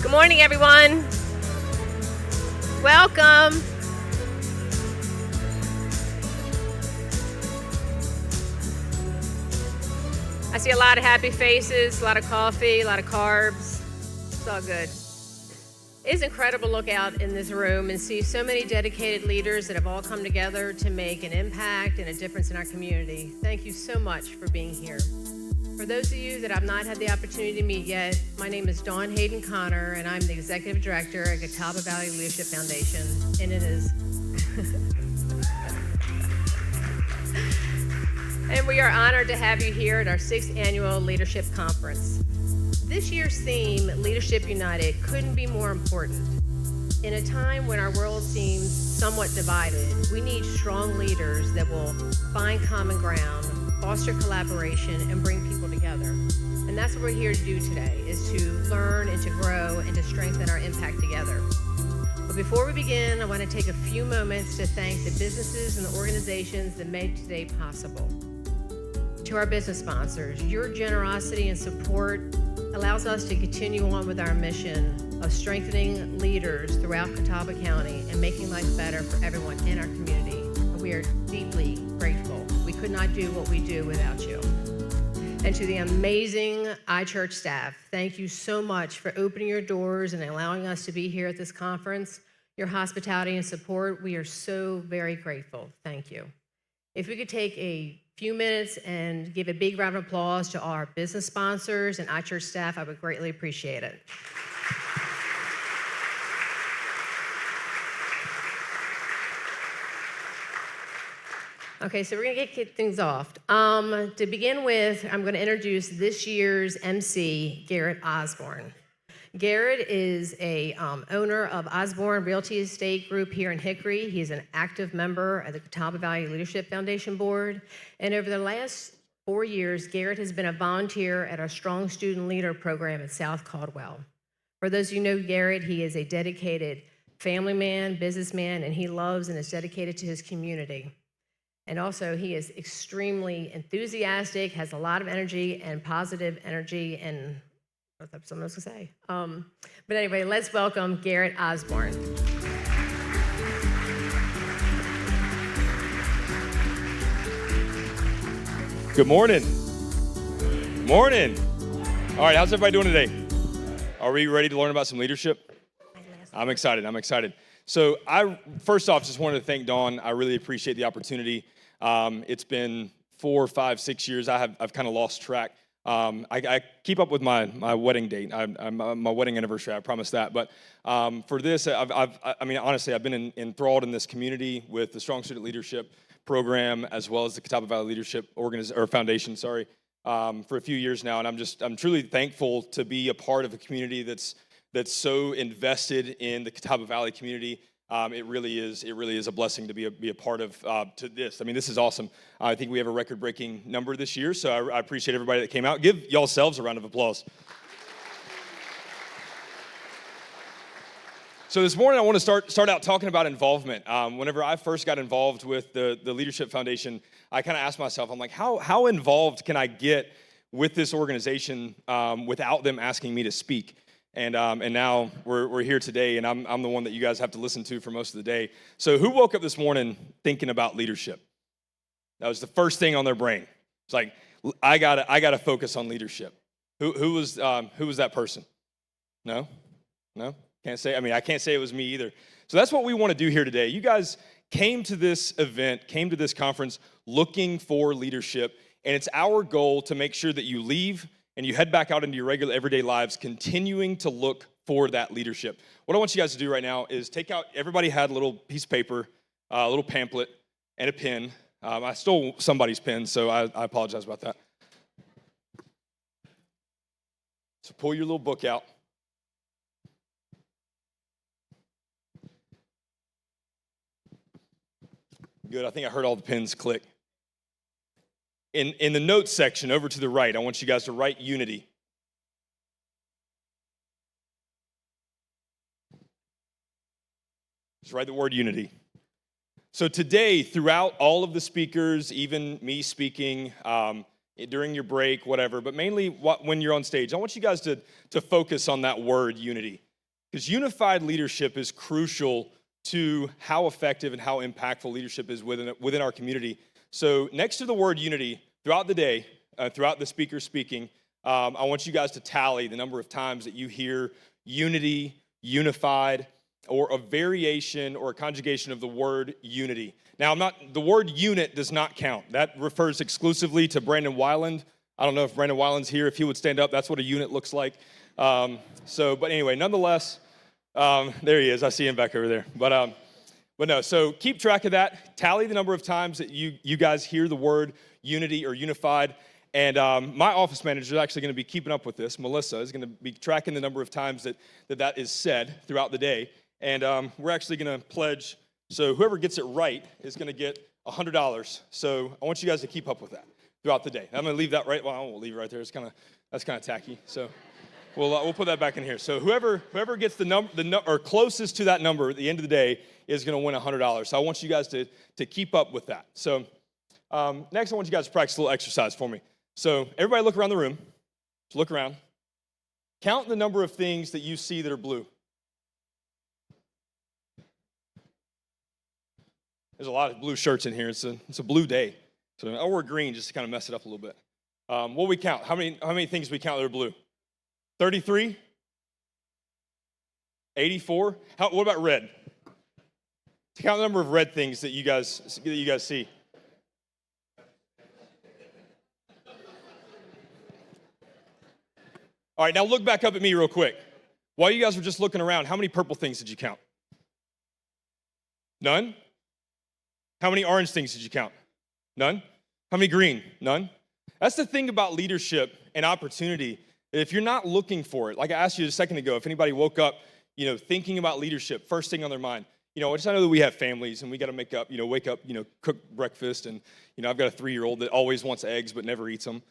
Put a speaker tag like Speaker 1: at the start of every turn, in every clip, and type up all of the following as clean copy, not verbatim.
Speaker 1: Good morning, everyone. Welcome. I see a lot of happy faces, a lot of coffee, a lot of carbs. It's all good. It's incredible to look out in this room and see so many dedicated leaders that have all come together to make an impact and a difference in our community. Thank you so much for being here. For those of you that I've not had the opportunity to meet yet, my name is Dawn Hayden Connor, and I'm the Executive Director at Catawba Valley Leadership Foundation. And it is... And we are honored to have you here at our 6th Annual Leadership Conference. This year's theme, Leadership United, couldn't be more important. In a time when our world seems somewhat divided, we need strong leaders that will find common ground, foster collaboration, and bring people together. And that's what we're here to do today, is to learn and to grow and to strengthen our impact together. But before we begin, I want to take a few moments to thank the businesses and the organizations that made today possible. To our business sponsors, your generosity and support allows us to continue on with our mission of strengthening leaders throughout Catawba County and making life better for everyone in our community. We are deeply grateful. We could not do what we do without you. And to the amazing iChurch staff, thank you so much for opening your doors and allowing us to be here at this conference. Your hospitality and support, we are so very grateful. Thank you. If we could take a few minutes and give a big round of applause to our business sponsors and iChurch staff, I would greatly appreciate it. Okay, so we're gonna kick things off. To begin with, I'm gonna introduce this year's MC, Garrett Osborne. Garrett is a owner of Osborne Realty Estate Group here in Hickory. He's an active member of the Catawba Valley Leadership Foundation Board. And over the last 4 years, Garrett has been a volunteer at our Strong Student Leader program at South Caldwell. For those of you who know Garrett, he is a dedicated family man, businessman, and he loves and is dedicated to his community. And also, he is extremely enthusiastic, has a lot of energy and positive energy, and I thought someone else to say. But anyway, let's welcome Garrett Osborne.
Speaker 2: Good morning. Morning. All right, how's everybody doing today? Are we ready to learn about some leadership? I'm excited. So I, first off, just wanted to thank Dawn. I really appreciate the opportunity. It's been 4, 5, 6 years. I've kind of lost track. I keep up with my wedding date, my wedding anniversary, I promise that. But for this, honestly, I've been enthralled in this community with the Strong Student Leadership Program, as well as the Catawba Valley Leadership Foundation, for a few years now. And I'm truly thankful to be a part of a community that's so invested in the Catawba Valley community. It really is a blessing to be a part of to this. I mean, this is awesome. I think we have a record-breaking number this year, so I appreciate everybody that came out. Give y'all selves a round of applause. So this morning, I want to start out talking about involvement. Whenever I first got involved with the Leadership Foundation, I kind of asked myself, I'm like, how involved can I get with this organization without them asking me to speak? And now we're here today, and I'm the one that you guys have to listen to for most of the day. So who woke up this morning thinking about leadership? That was the first thing on their brain. It's like, I gotta focus on leadership. Who was that person? No, can't say. I mean, I can't say it was me either. So that's what we want to do here today. You guys came to this event, came to this conference looking for leadership, and it's our goal to make sure that you leave and you head back out into your regular everyday lives, continuing to look for that leadership. What I want you guys to do right now is take out, everybody had a little piece of paper, a little pamphlet, and a pen. I stole somebody's pen, so I apologize about that. So pull your little book out. Good, I think I heard all the pens click. In the notes section over to the right, I want you guys to write unity. Just write the word unity. So today, throughout all of the speakers, even me speaking, during your break, whatever, but mainly when you're on stage, I want you guys to focus on that word unity. because unified leadership is crucial to how effective and how impactful leadership is within our community. So next to the word unity, throughout the day, throughout the speaker speaking, I want you guys to tally the number of times that you hear unity, unified, or a variation or a conjugation of the word unity. Now, the word unit does not count. That refers exclusively to Brandon Weiland. I don't know if Brandon Weiland's here. If he would stand up, that's what a unit looks like. But anyway, nonetheless, there he is. I see him back over there. But no, so keep track of that. Tally the number of times that you guys hear the word unity or unified. And my office manager is actually going to be keeping up with this. Melissa is going to be tracking the number of times that is said throughout the day. And we're actually going to pledge, so whoever gets it right is going to get $100. So I want you guys to keep up with that throughout the day. I'm going to leave that right, well, I won't leave it right there. That's kind of tacky. So we'll put that back in here. So whoever gets the number, or closest to that number at the end of the day is going to win $100. So I want you guys to keep up with that. So next I want you guys to practice a little exercise for me. So everybody look around the room. Just look around. Count the number of things that you see that are blue. There's a lot of blue shirts in here. It's a blue day. So I wore green just to kind of mess it up a little bit. What we count? How many things we count that are blue? 33? 84? What about red? Count the number of red things that you guys see. All right, now look back up at me real quick. While you guys were just looking around, how many purple things did you count? None? How many orange things did you count? None? How many green? None? That's the thing about leadership and opportunity. If you're not looking for it, like I asked you a second ago, if anybody woke up, thinking about leadership, first thing on their mind, I know that we have families and we got to wake up, cook breakfast, and I've got a 3-year-old that always wants eggs but never eats them,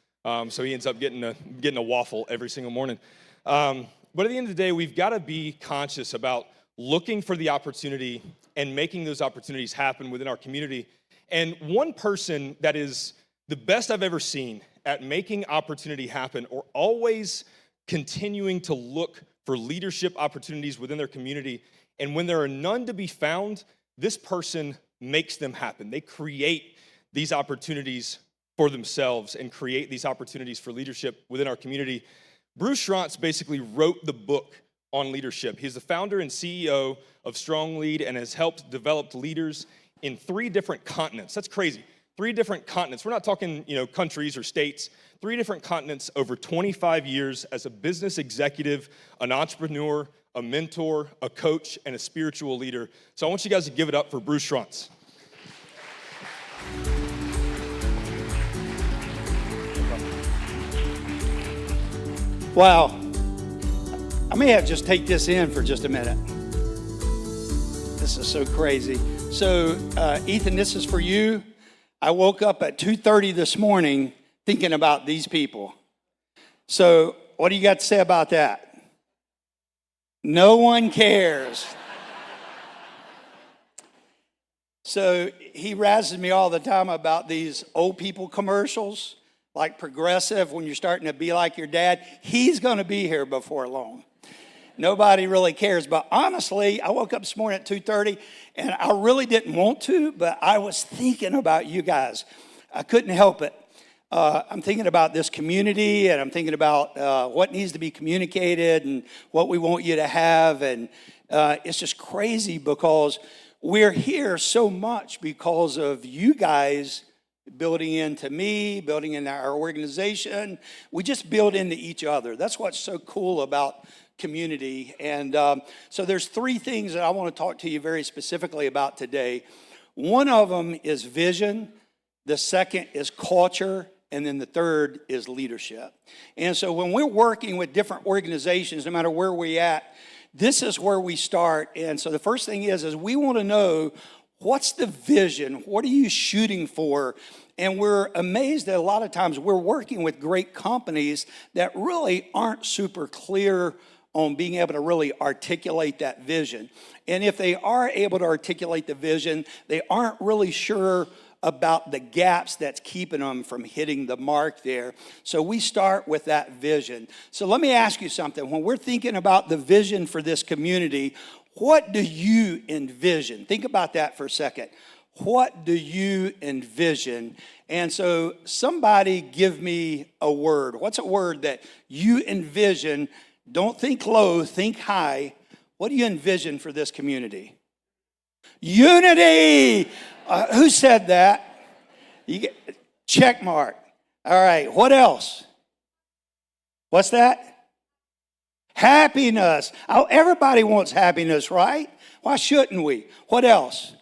Speaker 2: so he ends up getting a waffle every single morning. But at the end of the day, we've got to be conscious about looking for the opportunity and making those opportunities happen within our community. And one person that is the best I've ever seen at making opportunity happen, or always continuing to look for leadership opportunities within their community, and when there are none to be found, this person makes them happen. They create these opportunities for themselves and create these opportunities for leadership within our community. Bruce Schrantz basically wrote the book on leadership. He's the founder and CEO of Strong Lead and has helped develop leaders in 3 different continents. That's crazy. 3 different continents. We're not talking, countries or states. 3 different continents over 25 years as a business executive, an entrepreneur, a mentor, a coach, and a spiritual leader. So I want you guys to give it up for Bruce Schrantz.
Speaker 3: Wow. I may have just take this in for just a minute. This is so crazy. So, Ethan, this is for you. I woke up at 2:30 this morning thinking about these people. So, what do you got to say about that? No one cares. So, he razzes me all the time about these old people commercials, like Progressive, when you're starting to be like your dad. He's going to be here before long. Nobody really cares. But honestly, I woke up this morning at 2:30, and I really didn't want to, but I was thinking about you guys. I couldn't help it. I'm thinking about this community, and I'm thinking about what needs to be communicated and what we want you to have. And it's just crazy because we're here so much because of you guys building into me, building into our organization. We just build into each other. That's what's so cool about community. And so there's 3 things that I want to talk to you very specifically about today. One of them is vision, the second is culture, and then the third is leadership. And so when we're working with different organizations, no matter where we're at, this is where we start. And so the first thing is we want to know, what's the vision? What are you shooting for? And we're amazed that a lot of times we're working with great companies that really aren't super clear on being able to really articulate that vision. And if they are able to articulate the vision, they aren't really sure about the gaps that's keeping them from hitting the mark there. So we start with that vision. So let me ask you something. When we're thinking about the vision for this community, what do you envision? Think about that for a second. What do you envision? And so somebody give me a word. What's a word that you envision? Don't think low, think high. What do you envision for this community? Unity. Who said that? You get check mark. All right. What else? What's that? Happiness. Oh, everybody wants happiness, right? Why shouldn't we? What else?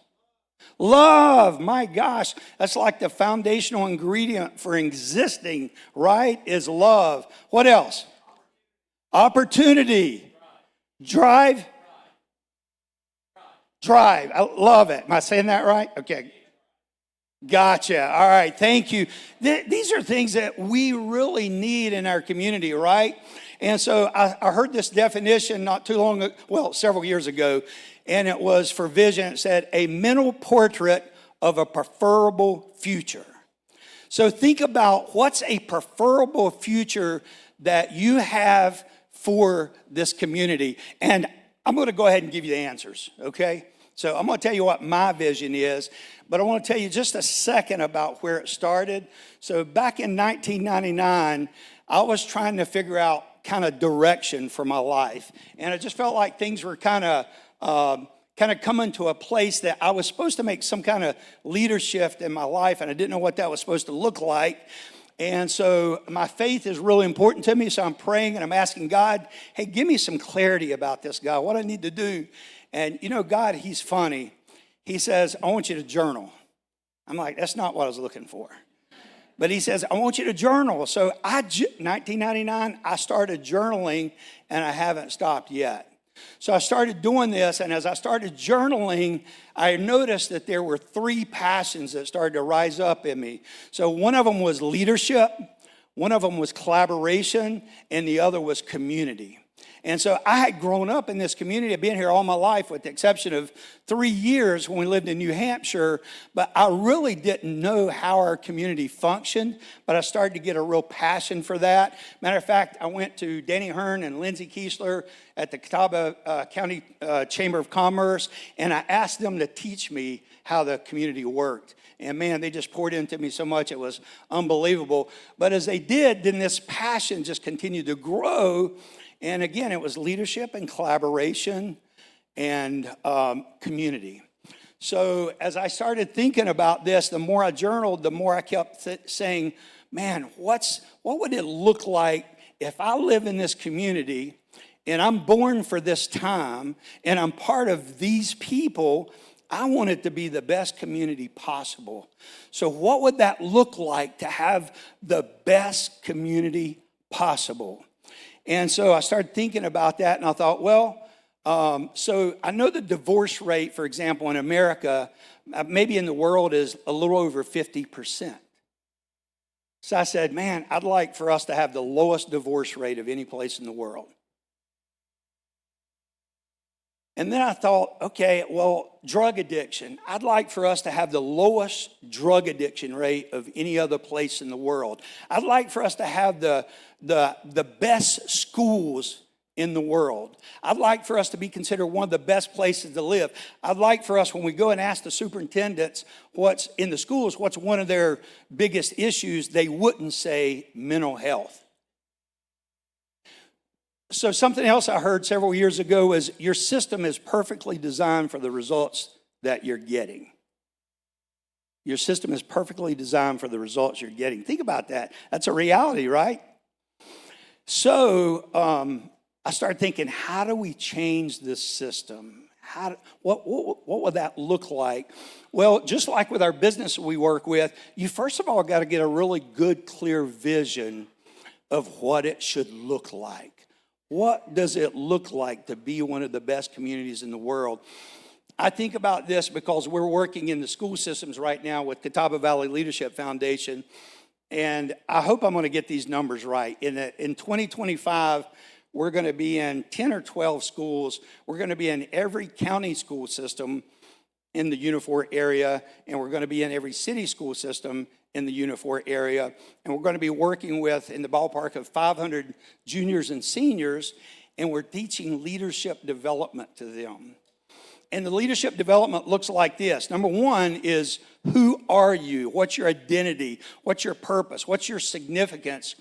Speaker 3: Love. My gosh, that's like the foundational ingredient for existing, right? Is love. What else? Opportunity. Drive. Drive. I love it. Am I saying that right? Okay. Gotcha. All right. Thank you. These are things that we really need in our community, right? And so I heard this definition not too long ago, well, several years ago, and it was for vision. It said, a mental portrait of a preferable future. So think about what's a preferable future that you have for this community. And I'm going to go ahead and give you the answers, okay? So I'm going to tell you what my vision is, but I want to tell you just a second about where it started. So back in 1999, I was trying to figure out kind of direction for my life. And it just felt like things were kind of coming to a place that I was supposed to make some kind of leadership in my life, and I didn't know what that was supposed to look like. And so my faith is really important to me, so I'm praying and I'm asking God, hey, give me some clarity about this, God, what I need to do. And you know, God, he's funny. He says, I want you to journal. I'm like, that's not what I was looking for. But he says, I want you to journal. So 1999, I started journaling, and I haven't stopped yet. So I started doing this, and as I started journaling, I noticed that there were 3 passions that started to rise up in me. So one of them was leadership, one of them was collaboration, and the other was community. And so I had grown up in this community. I've been here all my life with the exception of 3 years when we lived in New Hampshire. But I really didn't know how our community functioned. But I started to get a real passion for that. Matter of fact, I went to Danny Hearn and Lindsay Kiesler at the Catawba County Chamber of Commerce. And I asked them to teach me how the community worked. And man, they just poured into me so much. It was unbelievable. But as they did, then this passion just continued to grow. And again, it was leadership and collaboration and community. So as I started thinking about this, the more I journaled, the more I kept saying, man, what would it look like if I live in this community and I'm born for this time and I'm part of these people? I want it to be the best community possible. So what would that look like to have the best community possible? And so I started thinking about that, and I thought, well, so I know the divorce rate, for example, in America, maybe in the world, is a little over 50%. So I said, man, I'd like for us to have the lowest divorce rate of any place in the world. And then I thought, okay, well, drug addiction. I'd like for us to have the lowest drug addiction rate of any other place in the world. I'd like for us to have the best schools in the world. I'd like for us to be considered one of the best places to live. I'd like for us, when we go and ask the superintendents what's in the schools, what's one of their biggest issues, they wouldn't say mental health. So something else I heard several years ago is your system is perfectly designed for the results that you're getting. Your system is perfectly designed for the results you're getting. Think about that. That's a reality, right? So I started thinking, how do we change this system? What would that look like? Well, just like with our business we work with, you first of all got to get a really good, clear vision of what it should look like. What does it look like to be one of the best communities in the world? I think about this because we're working in the school systems right now with Catawba Valley Leadership Foundation, and I hope I'm going to get these numbers right. In 2025, we're going to be in 10 or 12 schools. We're going to be in every county school system in the Unifor area, and we're going to be in every city school system in the Unifor area. And we're going to be working with, in the ballpark of 500 juniors and seniors, and we're teaching leadership development to them. And the leadership development looks like this. Number one is, who are you? What's your identity? What's your purpose? What's your significance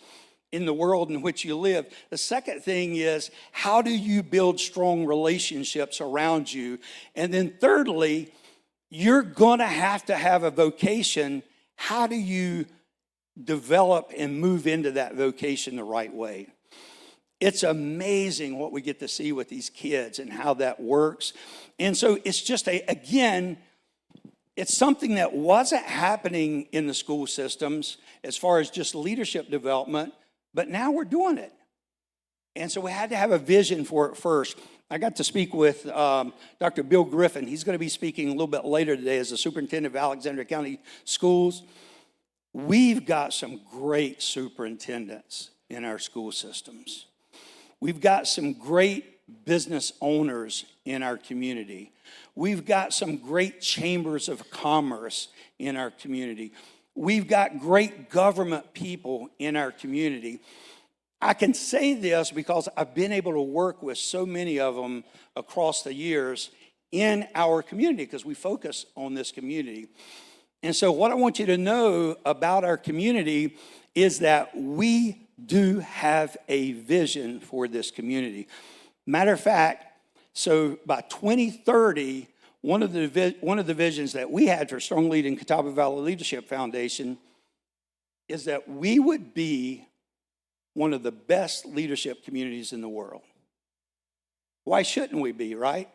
Speaker 3: in the world in which you live? The second thing is, how do you build strong relationships around you? And then thirdly, you're going to have a vocation. How do you develop and move into that vocation the right way? It's amazing what we get to see with these kids and how that works. And so it's just again, it's something that wasn't happening in the school systems as far as just leadership development, but now we're doing it. And so we had to have a vision for it first. I got to speak with Dr. Bill Griffin. He's going to be speaking a little bit later today as the superintendent of Alexandria County Schools. We've got some great superintendents in our school systems. We've got some great business owners in our community. We've got some great chambers of commerce in our community. We've got great government people in our community. I can say this because I've been able to work with so many of them across the years in our community, because we focus on this community. And so what I want you to know about our community is that we do have a vision for this community. Matter of fact, so by 2030, one of the visions that we had for Strong Leading Catawba Valley Leadership Foundation is that we would be one of the best leadership communities in the world. Why shouldn't we be, right?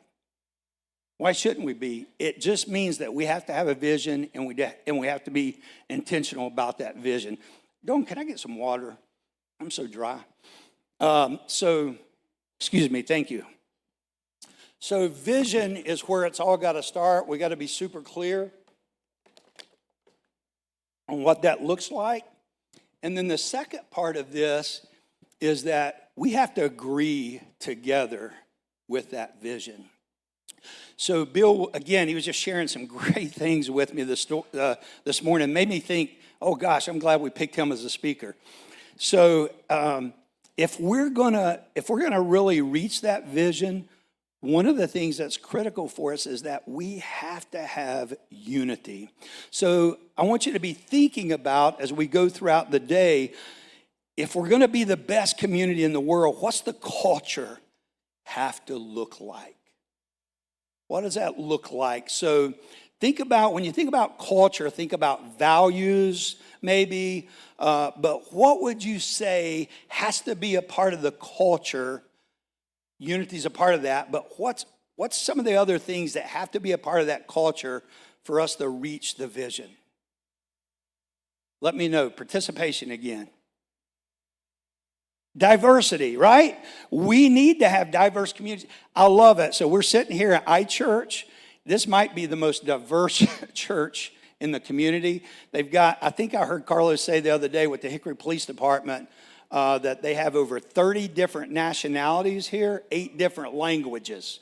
Speaker 3: Why shouldn't we be? It just means that we have to have a vision, and we have to be intentional about that vision. Dawn, can I get some water? I'm so dry. Excuse me, thank you. So vision is where it's all got to start. We got to be super clear on what that looks like. And then the second part of this is that we have to agree together with that vision. So Bill, again, he was just sharing some great things with me this morning. Made me think, oh gosh, I'm glad we picked him as a speaker. So if we're gonna really reach that vision, one of the things that's critical for us is that we have to have unity. So I want you to be thinking about, as we go throughout the day, if we're going to be the best community in the world, what's the culture have to look like? What does that look like? So think about, when you think about culture, think about values maybe, but what would you say has to be a part of the culture? Unity is a part of that, but what's some of the other things that have to be a part of that culture for us to reach the vision? Let me know. Participation again. Diversity, right? We need to have diverse communities. I love it. So we're sitting here at iChurch. This might be the most diverse church in the community. They've got, I think I heard Carlos say the other day with the Hickory Police Department, that they have over 30 different nationalities here, 8 different languages.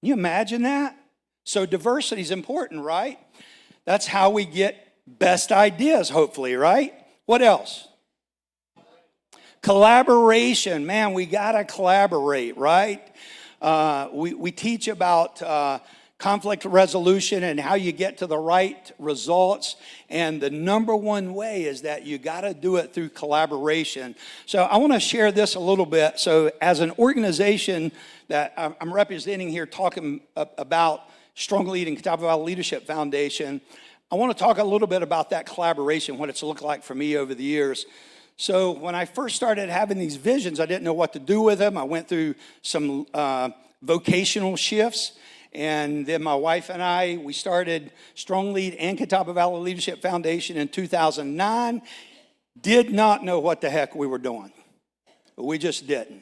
Speaker 3: Can you imagine that? So diversity is important, right? That's how we get best ideas, hopefully, right? What else? Collaboration. Man, we got to collaborate, right? We teach about conflict resolution and how you get to the right results. And the number one way is that you got to do it through collaboration. So I want to share this a little bit. So as an organization that I'm representing here, talking about Strong Leading Catawba Valley Leadership Foundation, I want to talk a little bit about that collaboration, what it's looked like for me over the years. So when I first started having these visions, I didn't know what to do with them. I went through some vocational shifts. And then my wife and I, we started Strong Lead and Catawba Valley Leadership Foundation in 2009. Did not know what the heck we were doing. We just didn't.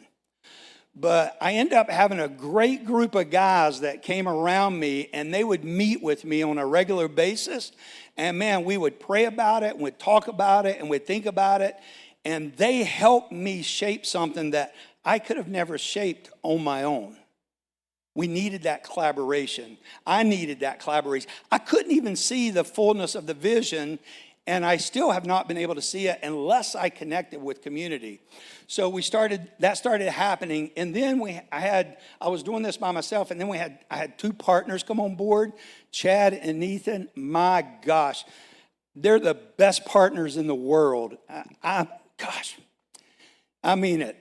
Speaker 3: But I ended up having a great group of guys that came around me, and they would meet with me on a regular basis. And man, we would pray about it, and we'd talk about it, and we'd think about it. And they helped me shape something that I could have never shaped on my own. We needed that collaboration. I needed that collaboration. I couldn't even see the fullness of the vision, and I still have not been able to see it unless I connected with community. So that started happening, and then I was doing this by myself, and then I had two partners come on board, Chad and Ethan. My gosh, they're the best partners in the world. I mean it.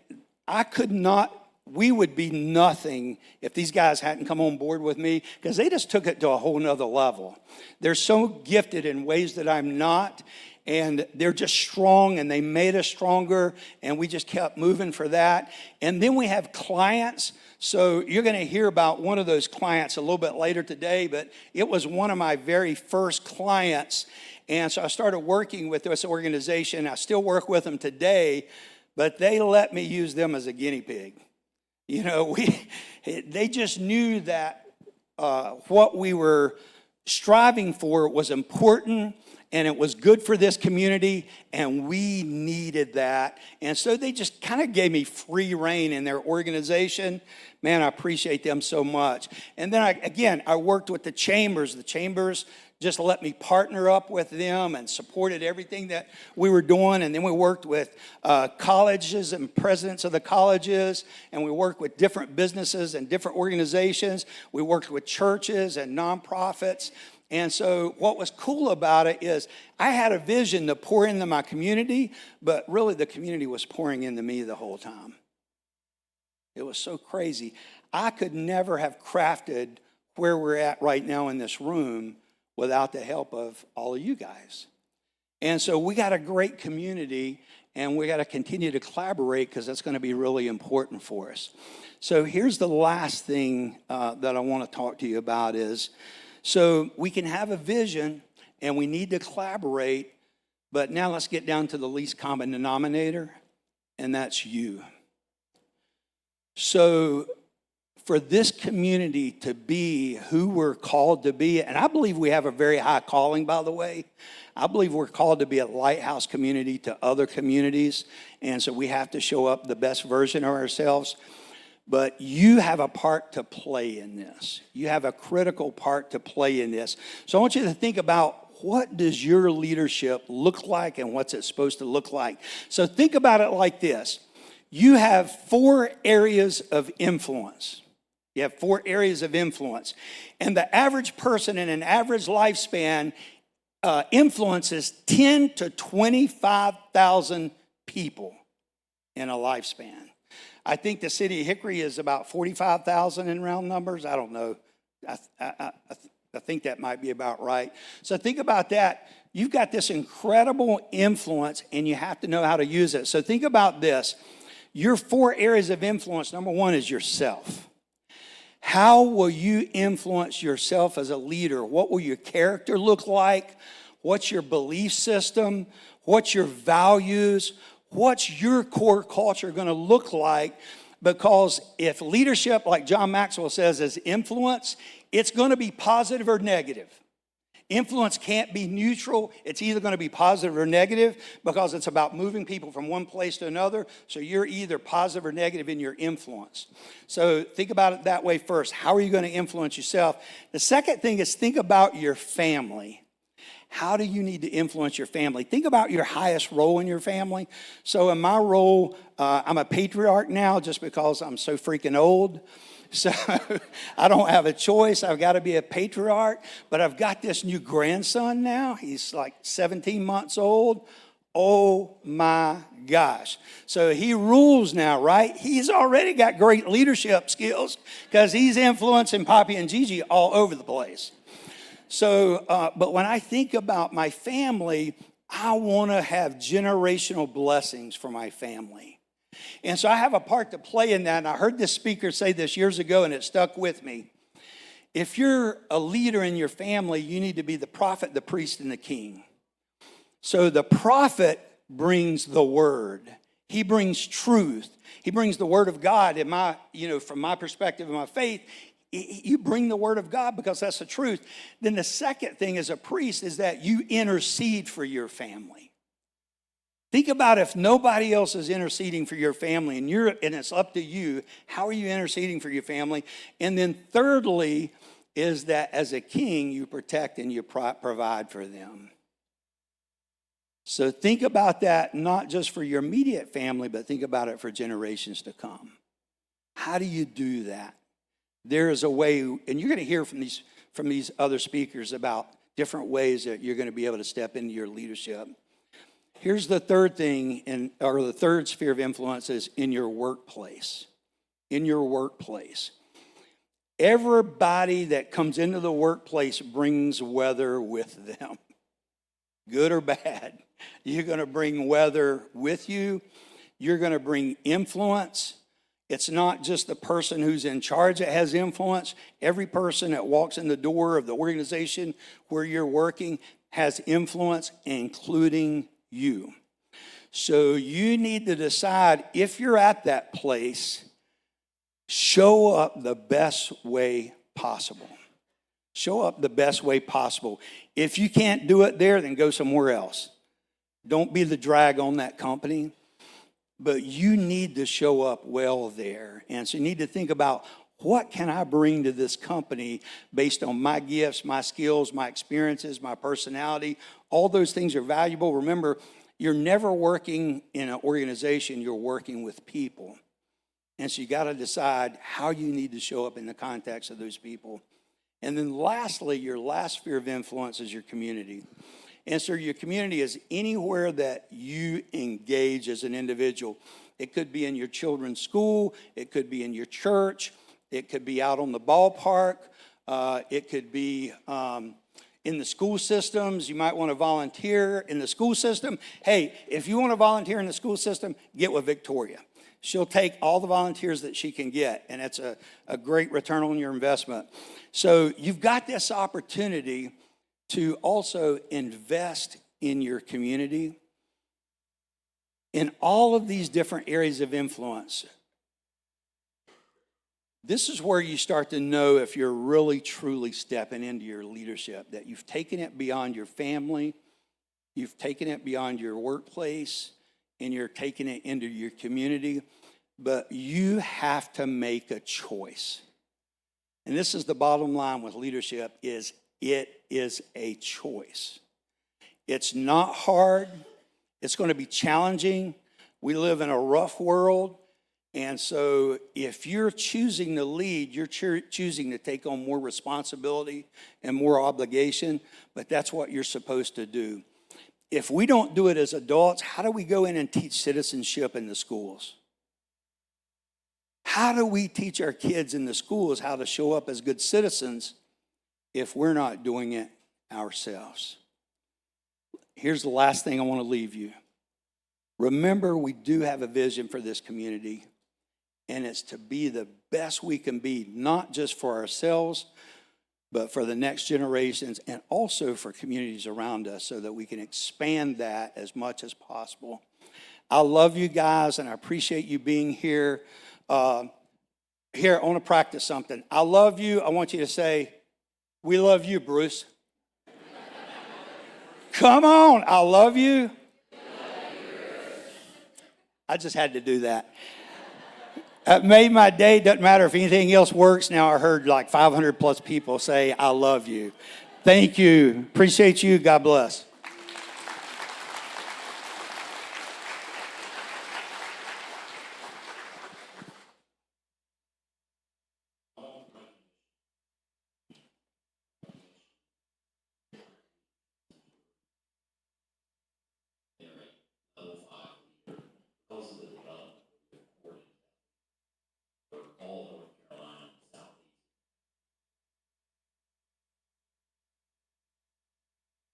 Speaker 3: We would be nothing if these guys hadn't come on board with me, because they just took it to a whole nother level. They're so gifted in ways that I'm not, and they're just strong, and they made us stronger, and we just kept moving for that. And then we have clients. So you're going to hear about one of those clients a little bit later today, but it was one of my very first clients. And so I started working with this organization. I still work with them today, but they let me use them as a guinea pig. You know, they just knew that what we were striving for was important, and it was good for this community, and we needed that. And so they just kind of gave me free rein in their organization. Man, I appreciate them so much. And then I worked with the chambers. The chambers just let me partner up with them and supported everything that we were doing. And then we worked with colleges and presidents of the colleges, and we worked with different businesses and different organizations. We worked with churches and nonprofits. And so what was cool about it is I had a vision to pour into my community, but really the community was pouring into me the whole time. It was so crazy. I could never have crafted where we're at right now in this room without the help of all of you guys. And so we got a great community, and we got to continue to collaborate, because that's going to be really important for us. So here's the last thing that I want to talk to you about is, so we can have a vision, and we need to collaborate, but now let's get down to the least common denominator, and that's you. So for this community to be who we're called to be, and I believe we have a very high calling, by the way. I believe we're called to be a lighthouse community to other communities, and so we have to show up the best version of ourselves. But you have a part to play in this. You have a critical part to play in this. So I want you to think about, what does your leadership look like, and what's it supposed to look like? So think about it like this. You have 4 areas of influence. You have 4 areas of influence. And the average person in an average lifespan influences 10 to 25,000 people in a lifespan. I think the city of Hickory is about 45,000 in round numbers. I don't know. I think that might be about right. So think about that. You've got this incredible influence, and you have to know how to use it. So think about this. Your 4 areas of influence, number 1 is yourself. How will you influence yourself as a leader? What will your character look like? What's your belief system? What's your values? What's your core culture going to look like? Because if leadership, like John Maxwell says, is influence, it's going to be positive or negative. Influence can't be neutral. It's either going to be positive or negative, because it's about moving people from one place to another. So you're either positive or negative in your influence. So think about it that way first. How are you going to influence yourself? The second thing is, think about your family. How do you need to influence your family? Think about your highest role in your family. So in my role, I'm a patriarch now just because I'm so freaking old. So I don't have a choice. I've got to be a patriarch. But I've got this new grandson now. He's like 17 months old. Oh my gosh. So he rules now, right? He's already got great leadership skills because he's influencing Poppy and Gigi all over the place. So, but when I think about my family, I want to have generational blessings for my family. And so I have a part to play in that. And I heard this speaker say this years ago, and it stuck with me. If you're a leader in your family, you need to be the prophet, the priest, and the king. So the prophet brings the word. He brings truth. He brings the word of God. From my perspective and my faith, you bring the word of God because that's the truth. Then the second thing as a priest is that you intercede for your family. Think about if nobody else is interceding for your family and it's up to you, how are you interceding for your family? And then thirdly is that as a king, you protect and you provide for them. So think about that not just for your immediate family, but think about it for generations to come. How do you do that? There is a way, and you're going to hear from these other speakers about different ways that you're going to be able to step into your leadership. Here's the third thing, or the third sphere of influence is in your workplace. In your workplace. Everybody that comes into the workplace brings weather with them, good or bad. You're going to bring weather with you. You're going to bring influence. It's not just the person who's in charge that has influence. Every person that walks in the door of the organization where you're working has influence, including you. So you need to decide if you're at that place, show up the best way possible. Show up the best way possible. If you can't do it there, then go somewhere else. Don't be the drag on that company. But you need to show up well there. And so you need to think about, what can I bring to this company based on my gifts, my skills, my experiences, my personality? All those things are valuable. Remember, you're never working in an organization, you're working with people. And so you got to decide how you need to show up in the context of those people. And then lastly, your last sphere of influence is your community. And so your community is anywhere that you engage as an individual. It could be in your children's school. It could be in your church. It could be out on the ballpark. It could be in the school systems. You might want to volunteer in the school system. Hey, if you want to volunteer in the school system, get with Victoria. She'll take all the volunteers that she can get, and it's a great return on your investment. So you've got this opportunity to also invest in your community in all of these different areas of influence. This is where you start to know if you're really, truly stepping into your leadership, that you've taken it beyond your family, you've taken it beyond your workplace, and you're taking it into your community. But you have to make a choice. And this is the bottom line with leadership, is it is a choice. It's not hard. It's going to be challenging. We live in a rough world. And so if you're choosing to lead, you're choosing to take on more responsibility and more obligation, but that's what you're supposed to do. If we don't do it as adults, how do we go in and teach citizenship in the schools? How do we teach our kids in the schools how to show up as good citizens if we're not doing it ourselves? Here's the last thing I want to leave you. Remember, we do have a vision for this community, and it's to be the best we can be, not just for ourselves, but for the next generations and also for communities around us so that we can expand that as much as possible. I love you guys, and I appreciate you being here. Here, I want to practice something. I love you. I want you to say, we love you, Bruce. Come on, I love you. I just had to do that. It made my day. Doesn't matter if anything else works. Now I heard like 500 plus people say, I love you. Thank you. Appreciate you. God bless.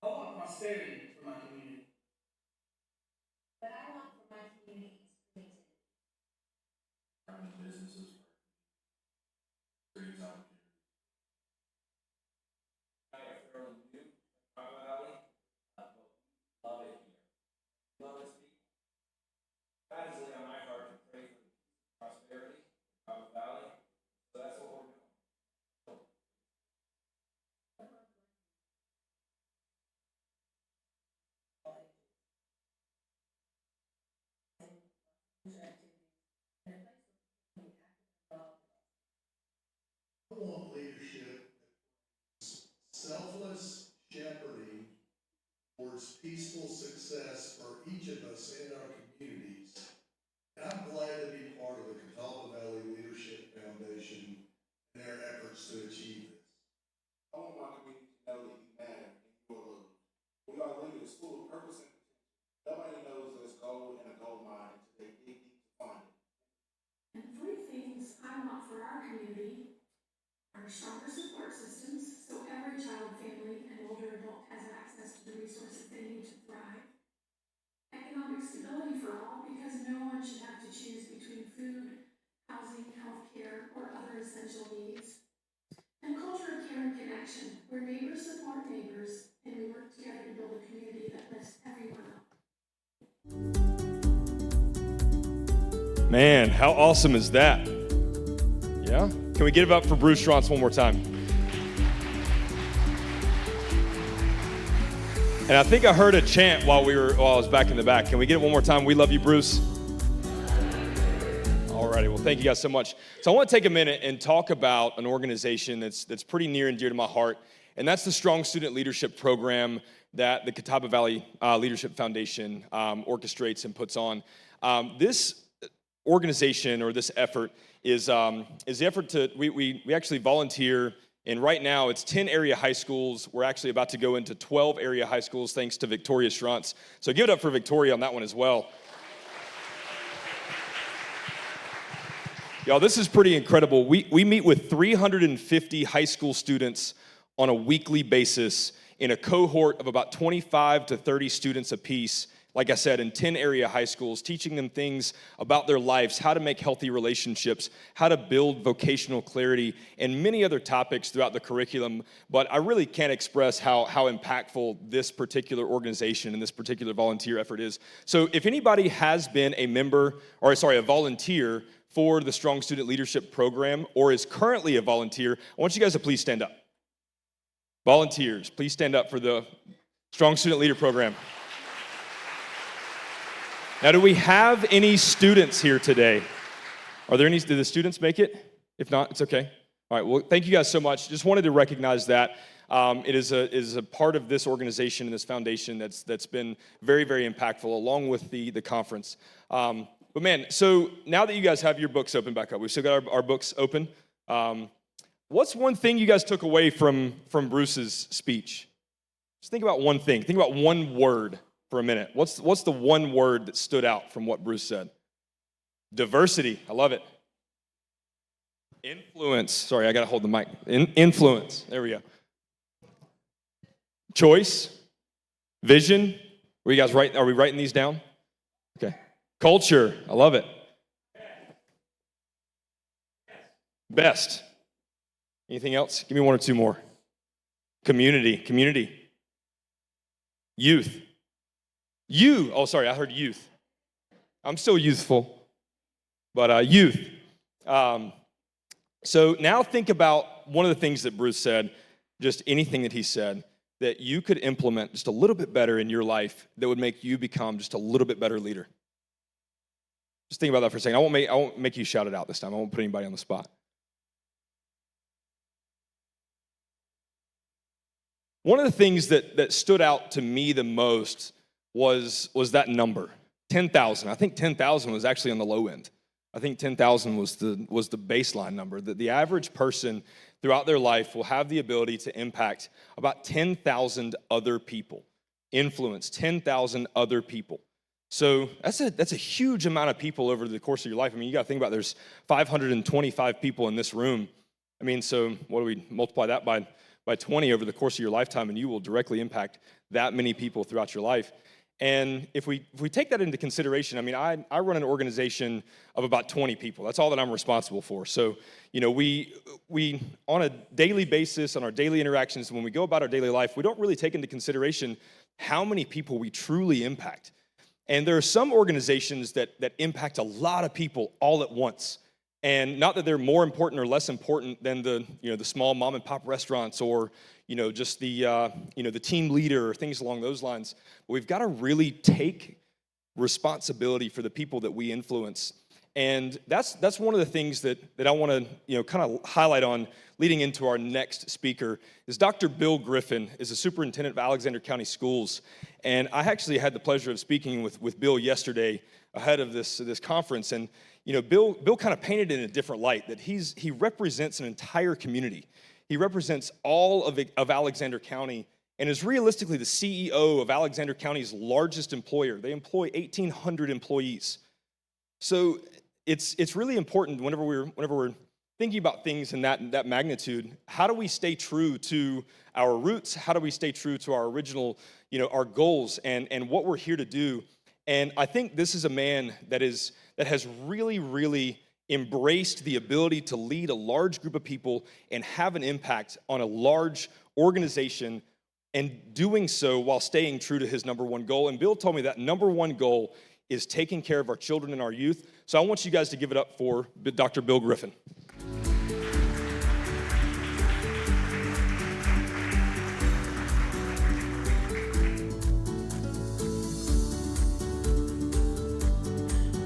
Speaker 4: I want prosperity for my community. But I want for my community is creativity. Businesses, creates opportunities. I am fairly new to Catawba Valley, but we love it here. We love its people. God has laid on my heart to pray for the prosperity of Catawba Valley, so that's what we're doing.
Speaker 5: peaceful success for each of us and our communities. And I'm glad to be part of the Catawba Valley Leadership Foundation and their efforts to achieve this.
Speaker 6: I want my community to know that you matter and you are loved. We are leaders full of purpose and potential. Nobody knows there's gold in a gold mine until they dig deep to find it.
Speaker 7: And three things I want for our community are stronger support systems, so every child, family, and older adult has access to the resources they need to thrive. Economic stability for all, because no one should have to choose between food, housing, healthcare, or other essential needs. And culture of care and connection, where neighbors support neighbors, and we work together to build a community that lifts everyone up.
Speaker 2: Man, how awesome is that? Yeah? Can we give it up for Bruce Schrantz one more time? And I think I heard a chant while I was back in the back. Can we get it one more time? We love you, Bruce. Alrighty, well, thank you guys so much. So I want to take a minute and talk about an organization that's pretty near and dear to my heart, and that's the Strong Student Leadership Program that the Catawba Valley Leadership Foundation orchestrates and puts on. This organization or this effort is the effort to, we actually volunteer, and right now it's 10 area high schools. We're actually about to go into 12 area high schools thanks to Victoria Schrantz. So give it up for Victoria on that one as well. Y'all, this is pretty incredible. We meet with 350 high school students on a weekly basis in a cohort of about 25 to 30 students apiece, like I said, in 10 area high schools, teaching them things about their lives, how to make healthy relationships, how to build vocational clarity, and many other topics throughout the curriculum. But I really can't express how impactful this particular organization and this particular volunteer effort is. So if anybody has been a volunteer for the Strong Student Leadership Program or is currently a volunteer, I want you guys to please stand up. Volunteers, please stand up for the Strong Student Leader Program. Now, do we have any students here today? Are there any, did the students make it? If not, it's okay. All right, well, thank you guys so much. Just wanted to recognize that. It is a part of this organization and this foundation that's been very, very impactful, along with the conference. But man, so now that you guys have your books open back up, we've still got our books open. What's one thing you guys took away from Bruce's speech? Just think about one thing. Think about one word for a minute. What's the one word that stood out from what Bruce said? Diversity. I love it. Influence. Sorry, I got to hold the mic. Influence. There we go. Choice. Vision. Are we writing these down? Okay. Culture. I love it. Best. Anything else? Give me one or two more. Community. Youth. I heard youth. I'm still youthful, but youth. So now think about one of the things that Bruce said, just anything that he said, that you could implement just a little bit better in your life that would make you become just a little bit better leader. Just think about that for a second. I won't make you shout it out this time. I won't put anybody on the spot. One of the things that stood out to me the most was that number, 10,000. I think 10,000 was actually on the low end. I think 10,000 was the baseline number, that the average person throughout their life will have the ability to impact about 10,000 other people, influence 10,000 other people. So that's a huge amount of people over the course of your life. I mean, you got to think about there's 525 people in this room. I mean, so what do we multiply that by 20 over the course of your lifetime, and you will directly impact that many people throughout your life. And if we take that into consideration, I mean, I run an organization of about 20 people. That's all that I'm responsible for. So, we on a daily basis, on our daily interactions, when we go about our daily life, we don't really take into consideration how many people we truly impact. And there are some organizations that impact a lot of people all at once. And not that they're more important or less important than the small mom and pop restaurants or just the team leader or things along those lines. But we've got to really take responsibility for the people that we influence And that's one of the things that I want to kind of highlight on leading into our next speaker is Dr. Bill Griffin is the superintendent of Alexander County Schools. And I actually had the pleasure of speaking with Bill yesterday ahead of this conference. And Bill kind of painted it in a different light, that he represents an entire community. He represents all of Alexander County and is realistically the CEO of Alexander County's largest employer. They employ 1,800 employees. So it's really important whenever we're thinking about things in that magnitude. How do we stay true to our roots? How do we stay true to our original, our goals and what we're here to do? And I think this is a man that has really, really embraced the ability to lead a large group of people and have an impact on a large organization, and doing so while staying true to his number one goal. And Bill told me that number one goal is taking care of our children and our youth. So I want you guys to give it up for Dr. Bill Griffin.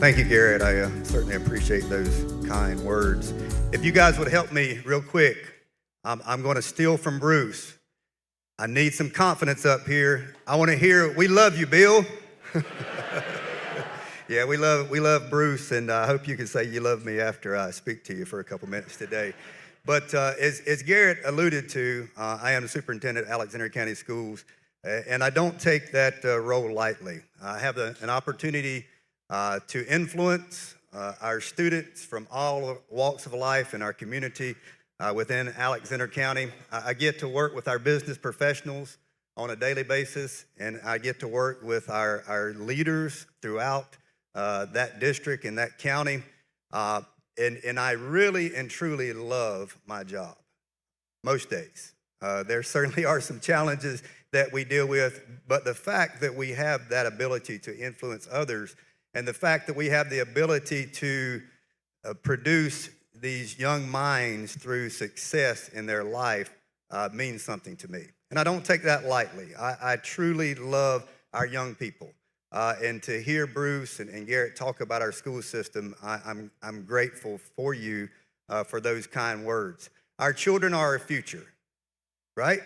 Speaker 8: Thank you, Garrett. I certainly appreciate those kind words. If you guys would help me real quick, I'm going to steal from Bruce. I need some confidence up here. I want to hear, "We love you, Bill." Yeah, we love Bruce, and I hope you can say you love me after I speak to you for a couple minutes today. But as Garrett alluded to, I am the superintendent at Alexander County Schools, and I don't take that role lightly. I have an opportunity to influence our students from all walks of life in our community within Alexander County. I get to work with our business professionals on a daily basis, and I get to work with our leaders throughout that district and that county. And I really and truly love my job most days. There certainly are some challenges that we deal with, but the fact that we have that ability to influence others, and the fact that we have the ability to produce these young minds through success in their life means something to me. And I don't take that lightly. I truly love our young people. And to hear Bruce and Garrett talk about our school system, I'm grateful for you for those kind words. Our children are our future, right?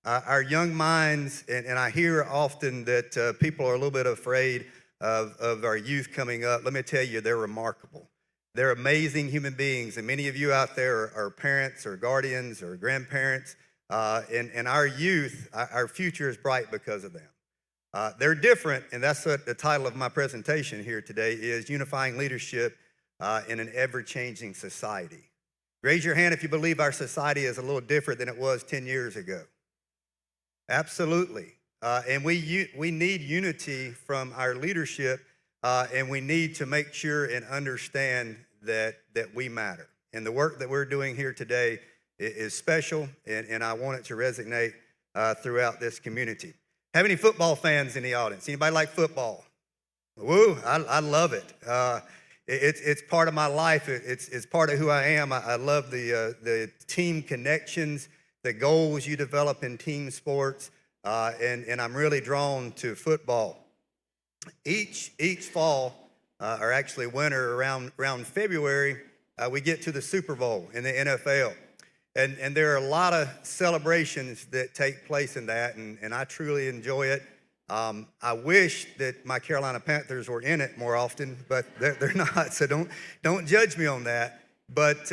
Speaker 8: Our young minds, and I hear often that people are a little bit afraid of our youth coming up. Let me tell you, they're remarkable. They're amazing human beings, and many of you out there are parents or guardians or grandparents, and our youth, our future is bright because of them. They're different, and that's what the title of my presentation here today is, Unifying Leadership in an Ever-Changing Society. Raise your hand if you believe our society is a little different than it was 10 years ago. Absolutely. And we need unity from our leadership, and we need to make sure and understand that we matter. And the work that we're doing here today is special, and I want it to resonate throughout this community. Have any football fans in the audience? Anybody like football? Woo, I love it. It's part of my life. It's part of who I am. I love the team connections, the goals you develop in team sports, and I'm really drawn to football. Each fall, or actually winter, around February, we get to the Super Bowl in the NFL. And there are a lot of celebrations that take place in that, and I truly enjoy it. I wish that my Carolina Panthers were in it more often, but they're not, so don't judge me on that. But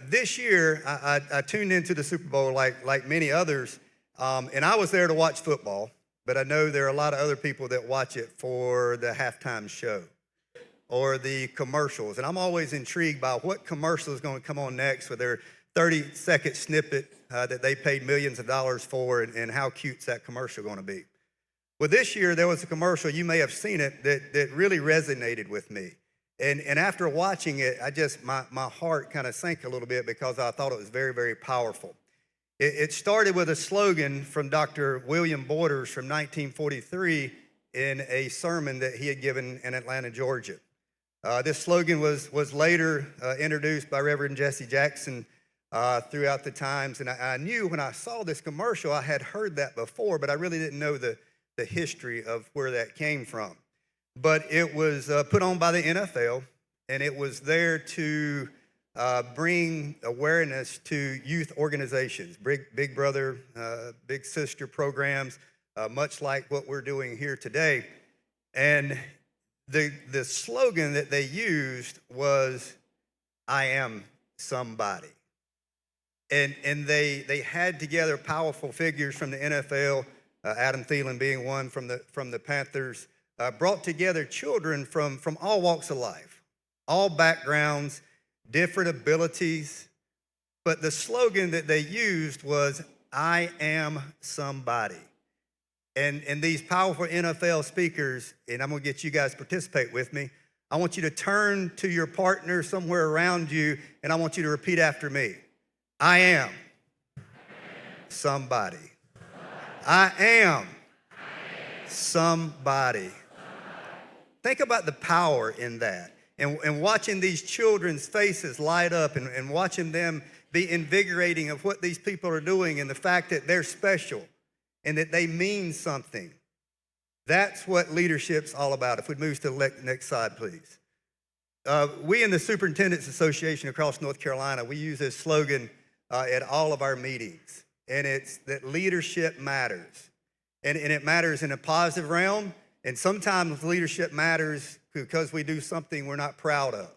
Speaker 8: this year, I tuned into the Super Bowl like many others, and I was there to watch football, but I know there are a lot of other people that watch it for the halftime show or the commercials, and I'm always intrigued by what commercial is going to come on next with their 30-second snippet that they paid millions of dollars for, and how cute's that commercial going to be. Well, this year there was a commercial, you may have seen it, that really resonated with me. And after watching it, my heart kind of sank a little bit because I thought it was very, very powerful. It started with a slogan from Dr. William Borders from 1943 in a sermon that he had given in Atlanta, Georgia. This slogan was later introduced by Reverend Jesse Jackson throughout the times, and I knew when I saw this commercial, I had heard that before, but I really didn't know the history of where that came from. But it was put on by the NFL and it was there to bring awareness to youth organizations, Big Brother, Big Sister programs, much like what we're doing here today. And the slogan that they used was, "I am somebody." And they had together powerful figures from the NFL, Adam Thielen being one from the Panthers, brought together children from all walks of life, all backgrounds, different abilities. But the slogan that they used was, "I am somebody." And these powerful NFL speakers, and I'm gonna get you guys to participate with me. I want you to turn to your partner somewhere around you, and I want you to repeat after me. I am somebody. I am somebody. Think about the power in that. And watching these children's faces light up and watching them be invigorating of what these people are doing and the fact that they're special and that they mean something. That's what leadership's all about. If we move to the next slide, please. We in the Superintendents Association across North Carolina, we use this slogan at all of our meetings, and it's that leadership matters. And it matters in a positive realm, and sometimes leadership matters because we do something we're not proud of.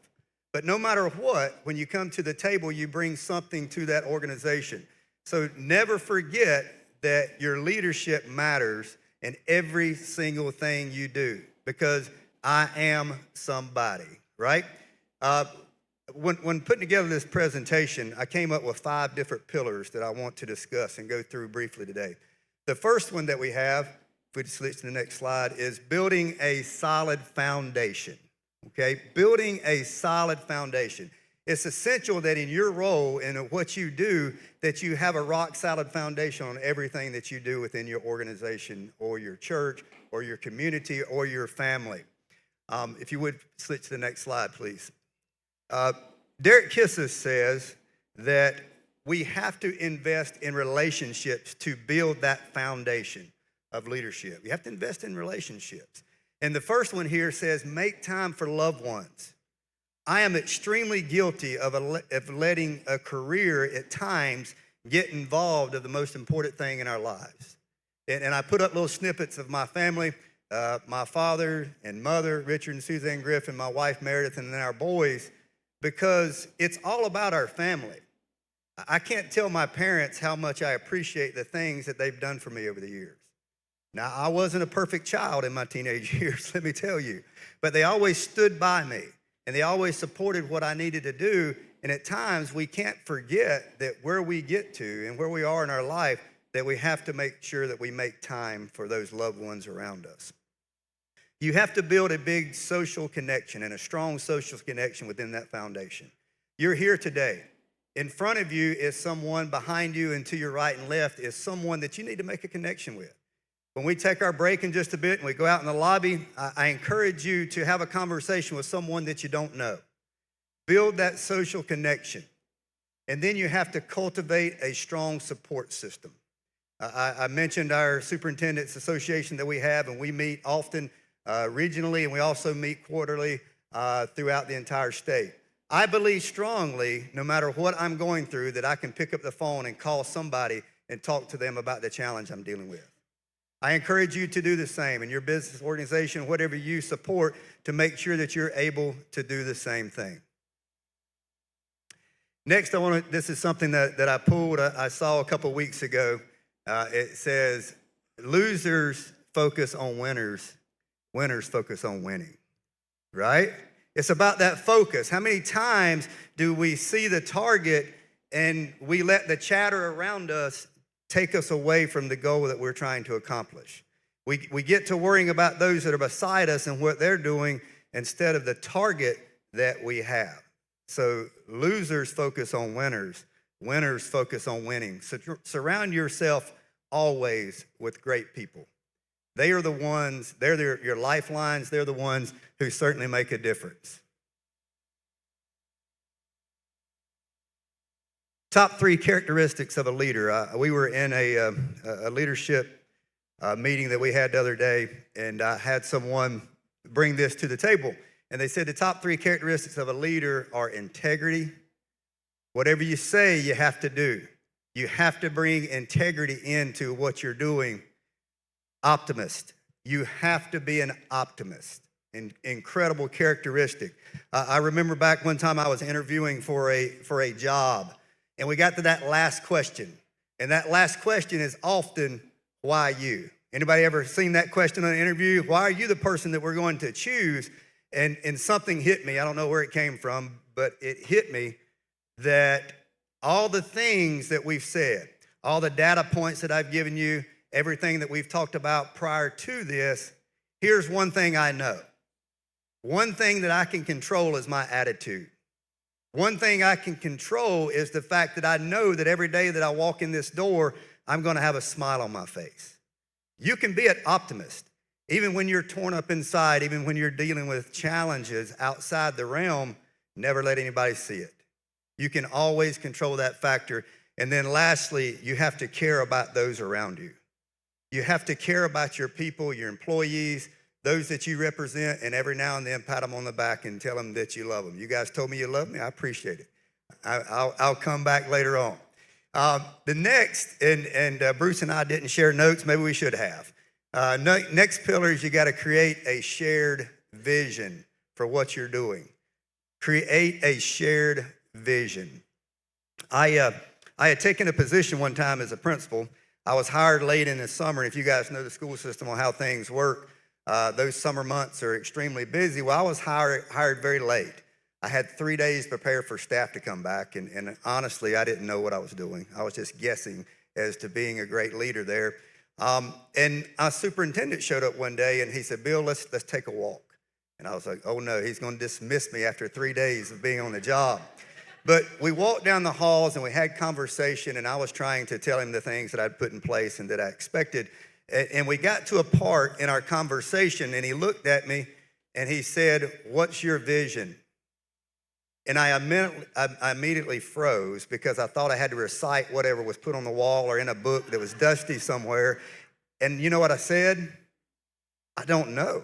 Speaker 8: But no matter what, when you come to the table, you bring something to that organization. So never forget that your leadership matters in every single thing you do, because I am somebody, right? When putting together this presentation, I came up with 5 different pillars that I want to discuss and go through briefly today. The first one that we have, if we just switch to the next slide, is building a solid foundation, okay? Building a solid foundation. It's essential that in your role and what you do, that you have a rock-solid foundation on everything that you do within your organization or your church or your community or your family. If you would switch to the next slide, please. Derek Kissis says that we have to invest in relationships to build that foundation of leadership. You have to invest in relationships. And the first one here says, make time for loved ones. I am extremely guilty of letting a career at times get involved of the most important thing in our lives. And I put up little snippets of my family, my father and mother, Richard and Suzanne Griffin, my wife Meredith, and then our boys, because it's all about our family. I can't tell my parents how much I appreciate the things that they've done for me over the years. Now, I wasn't a perfect child in my teenage years, let me tell you, but they always stood by me. And they always supported what I needed to do. And at times, we can't forget that where we get to and where we are in our life, that we have to make sure that we make time for those loved ones around us. You have to build a big social connection and a strong social connection within that foundation. You're here today. In front of you is someone, behind you and to your right and left is someone that you need to make a connection with. When we take our break in just a bit and we go out in the lobby, I encourage you to have a conversation with someone that you don't know. Build that social connection. And then you have to cultivate a strong support system. I mentioned our Superintendents Association that we have, and we meet often regionally, and we also meet quarterly throughout the entire state. I believe strongly, no matter what I'm going through, that I can pick up the phone and call somebody and talk to them about the challenge I'm dealing with. I encourage you to do the same in your business organization, whatever you support, to make sure that you're able to do the same thing. Next, this is something that I pulled, I saw a couple weeks ago. It says, losers focus on winners, winners focus on winning, right? It's about that focus. How many times do we see the target and we let the chatter around us take us away from the goal that we're trying to accomplish? We get to worrying about those that are beside us and what they're doing instead of the target that we have. So losers focus on winners, winners focus on winning. So surround yourself always with great people. They are the ones, they're your lifelines, they're the ones who certainly make a difference. Top 3 characteristics of a leader. We were in a leadership meeting that we had the other day, and I had someone bring this to the table. And they said the top 3 characteristics of a leader are integrity. Whatever you say, you have to do. You have to bring integrity into what you're doing. Optimist. You have to be an optimist. Incredible characteristic. I remember back one time I was interviewing for a job, and we got to that last question. And that last question is often, why you? Anybody ever seen that question on an interview? Why are you the person that we're going to choose? And something hit me. I don't know where it came from, but it hit me that all the things that we've said, all the data points that I've given you, everything that we've talked about prior to this, here's one thing I know. One thing that I can control is my attitude. One thing I can control is the fact that I know that every day that I walk in this door, I'm going to have a smile on my face. You can be an optimist, even when you're torn up inside, even when you're dealing with challenges outside the realm, never let anybody see it. You can always control that factor. And then lastly, you have to care about those around you. You have to care about your people, your employees, those that you represent, and every now and then pat them on the back and tell them that you love them. You guys told me you love me. I appreciate it. I'll come back later on. The next, and Bruce and I didn't share notes. Maybe we should have. Next pillar is you got to create a shared vision for what you're doing. Create a shared vision. I had taken a position one time as a principal. I was hired late in the summer. If you guys know the school system on how things work, those summer months are extremely busy. Well, I was hired very late. I had 3 days to prepare for staff to come back, and honestly, I didn't know what I was doing. I was just guessing as to being a great leader there. And our superintendent showed up one day, and he said, "Bill, let's take a walk." And I was like, "Oh no, he's going to dismiss me after 3 days of being on the job." But we walked down the halls and we had conversation, and I was trying to tell him the things that I'd put in place and that I expected. And we got to a part in our conversation, and he looked at me and he said, "What's your vision?" And I immediately froze because I thought I had to recite whatever was put on the wall or in a book that was dusty somewhere. And you know what I said? I don't know.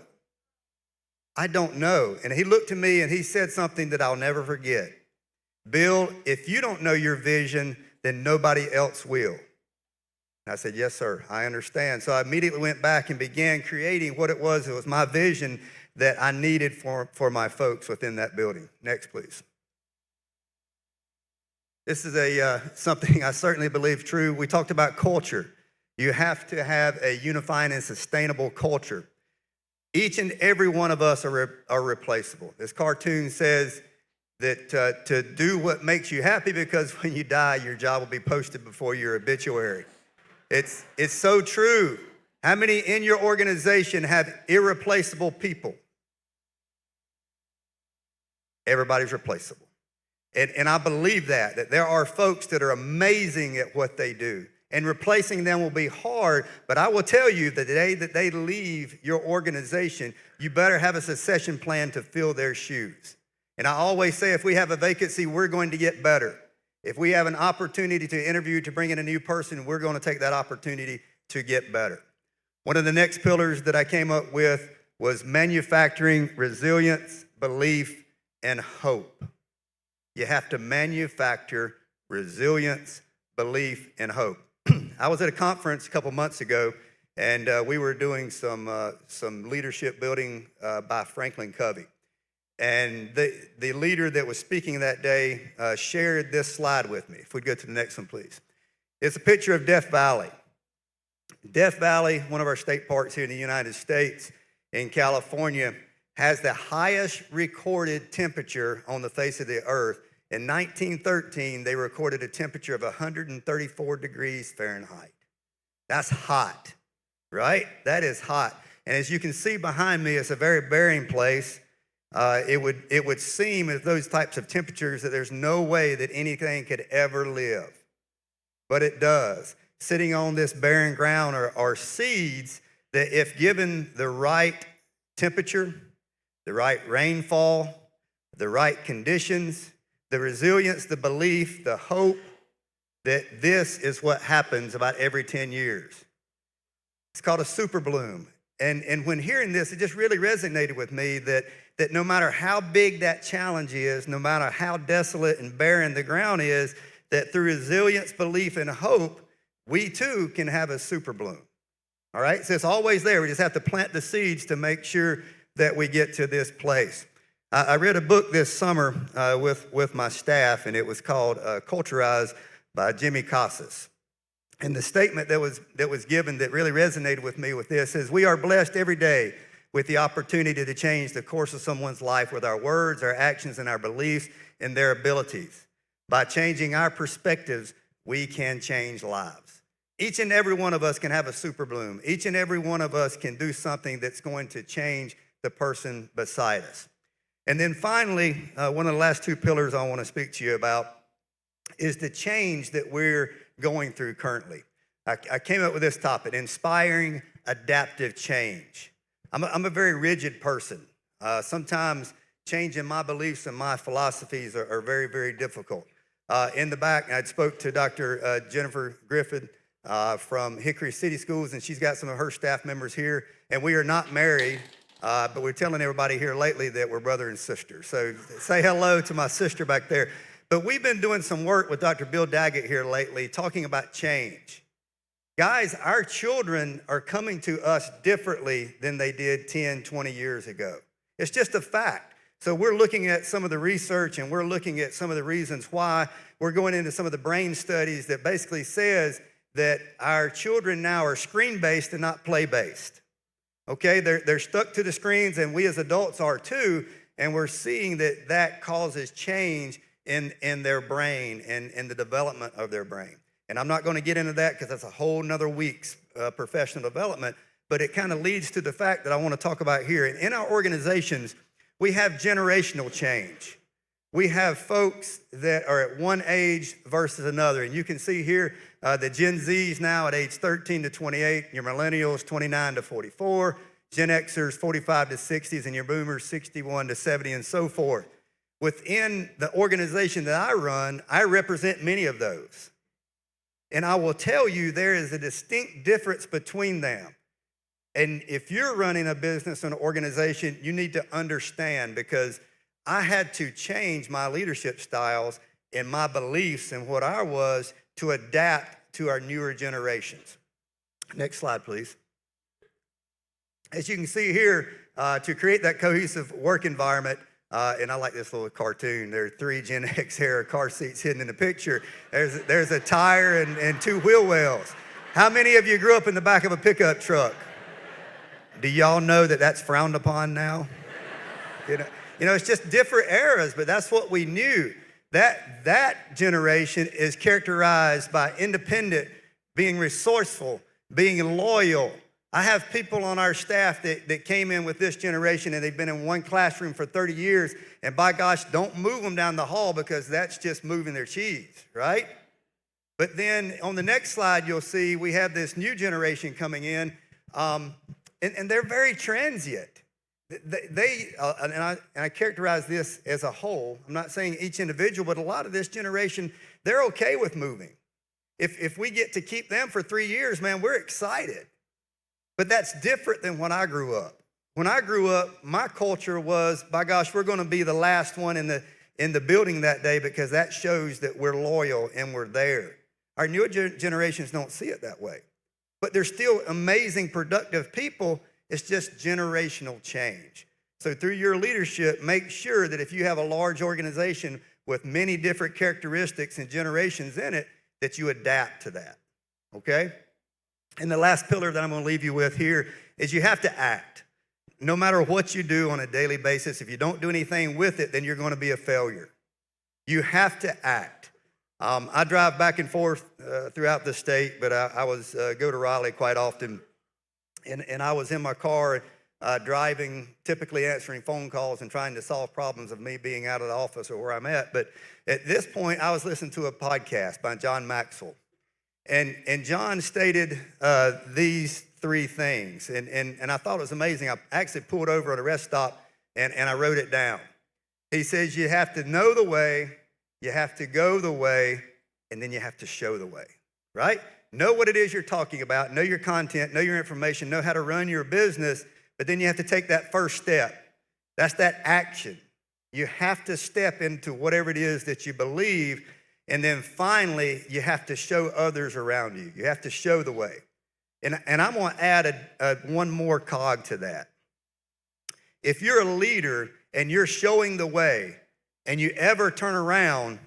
Speaker 8: I don't know. And he looked at me and he said something that I'll never forget. "Bill, if you don't know your vision, then nobody else will." And I said, "Yes, sir, I understand." So I immediately went back and began creating what it was. It was my vision that I needed for my folks within that building. Next, please. This is something I certainly believe true. We talked about culture. You have to have a unifying and sustainable culture. Each and every one of us are replaceable. This cartoon says that to do what makes you happy, because when you die, your job will be posted before your obituary. It's so true. How many in your organization have irreplaceable people? Everybody's replaceable. And I believe that there are folks that are amazing at what they do. And replacing them will be hard, but I will tell you that the day that they leave your organization, you better have a succession plan to fill their shoes. And I always say, if we have a vacancy, we're going to get better. If we have an opportunity to interview, to bring in a new person, we're going to take that opportunity to get better. One of the next pillars that I came up with was manufacturing resilience, belief, and hope. You have to manufacture resilience, belief, and hope. I was at a conference a couple months ago, and we were doing some leadership building by Franklin Covey. And the leader that was speaking that day shared this slide with me. If we'd go to the next one, please. It's a picture of Death Valley. Death Valley, one of our state parks here in the United States, in California, has the highest recorded temperature on the face of the earth. In 1913, they recorded a temperature of 134 degrees Fahrenheit. That's hot, right? That is hot. And as you can see behind me, it's a very barren place. It would seem at those types of temperatures that there's no way that anything could ever live. But it does. Sitting on this barren ground are seeds that, if given the right temperature, the right rainfall, the right conditions, the resilience, the belief, the hope, that this is what happens about every 10 years. It's called a super bloom. And when hearing this, it just really resonated with me that that no matter how big that challenge is, no matter how desolate and barren the ground is, that through resilience, belief, and hope, we too can have a super bloom. All right? So it's always there. We just have to plant the seeds to make sure that we get to this place. I read a book this summer with my staff, and it was called Culturized by Jimmy Casas. And the statement that was given that really resonated with me with this is, we are blessed every day with the opportunity to change the course of someone's life with our words, our actions, and our beliefs and their abilities. By changing our perspectives, we can change lives. Each and every one of us can have a super bloom. Each and every one of us can do something that's going to change the person beside us. And then finally, one of the last two pillars I want to speak to you about is the change that we're going through currently. I came up with this topic, inspiring adaptive change. I'm a very rigid person. Sometimes changing my beliefs and my philosophies are very, very difficult. In the back, I spoke to Dr. Jennifer Griffin from Hickory City Schools, and she's got some of her staff members here, and we are not married. But we're telling everybody here lately that we're brother and sister. So say hello to my sister back there. But we've been doing some work with Dr. Bill Daggett here lately, talking about change. Guys, our children are coming to us differently than they did 10, 20 years ago. It's just a fact. So we're looking at some of the research, and we're looking at some of the reasons why. We're going into some of the brain studies that basically says that our children now are screen-based and not play-based. Okay, they're stuck to the screens, and we as adults are too, and we're seeing that causes change in their brain and in the development of their brain. And I'm not going to get into that because that's a whole nother week's professional development, but it kind of leads to the fact that I want to talk about here. And in our organizations, we have generational change. We have folks that are at one age versus another, and you can see here the Gen Zs now at age 13 to 28, your millennials 29 to 44, Gen Xers 45 to 60s, and your boomers 61 to 70, and so forth. Within the organization that I run, I represent many of those. And I will tell you there is a distinct difference between them. And if you're running a business or an organization, you need to understand, because I had to change my leadership styles and my beliefs and what I was to adapt to our newer generations. Next slide, please. As you can see here, to create that cohesive work environment, and I like this little cartoon. There are 3 Gen X era car seats hidden in the picture. There's a tire and 2 wheel wells. How many of you grew up in the back of a pickup truck? Do y'all know that that's frowned upon now? You know, it's just different eras, but that's what we knew. That generation is characterized by independent, being resourceful, being loyal. I have people on our staff that came in with this generation, and they've been in one classroom for 30 years, and by gosh, don't move them down the hall, because that's just moving their cheese, right? But then on the next slide, you'll see we have this new generation coming in, and they're very transient. I characterize this as a whole. I'm not saying each individual, but a lot of this generation, they're okay with moving. If we get to keep them for 3 years, man, we're excited. But that's different than when I grew up. When I grew up, my culture was, by gosh, we're going to be the last one in the building that day, because that shows that we're loyal and we're there. Our newer generations don't see it that way. But they're still amazing, productive people. It's just generational change. So through your leadership, make sure that if you have a large organization with many different characteristics and generations in it, that you adapt to that, okay? And the last pillar that I'm going to leave you with here is you have to act. No matter what you do on a daily basis, if you don't do anything with it, then you're going to be a failure. You have to act. I drive back and forth throughout the state, but I go to Raleigh quite often. And I was in my car driving, typically answering phone calls and trying to solve problems of me being out of the office or where I'm at. But at this point, I was listening to a podcast by John Maxwell. And John stated these 3 things. And I thought it was amazing. I actually pulled over at a rest stop and I wrote it down. He says, you have to know the way, you have to go the way, and then you have to show the way, right? Know what it is you're talking about, know your content, know your information, know how to run your business, but then you have to take that first step. That's that action. You have to step into whatever it is that you believe, and then finally, you have to show others around you. You have to show the way. And I'm going to add one more cog to that. If you're a leader and you're showing the way, and you ever turn around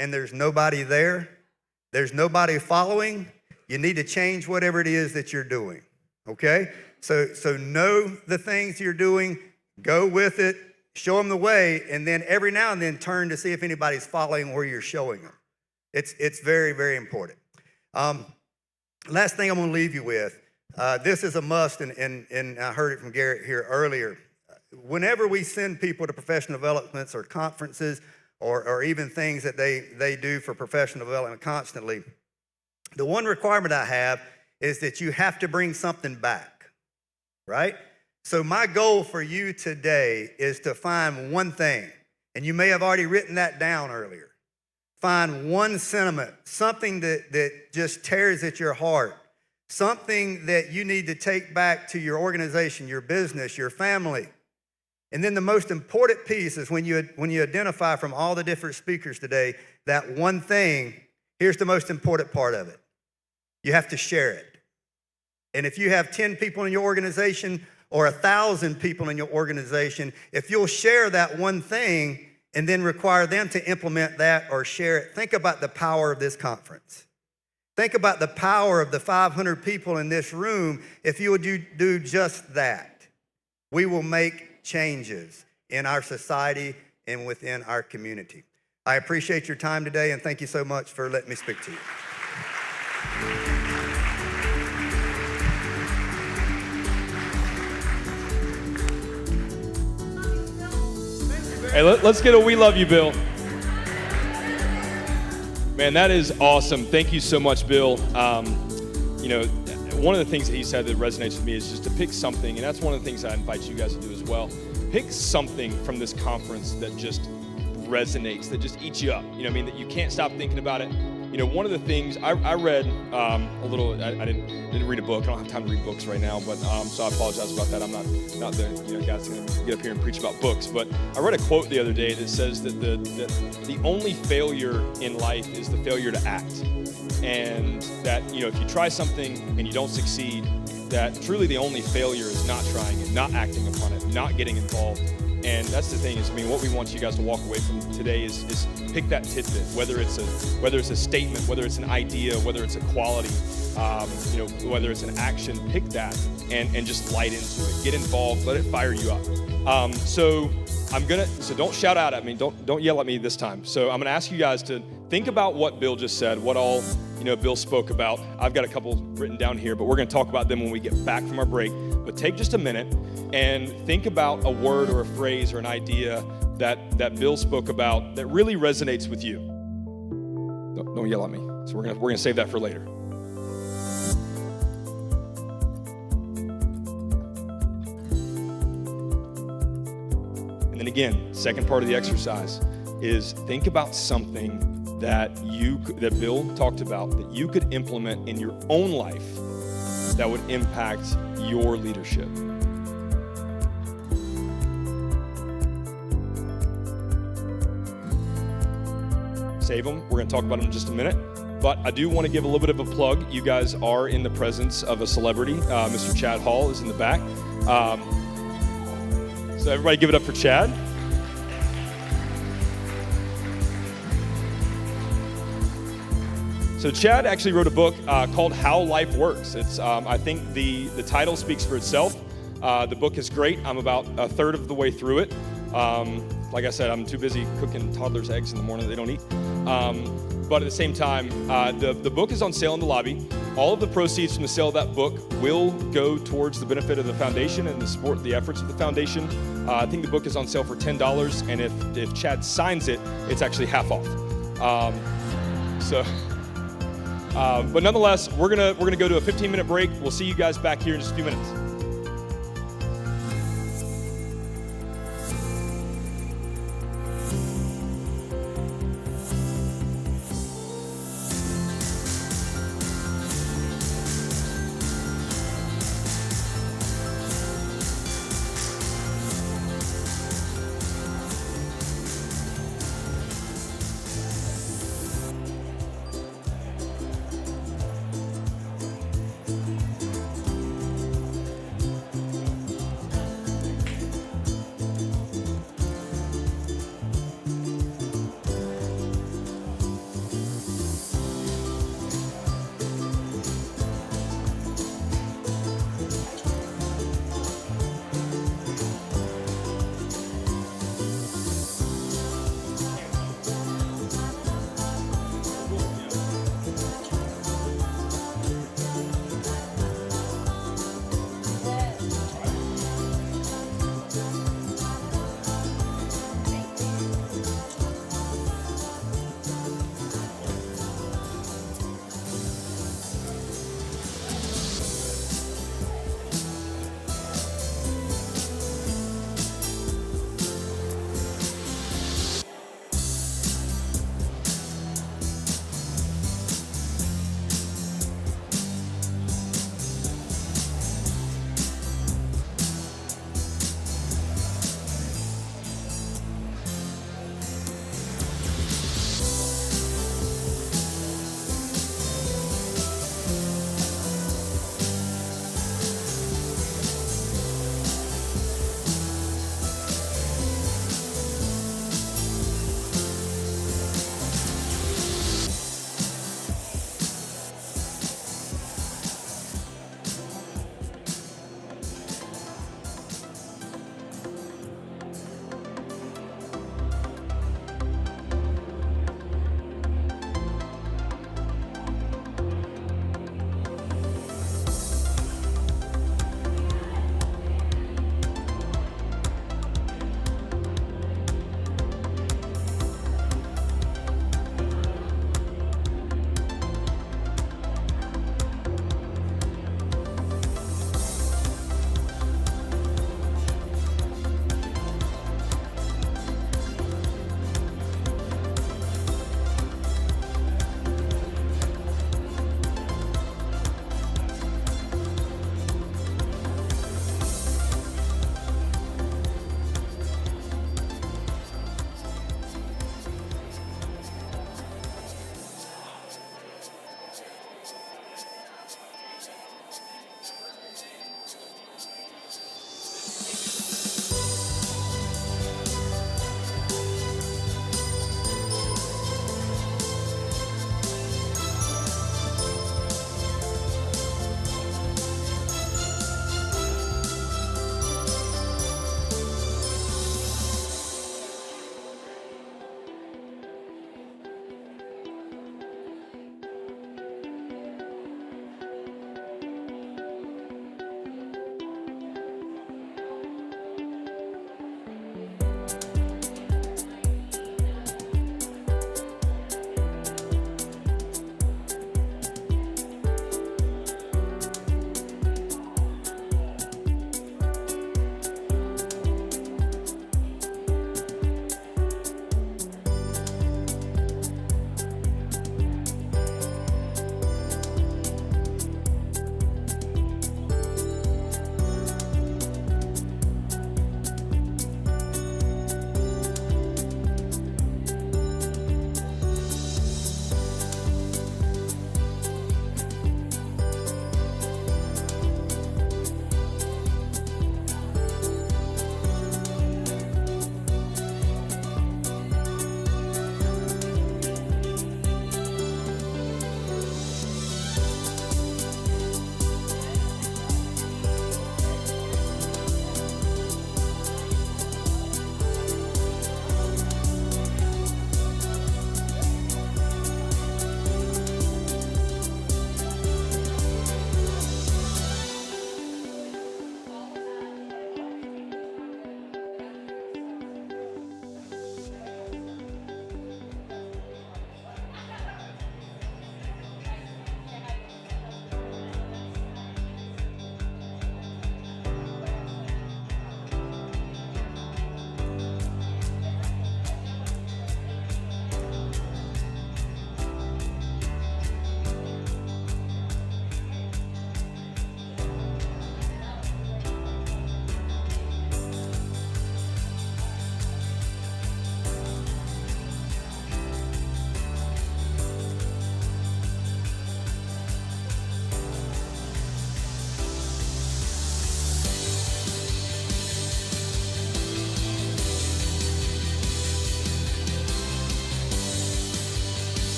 Speaker 8: and there's nobody there, there's nobody following, you need to change whatever it is that you're doing, okay? So know the things you're doing, go with it, show them the way, and then every now and then turn to see if anybody's following where you're showing them. It's very, very important. Last thing I'm going to leave you with, this is a must, and I heard it from Garrett here earlier. Whenever we send people to professional developments or conferences or even things that they do for professional development constantly, the one requirement I have is that you have to bring something back, right? So my goal for you today is to find one thing, and you may have already written that down earlier. Find one sentiment, something that just tears at your heart, something that you need to take back to your organization, your business, your family. And then the most important piece is when you identify from all the different speakers today, that one thing, here's the most important part of it. You have to share it. And if you have 10 people in your organization or 1,000 people in your organization, if you'll share that one thing and then require them to implement that or share it, think about the power of this conference. Think about the power of the 500 people in this room. If you would do just that, we will make changes in our society and within our community. I appreciate your time today, and thank you so much for letting me speak to you.
Speaker 2: Hey, let's get a "We love you," Bill. Man, that is awesome. Thank you so much, Bill. One of the things that he said that resonates with me is just to pick something, and that's one of the things I invite you guys to do as well. Pick something from this conference that just resonates, that just eats you up. That you can't stop thinking about it. One of the things I read a little. I didn't read a book. I don't have time to read books right now, but so I apologize about that. I'm not the guy's going to get up here and preach about books. But I read a quote the other day that says that the only failure in life is the failure to act, and that if you try something and you don't succeed, that truly the only failure is not trying it, not acting upon it, not getting involved. And that's the thing is, what we want you guys to walk away from today is pick that tidbit, whether it's a statement, whether it's an idea, whether it's a quality, whether it's an action, pick that and just light into it. Get involved, let it fire you up. So don't shout out at me, don't yell at me this time. So I'm gonna ask you guys to think about what Bill just said, what all Bill spoke about. I've got a couple written down here, but we're gonna talk about them when we get back from our break. But take just a minute and think about a word or a phrase or an idea that Bill spoke about that really resonates with you. Don't yell at me. So we're gonna save that for later. And then again, second part of the exercise is think about something that Bill talked about that you could implement in your own life that would impact your leadership. Save them. We're going to talk about them in just a minute. But I do want to give a little bit of a plug. You guys are in the presence of a celebrity. Mr. Chad Hall is in the back. So everybody give it up for Chad. So Chad actually wrote a book called How Life Works. It's I think the title speaks for itself. The book is great. I'm about a third of the way through it. Like I said, I'm too busy cooking toddlers' eggs in the morning that they don't eat. But at the same time, the book is on sale in the lobby. All of the proceeds from the sale of that book will go towards the benefit of the foundation and to support the efforts of the foundation. I think the book is on sale for $10, and if Chad signs it, it's actually half off. But nonetheless, we're gonna go to a 15-minute break. We'll see you guys back here in just a few minutes.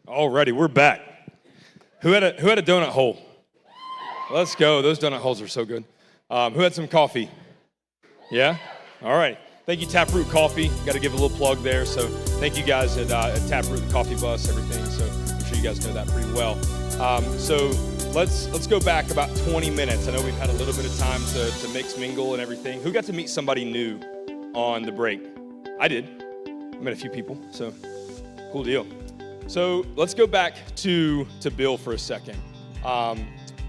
Speaker 2: Alrighty, we're back. Who had a donut hole? Let's go. Those donut holes are so good. Who had some coffee? Yeah? All right. Thank you, Taproot Coffee. Got to give a little plug there. So thank you guys at Taproot, the coffee bus, everything. So I'm sure you guys know that pretty well. So let's go back about 20 minutes. I know we've had a little bit of time to mix, mingle, and everything. Who got to meet somebody new on the break? I did. I met a few people. So cool deal. So let's go back to Bill for a second.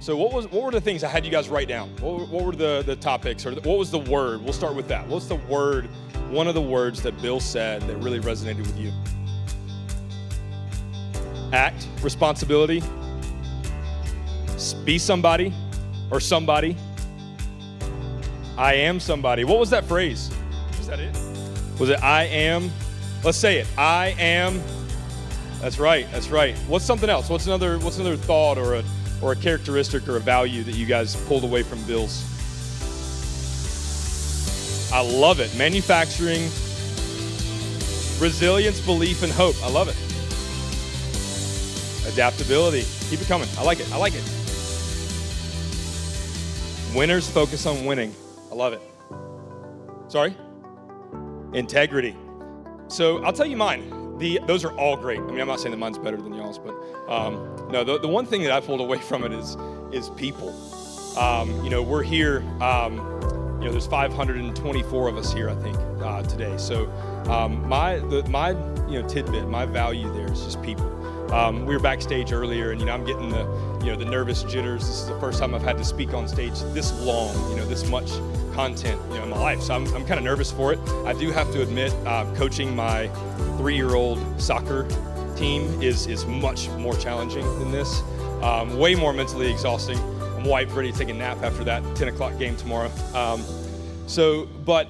Speaker 2: So what were the things I had you guys write down? What were the topics, or what was the word? We'll start with that. What's the word, one of the words that Bill said that really resonated with you? Act, responsibility, be somebody or somebody. I am somebody. What was that phrase? Was that it? Was it I am? Let's say it. I am. That's right. That's right. What's something else? What's another thought or a characteristic or a value that you guys pulled away from Bill's? I love it. Manufacturing, resilience, belief, and hope. I love it. Adaptability. Keep it coming. I like it. I like it. Winners focus on winning. I love it. Sorry? Integrity. So I'll tell you mine. Those are all great. I mean, I'm not saying that mine's better than y'all's, but no, the one thing that I pulled away from it is people. We're here. There's 524 of us here, I think, today. So my tidbit, my value there is just people. We were backstage earlier, and I'm getting the nervous jitters. This is the first time I've had to speak on stage this long, this much content, in my life. So I'm kind of nervous for it. I do have to admit, coaching my 3-year-old soccer team is much more challenging than this. Way more mentally exhausting. I'm wiped, ready to take a nap after that 10 o'clock game tomorrow. But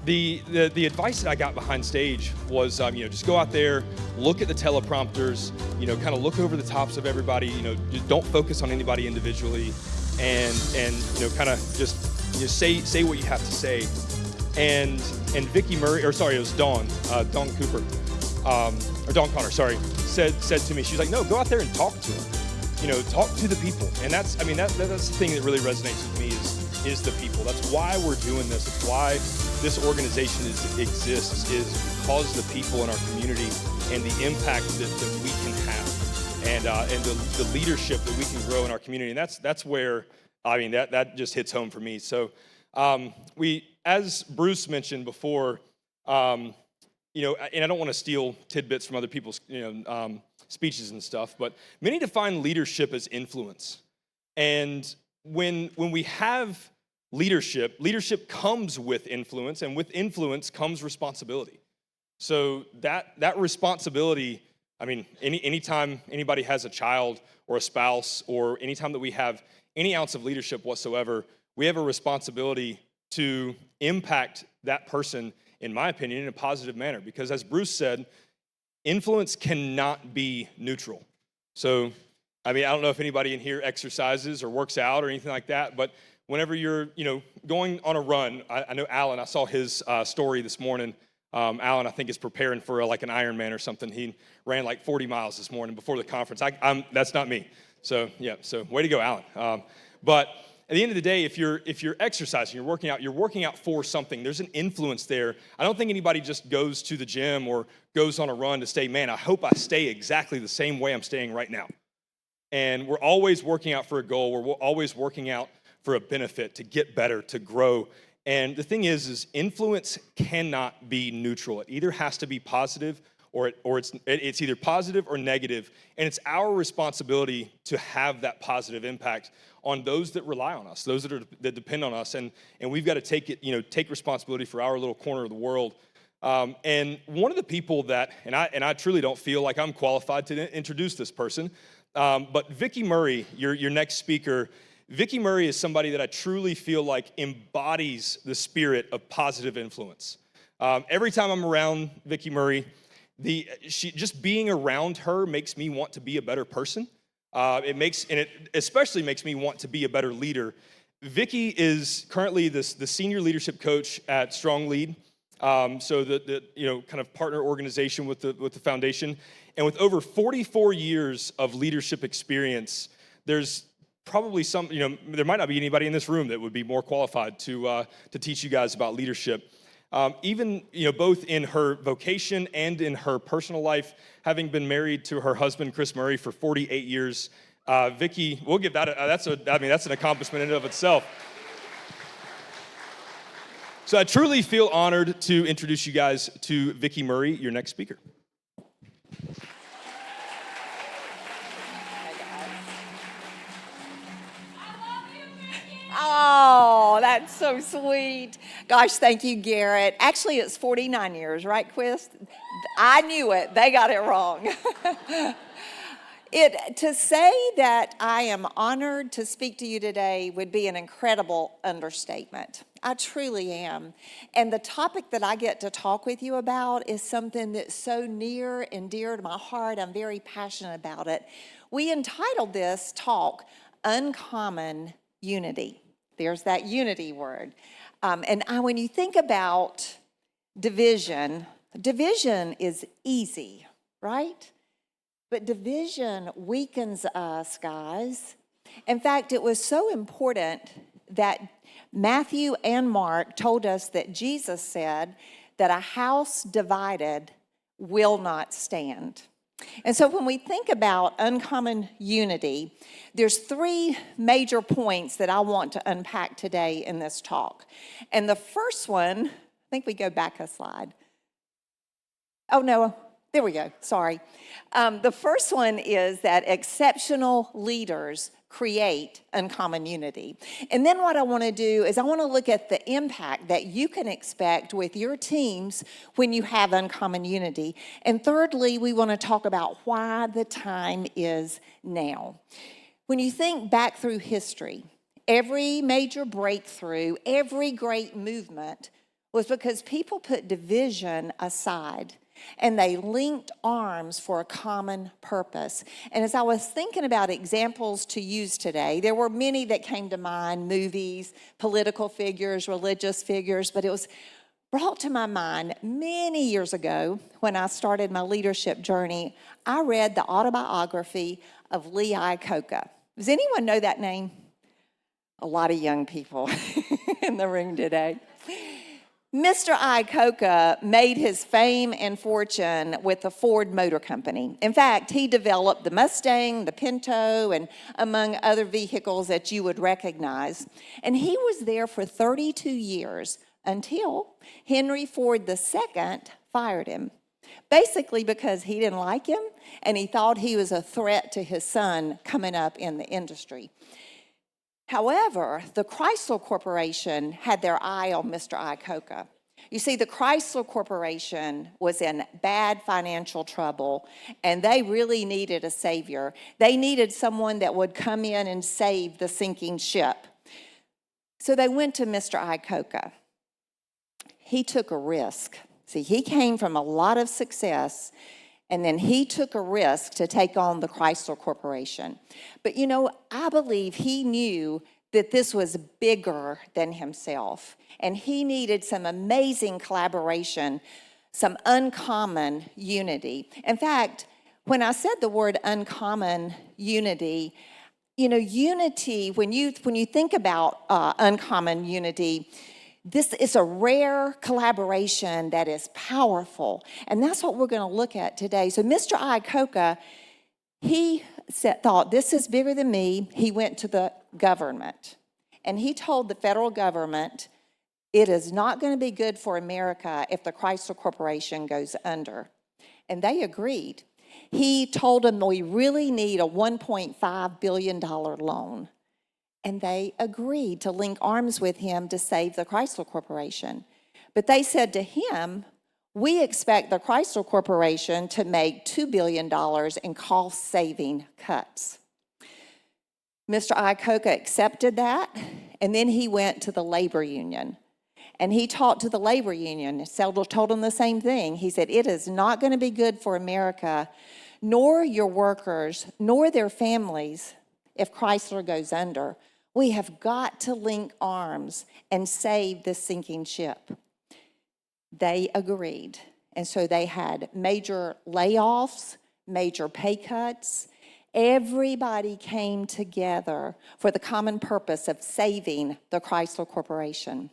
Speaker 2: the advice that I got behind stage was, just go out there, look at the teleprompters, kind of look over the tops of everybody, just don't focus on anybody individually, and kind of just say what you have to say. And Vicky Murray, it was Dawn Cooper, or Dawn Connor, said to me, she's like, no, go out there and talk to them, talk to the people. And that's the thing that really resonates with me is the people. That's why we're doing this. It's why this organization exists, is because the people in our community and the impact that we can have, and the leadership that we can grow in our community. And that's where, that just hits home for me. So as Bruce mentioned before, and I don't want to steal tidbits from other people's speeches and stuff, but many define leadership as influence. And when we have leadership comes with influence, and with influence comes responsibility. So that responsibility, anytime anybody has a child or a spouse, or anytime that we have any ounce of leadership whatsoever, we have a responsibility to impact that person, in my opinion, in a positive manner. Because as Bruce said, influence cannot be neutral. So, I don't know if anybody in here exercises or works out or anything like that, but whenever you're, going on a run, I know Alan, I saw his story this morning. Alan, I think, is preparing for an Ironman or something. He ran 40 miles this morning before the conference. That's not me. So, yeah, way to go, Alan. But at the end of the day, if you're exercising, you're working out for something. There's an influence there. I don't think anybody just goes to the gym or goes on a run to say, man, I hope I stay exactly the same way I'm staying right now. And we're always working out for a goal. We're always working out for a benefit, to get better, to grow. And the thing is influence cannot be neutral. It either has to be positive or it's either positive or negative. And it's our responsibility to have that positive impact on those that rely on us, those that depend on us. And we've got to take responsibility for our little corner of the world. And one of the people that, and I truly don't feel like I'm qualified to introduce this person, but Vicky Murray, your next speaker, Vicky Murray is somebody that I truly feel like embodies the spirit of positive influence. Every time I'm around Vicky Murray, just being around her makes me want to be a better person. It especially makes me want to be a better leader. Vicky is currently the senior leadership coach at Strong Lead. So the kind of partner organization with the foundation, and with over 44 years of leadership experience, there's probably there might not be anybody in this room that would be more qualified to teach you guys about leadership. Even both in her vocation and in her personal life, having been married to her husband Chris Murray for 48 years, Vicki, we'll give that. That's an accomplishment in and of itself. So I truly feel honored to introduce you guys to Vicki Murray, your next speaker.
Speaker 9: Oh, that's so sweet. Gosh, thank you, Garrett. Actually, it's 49 years, right, Quist? I knew it. They got it wrong. To say that I am honored to speak to you today would be an incredible understatement. I truly am. And the topic that I get to talk with you about is something that's so near and dear to my heart. I'm very passionate about it. We entitled this talk, Uncommon Unity. There's that unity word. When you think about division is easy, right? But division weakens us, guys. In fact, it was so important that Matthew and Mark told us that Jesus said that a house divided will not stand. And so when we think about uncommon unity, there's three major points that I want to unpack today in this talk. And the first one, I think we go back a slide. Oh, no, there we go, sorry. The first one is that exceptional leaders create uncommon unity. And then what I want to do is I want to look at the impact that you can expect with your teams when you have uncommon unity. And thirdly, we want to talk about why the time is now. When you think back through history, every major breakthrough, every great movement was because people put division aside and they linked arms for a common purpose. And as I was thinking about examples to use today, there were many that came to mind, movies, political figures, religious figures, but it was brought to my mind many years ago when I started my leadership journey. I read the autobiography of Lee Iacocca. Does anyone know that name? A lot of young people in the room today. Mr. Iacocca made his fame and fortune with the Ford Motor Company. In fact, he developed the Mustang, the Pinto, and among other vehicles that you would recognize. And he was there for 32 years until Henry Ford II fired him. Basically because he didn't like him and he thought he was a threat to his son coming up in the industry. However, the Chrysler Corporation had their eye on Mr. Iacocca. You see, the Chrysler Corporation was in bad financial trouble, and they really needed a savior. They needed someone that would come in and save the sinking ship. So they went to Mr. Iacocca. He took a risk. See, he came from a lot of success, and then he took a risk to take on the Chrysler Corporation. But I believe he knew that this was bigger than himself. And he needed some amazing collaboration, some uncommon unity. In fact, when I said the word uncommon unity, unity, when you think about uncommon unity, this is a rare collaboration that is powerful. And that's what we're going to look at today. So Mr. Iacocca, he thought, this is bigger than me. He went to the government. And he told the federal government, it is not going to be good for America if the Chrysler Corporation goes under. And they agreed. He told them we really need a $1.5 billion loan. And they agreed to link arms with him to save the Chrysler Corporation. But they said to him, we expect the Chrysler Corporation to make $2 billion in cost-saving cuts. Mr. Iacocca accepted that, and then he went to the labor union. And he talked to the labor union. Seldon told him the same thing. He said, it is not going to be good for America, nor your workers, nor their families, if Chrysler goes under. We have got to link arms and save this sinking ship. they agreed. And so they had major layoffs, major pay cuts. Everybody came together for the common purpose of saving the Chrysler Corporation.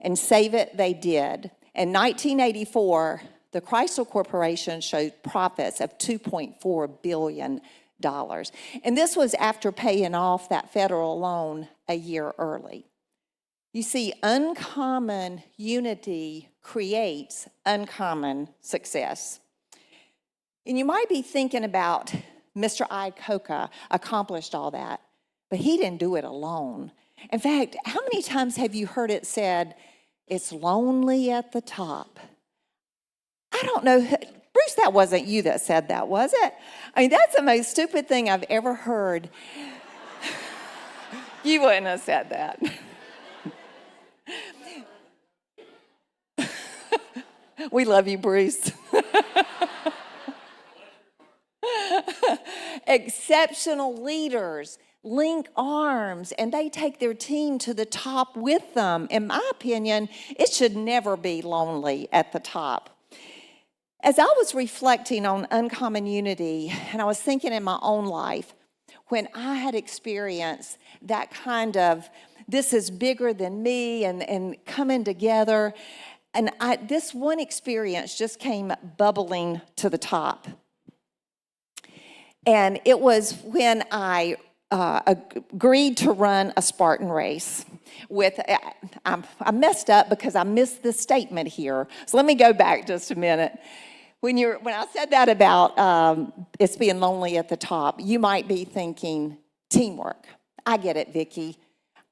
Speaker 9: And save it they did. In 1984, the Chrysler Corporation showed profits of $2.4 billion. And this was after paying off that federal loan a year early. You see, uncommon unity creates uncommon success. And you might be thinking about Mr. Iacocca accomplished all that, but he didn't do it alone. In fact, how many times have you heard it said, it's lonely at the top? I don't know. Bruce, that wasn't you that said that, was it? I mean, that's the most stupid thing I've ever heard. You wouldn't have said that. We love you, Bruce. Exceptional leaders link arms and they take their team to the top with them. In my opinion, it should never be lonely at the top. As I was reflecting on uncommon unity, and I was thinking in my own life, when I had experienced that kind of, this is bigger than me, and coming together, and this one experience just came bubbling to the top. And it was when I agreed to run a Spartan race. I messed up because I missed the statement here. So let me go back just a minute. When I said that about it's being lonely at the top, you might be thinking teamwork. I get it, Vicki.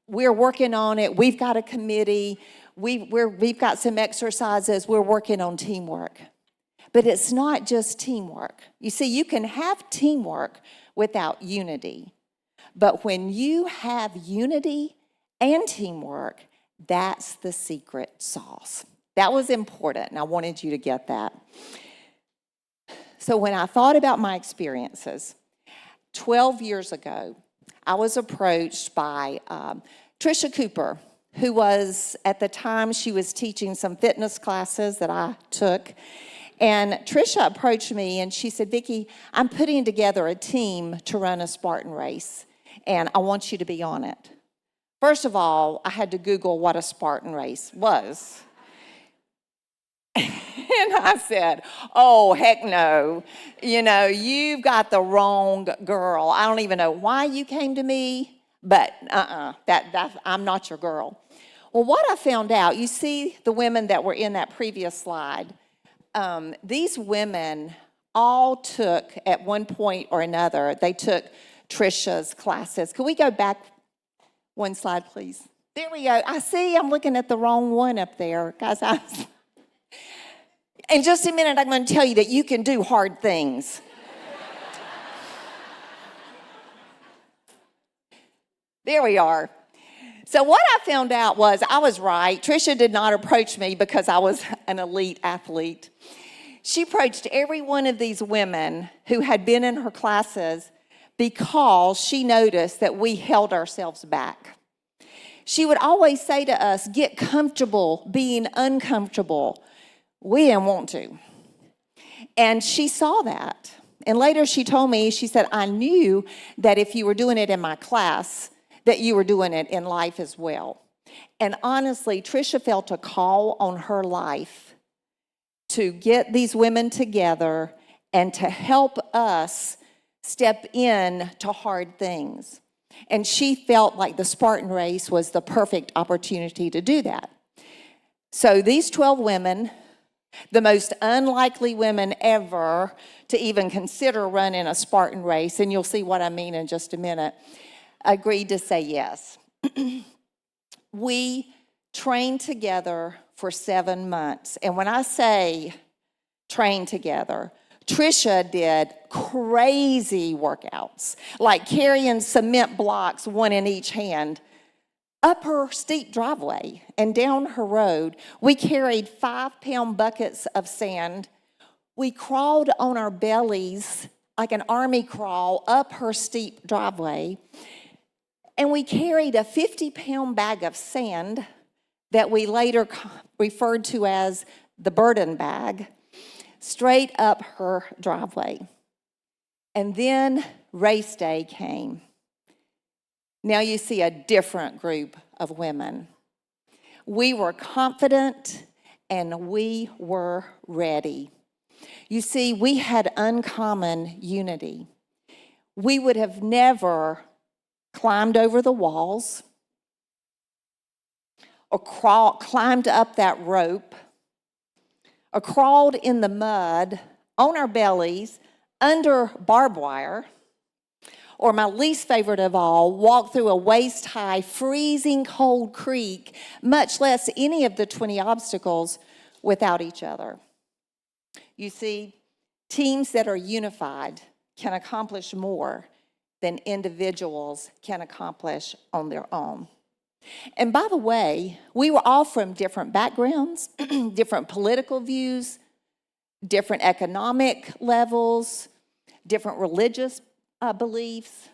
Speaker 9: We're working on it. We've got a committee. We've got some exercises. We're working on teamwork. But it's not just teamwork. You see, you can have teamwork without unity. But when you have unity and teamwork, that's the secret sauce. That was important, and I wanted you to get that. So when I thought about my experiences, 12 years ago, I was approached by Tricia Cooper, who was, at the time, she was teaching some fitness classes that I took. And Tricia approached me and she said, Vicki, I'm putting together a team to run a Spartan race, and I want you to be on it. First of all, I had to Google what a Spartan race was. And I said, oh, heck no. You know, you've got the wrong girl. I don't even know why you came to me, but I'm not your girl. Well, what I found out, you see the women that were in that previous slide, these women all took, at one point or another, they took Tricia's classes. Could we go back one slide, please? There we go. I see I'm looking at the wrong one up there. Guys, in just a minute, I'm going to tell you that you can do hard things. There we are. So what I found out was I was right. Tricia did not approach me because I was an elite athlete. She approached every one of these women who had been in her classes because she noticed that we held ourselves back. She would always say to us, get comfortable being uncomfortable. We didn't want to. And she saw that. And later she told me, she said, I knew that if you were doing it in my class, that you were doing it in life as well. And honestly, Tricia felt a call on her life to get these women together and to help us step in to hard things. And she felt like the Spartan race was the perfect opportunity to do that. So these 12 women, the most unlikely women ever to even consider running a Spartan race, and you'll see what I mean in just a minute, agreed to say yes. We trained together for 7 months. And when I say train together, Tricia did crazy workouts, like carrying cement blocks, one in each hand, up her steep driveway and down her road. We carried 5-pound buckets of sand. We crawled on our bellies like an army crawl up her steep driveway. And we carried a 50-pound bag of sand that we later referred to as the burden bag, straight up her driveway. And then race day came. Now you see a different group of women. We were confident and we were ready. You see, we had uncommon unity. We would have never climbed over the walls or climbed up that rope or crawled in the mud on our bellies under barbed wire, or my least favorite of all, walked through a waist-high, freezing cold creek, much less any of the 20 obstacles without each other. You see, teams that are unified can accomplish more than individuals can accomplish on their own. And by the way, we were all from different backgrounds, different political views, different economic levels, different religious beliefs,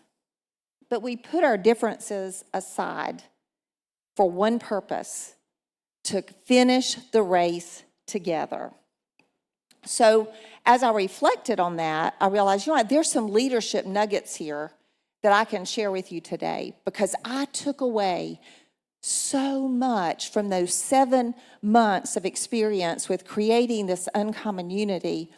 Speaker 9: but we put our differences aside for one purpose: to finish the race together. So as I reflected on that, I realized, there's some leadership nuggets here that I can share with you today, because I took away so much from those 7 months of experience with creating this uncommon unity.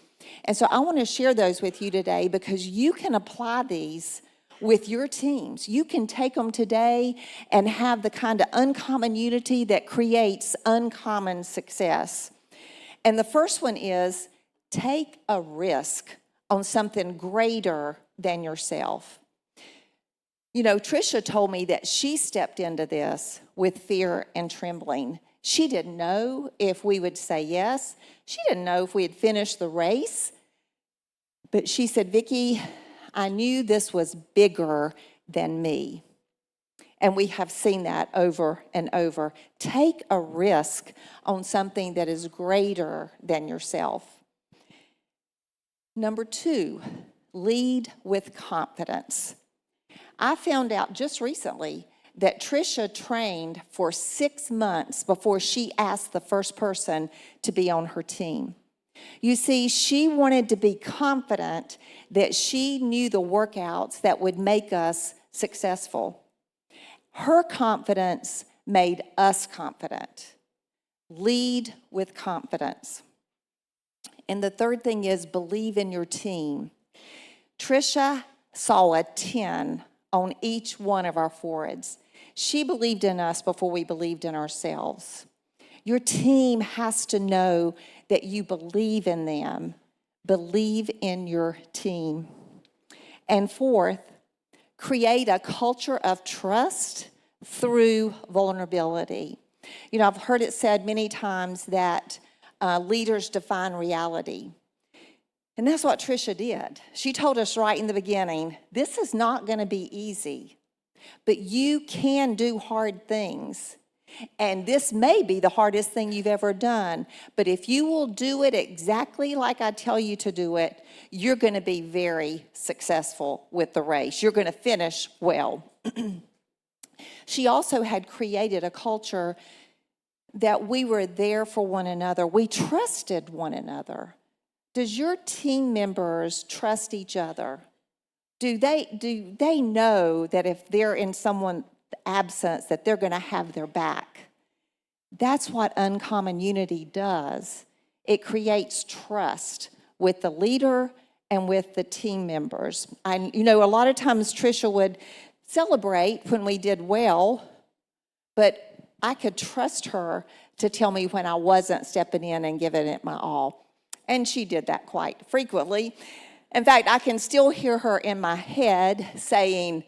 Speaker 9: And so I want to share those with you today, because you can apply these with your teams. You can take them today and have the kind of uncommon unity that creates uncommon success. And the first one is, take a risk on something greater than yourself. Tricia told me that she stepped into this with fear and trembling. She didn't know if we would say yes. She didn't know if we had finished the race. But she said, Vicki, I knew this was bigger than me. And we have seen that over and over. Take a risk on something that is greater than yourself. Number 2, lead with confidence. I found out just recently that Tricia trained for 6 months before she asked the first person to be on her team. You see, she wanted to be confident that she knew the workouts that would make us successful. Her confidence made us confident. Lead with confidence. And the third thing is, believe in your team. Tricia saw a 10 on each one of our forwards. She believed in us before we believed in ourselves. Your team has to know that you believe in them. Believe in your team. And fourth, create a culture of trust through vulnerability. I've heard it said many times that leaders define reality. And that's what Tricia did. She told us right in the beginning, this is not going to be easy, but you can do hard things. And this may be the hardest thing you've ever done, but if you will do it exactly like I tell you to do it, you're going to be very successful with the race. You're going to finish well. She also had created a culture that we were there for one another. We trusted one another. Does your team members trust each other? Do they know that if they're in someone's absence, that they're going to have their back? That's what uncommon unity does. It creates trust with the leader and with the team members. A lot of times Tricia would celebrate when we did well, but I could trust her to tell me when I wasn't stepping in and giving it my all. And she did that quite frequently. In fact, I can still hear her in my head saying,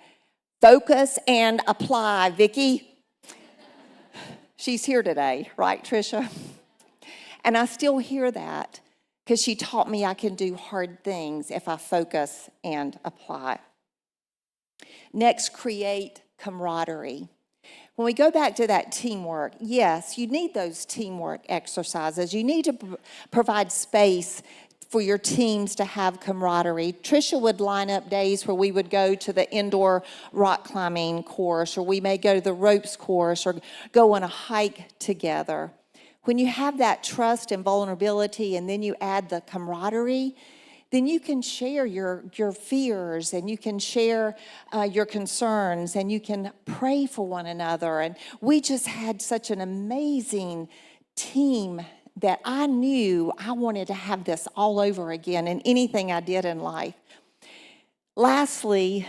Speaker 9: "Focus and apply, Vicki." She's here today, right, Tricia? And I still hear that because she taught me I can do hard things if I focus and apply. Next, create camaraderie. When we go back to that teamwork, yes, you need those teamwork exercises. You need to provide space for your teams to have camaraderie. Tricia would line up days where we would go to the indoor rock climbing course, or we may go to the ropes course or go on a hike together. When you have that trust and vulnerability, and then you add the camaraderie, then you can share your fears, and you can share your concerns, and you can pray for one another. And we just had such an amazing team that I knew I wanted to have this all over again in anything I did in life. Lastly,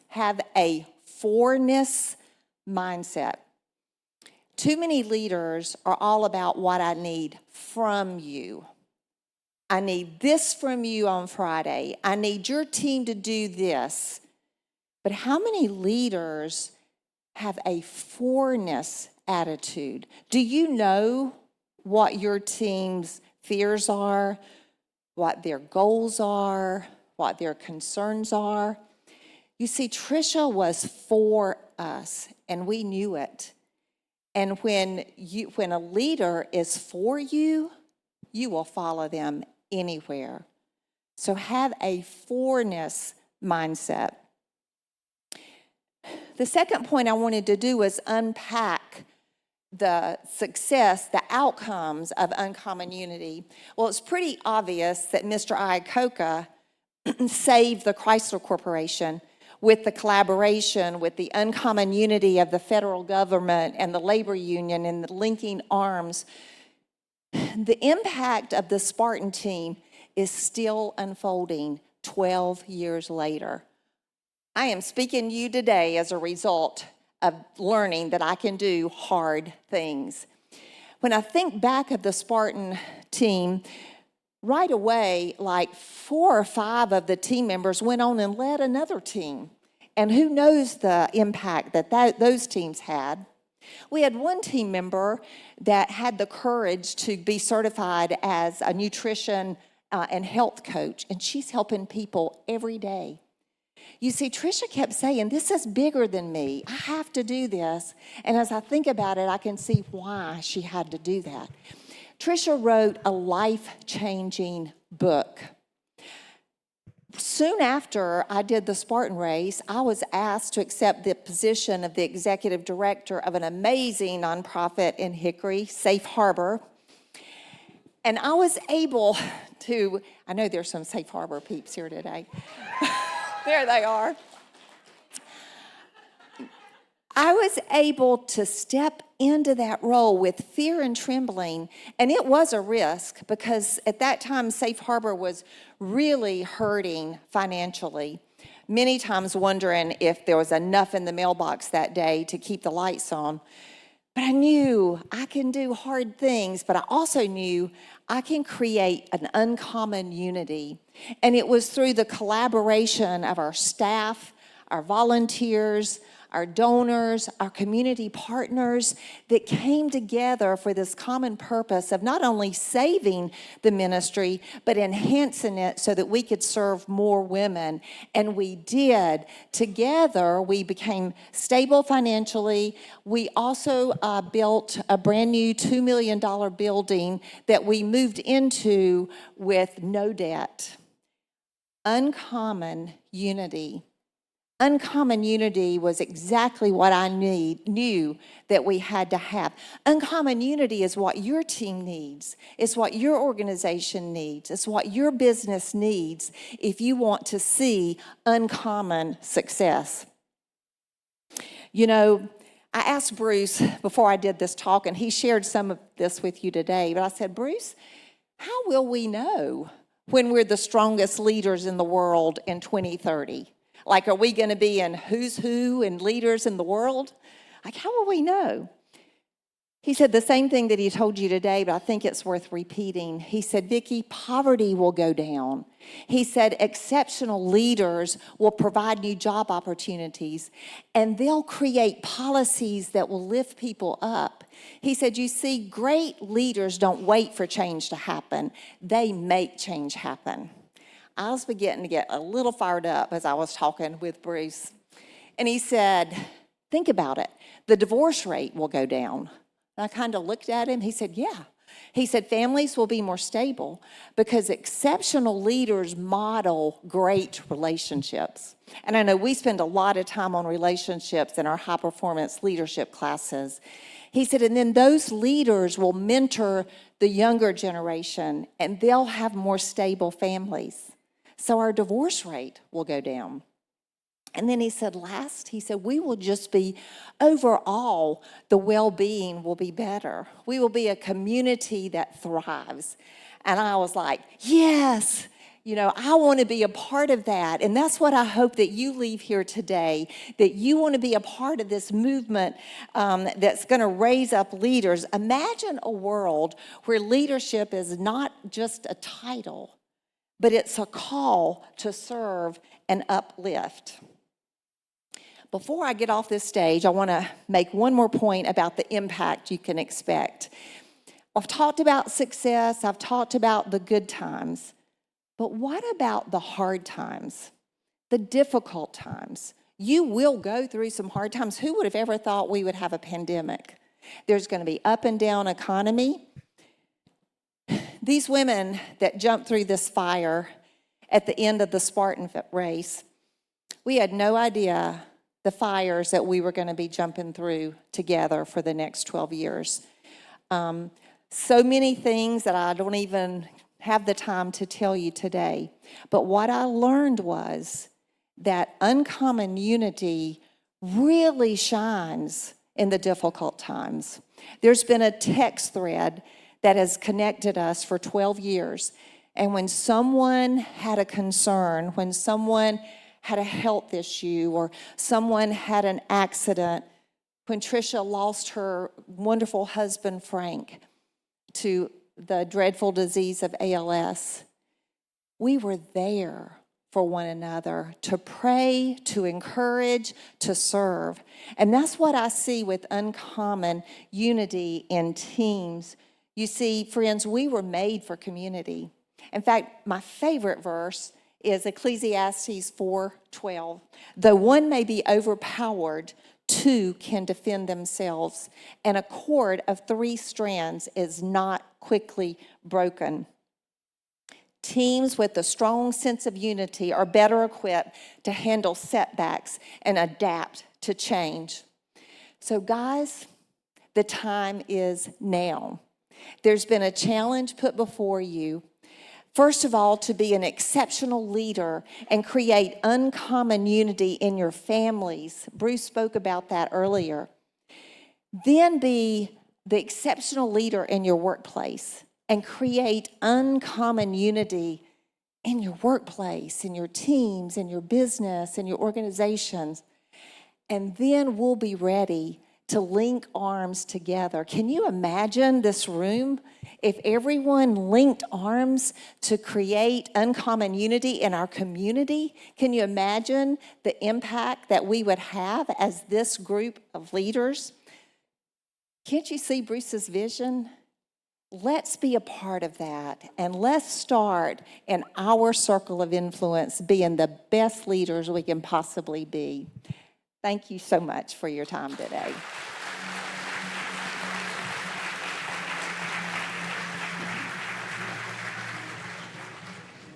Speaker 9: have a forness mindset. Too many leaders are all about what I need from you. I need this from you on Friday. I need your team to do this. But how many leaders have a forness attitude? Do you know what your team's fears are, what their goals are, what their concerns are? You see, Tricia was for us, and we knew it. And when a leader is for you, you will follow them anywhere. So have a forness mindset. The second point I wanted to do was unpack the success, the outcomes of Uncommon Unity. Well, it's pretty obvious that Mr. Iacocca saved the Chrysler Corporation with the collaboration, with the uncommon unity of the federal government and the labor union and the linking arms. The impact of the Spartan team is still unfolding 12 years later. I am speaking to you today as a result of learning that I can do hard things. When I think back of the Spartan team, right away, like 4 or 5 of the team members went on and led another team. And who knows the impact that those teams had. We had one team member that had the courage to be certified as a nutrition and health coach, and she's helping people every day. You see, Tricia kept saying, this is bigger than me. I have to do this. And as I think about it, I can see why she had to do that. Tricia wrote a life-changing book. Soon after I did the Spartan race, I was asked to accept the position of the executive director of an amazing nonprofit in Hickory, Safe Harbor. And I was able to, I know there's some Safe Harbor peeps here today. There they are. I was able to step into that role with fear and trembling, and it was a risk because at that time, Safe Harbor was really hurting financially, many times wondering if there was enough in the mailbox that day to keep the lights on. But I knew I can do hard things, but I also knew I can create an uncommon unity. And it was through the collaboration of our staff, our volunteers, our donors, our community partners that came together for this common purpose of not only saving the ministry, but enhancing it so that we could serve more women. And we did. Together, we became stable financially. We also built a brand new $2 million building that we moved into with no debt. Uncommon unity. Uncommon unity was exactly what I knew that we had to have. Uncommon unity is what your team needs. It's what your organization needs. It's what your business needs if you want to see uncommon success. You know, I asked Bruce before I did this talk, and he shared some of this with you today, but I said, Bruce, how will we know when we're the strongest leaders in the world in 2030? Like, are we going to be in who's who and leaders in the world? Like, how will we know? He said the same thing that he told you today, but I think it's worth repeating. He said, Vicki, poverty will go down. He said exceptional leaders will provide new job opportunities, and they'll create policies that will lift people up. He said, you see, great leaders don't wait for change to happen. They make change happen. I was beginning to get a little fired up as I was talking with Bruce. And he said, think about it. The divorce rate will go down. And I kind of looked at him. He said, yeah. He said, families will be more stable because exceptional leaders model great relationships. And I know we spend a lot of time on relationships in our high-performance leadership classes. He said, and then those leaders will mentor the younger generation, and they'll have more stable families. So our divorce rate will go down. And then he said, we will just be, overall, the well-being will be better. We will be a community that thrives. And I was like, yes, I want to be a part of that. And that's what I hope that you leave here today, that you want to be a part of this movement that's going to raise up leaders. Imagine a world where leadership is not just a title, but it's a call to serve and uplift. Before I get off this stage, I want to make one more point about the impact you can expect. I've talked about success, I've talked about the good times, but what about the hard times, the difficult times? You will go through some hard times. Who would have ever thought we would have a pandemic? There's going to be up and down economy. These women that jumped through this fire at the end of the Spartan race, we had no idea the fires that we were going to be jumping through together for the next 12 years. So many things that I don't even have the time to tell you today. But what I learned was that uncommon unity really shines in the difficult times. There's been a text thread that has connected us for 12 years. And when someone had a concern, when someone had a health issue, or someone had an accident, when Tricia lost her wonderful husband, Frank, to the dreadful disease of ALS, we were there for one another to pray, to encourage, to serve. And that's what I see with uncommon unity in teams. You see, friends, we were made for community. In fact, my favorite verse is Ecclesiastes 4:12. Though one may be overpowered, two can defend themselves, and a cord of 3 strands is not quickly broken. Teams with a strong sense of unity are better equipped to handle setbacks and adapt to change. So guys, the time is now. There's been a challenge put before you. First of all, to be an exceptional leader and create uncommon unity in your families. Bruce spoke about that earlier. Then be the exceptional leader in your workplace and create uncommon unity in your workplace, in your teams, in your business, in your organizations. And then we'll be ready to link arms together. Can you imagine this room if everyone linked arms to create uncommon unity in our community? Can you imagine the impact that we would have as this group of leaders? Can't you see Bruce's vision? Let's be a part of that, and let's start in our circle of influence being the best leaders we can possibly be. Thank you so much for your time today.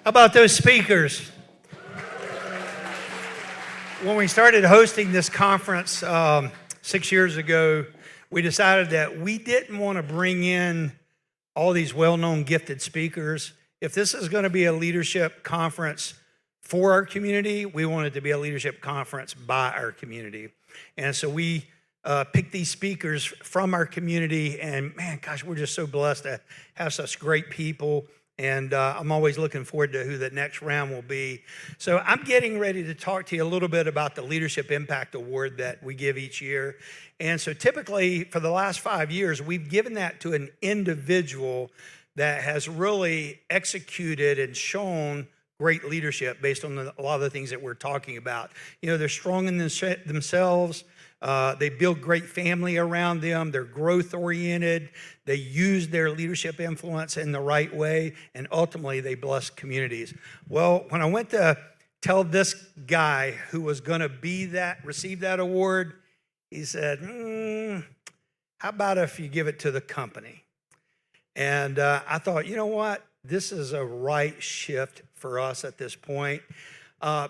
Speaker 3: How about those speakers? When we started hosting this conference 6 years ago, we decided that we didn't want to bring in all these well-known gifted speakers. If this is going to be a leadership conference for our community, we want it to be a leadership conference by our community. And so we picked these speakers from our community, and man, gosh, we're just so blessed to have such great people. And I'm always looking forward to who the next round will be. So I'm getting ready to talk to you a little bit about the Leadership Impact Award that we give each year. And so typically for the last 5 years, we've given that to an individual that has really executed and shown great leadership based on a lot of the things that we're talking about. You know, they're strong in themselves. They build great family around them. They're growth-oriented. They use their leadership influence in the right way, and ultimately they bless communities. Well, when I went to tell this guy who was going to receive that award, he said, how about if you give it to the company? And I thought, you know what? This is a right shift for us at this point,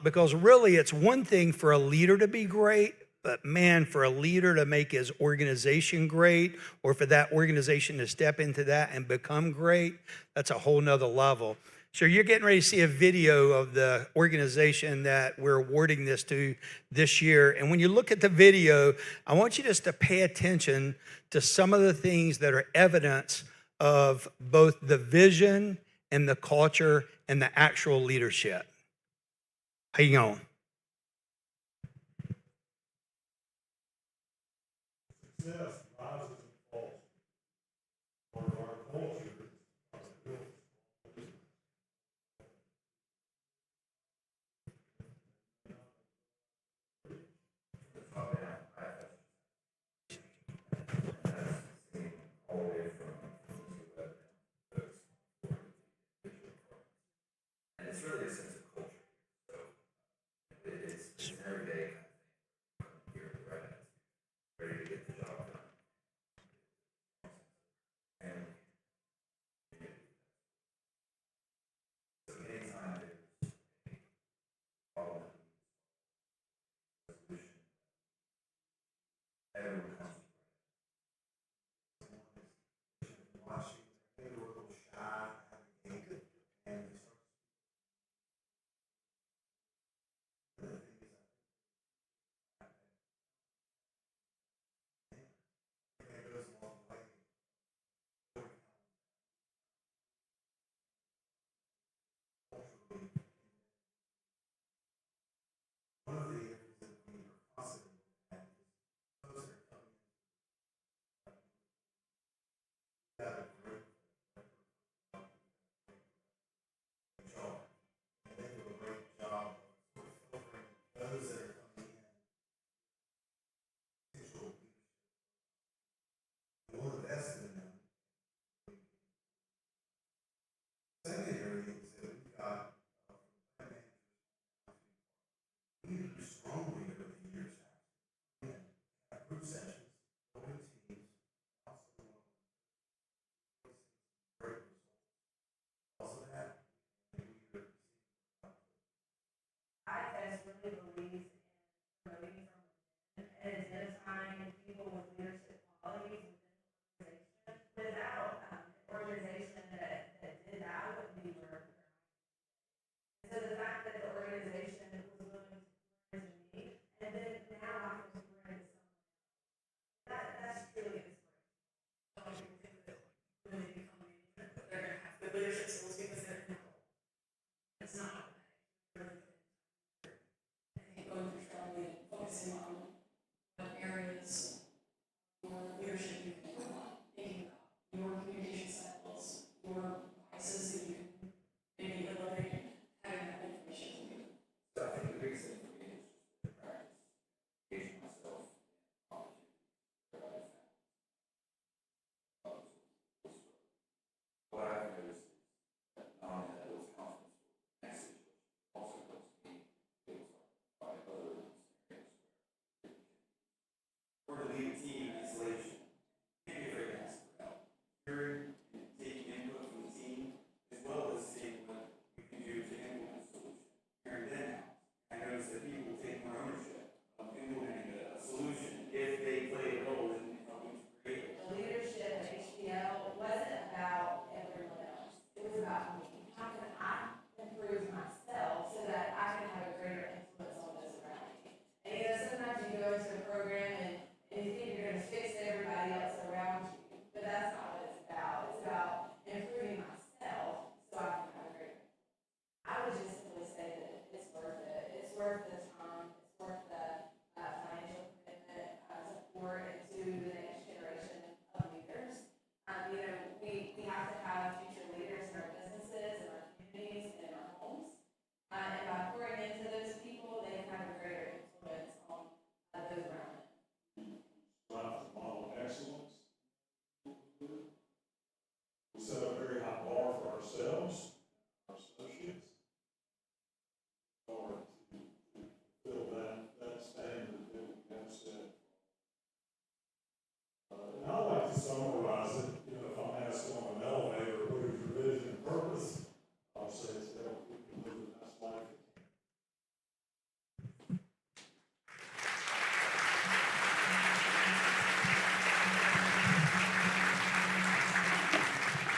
Speaker 3: because really it's one thing for a leader to be great,
Speaker 10: But man, for a leader to make his organization great, or for that organization to step into that and become great, that's a whole nother level. So you're getting ready to see a video of the organization that we're awarding this to this year. And when you look at the video, I want you just to pay attention to some of the things that are evidence of both the vision and the culture and the actual leadership. Hang on.
Speaker 5: Success rises and falls. Part of our culture is built.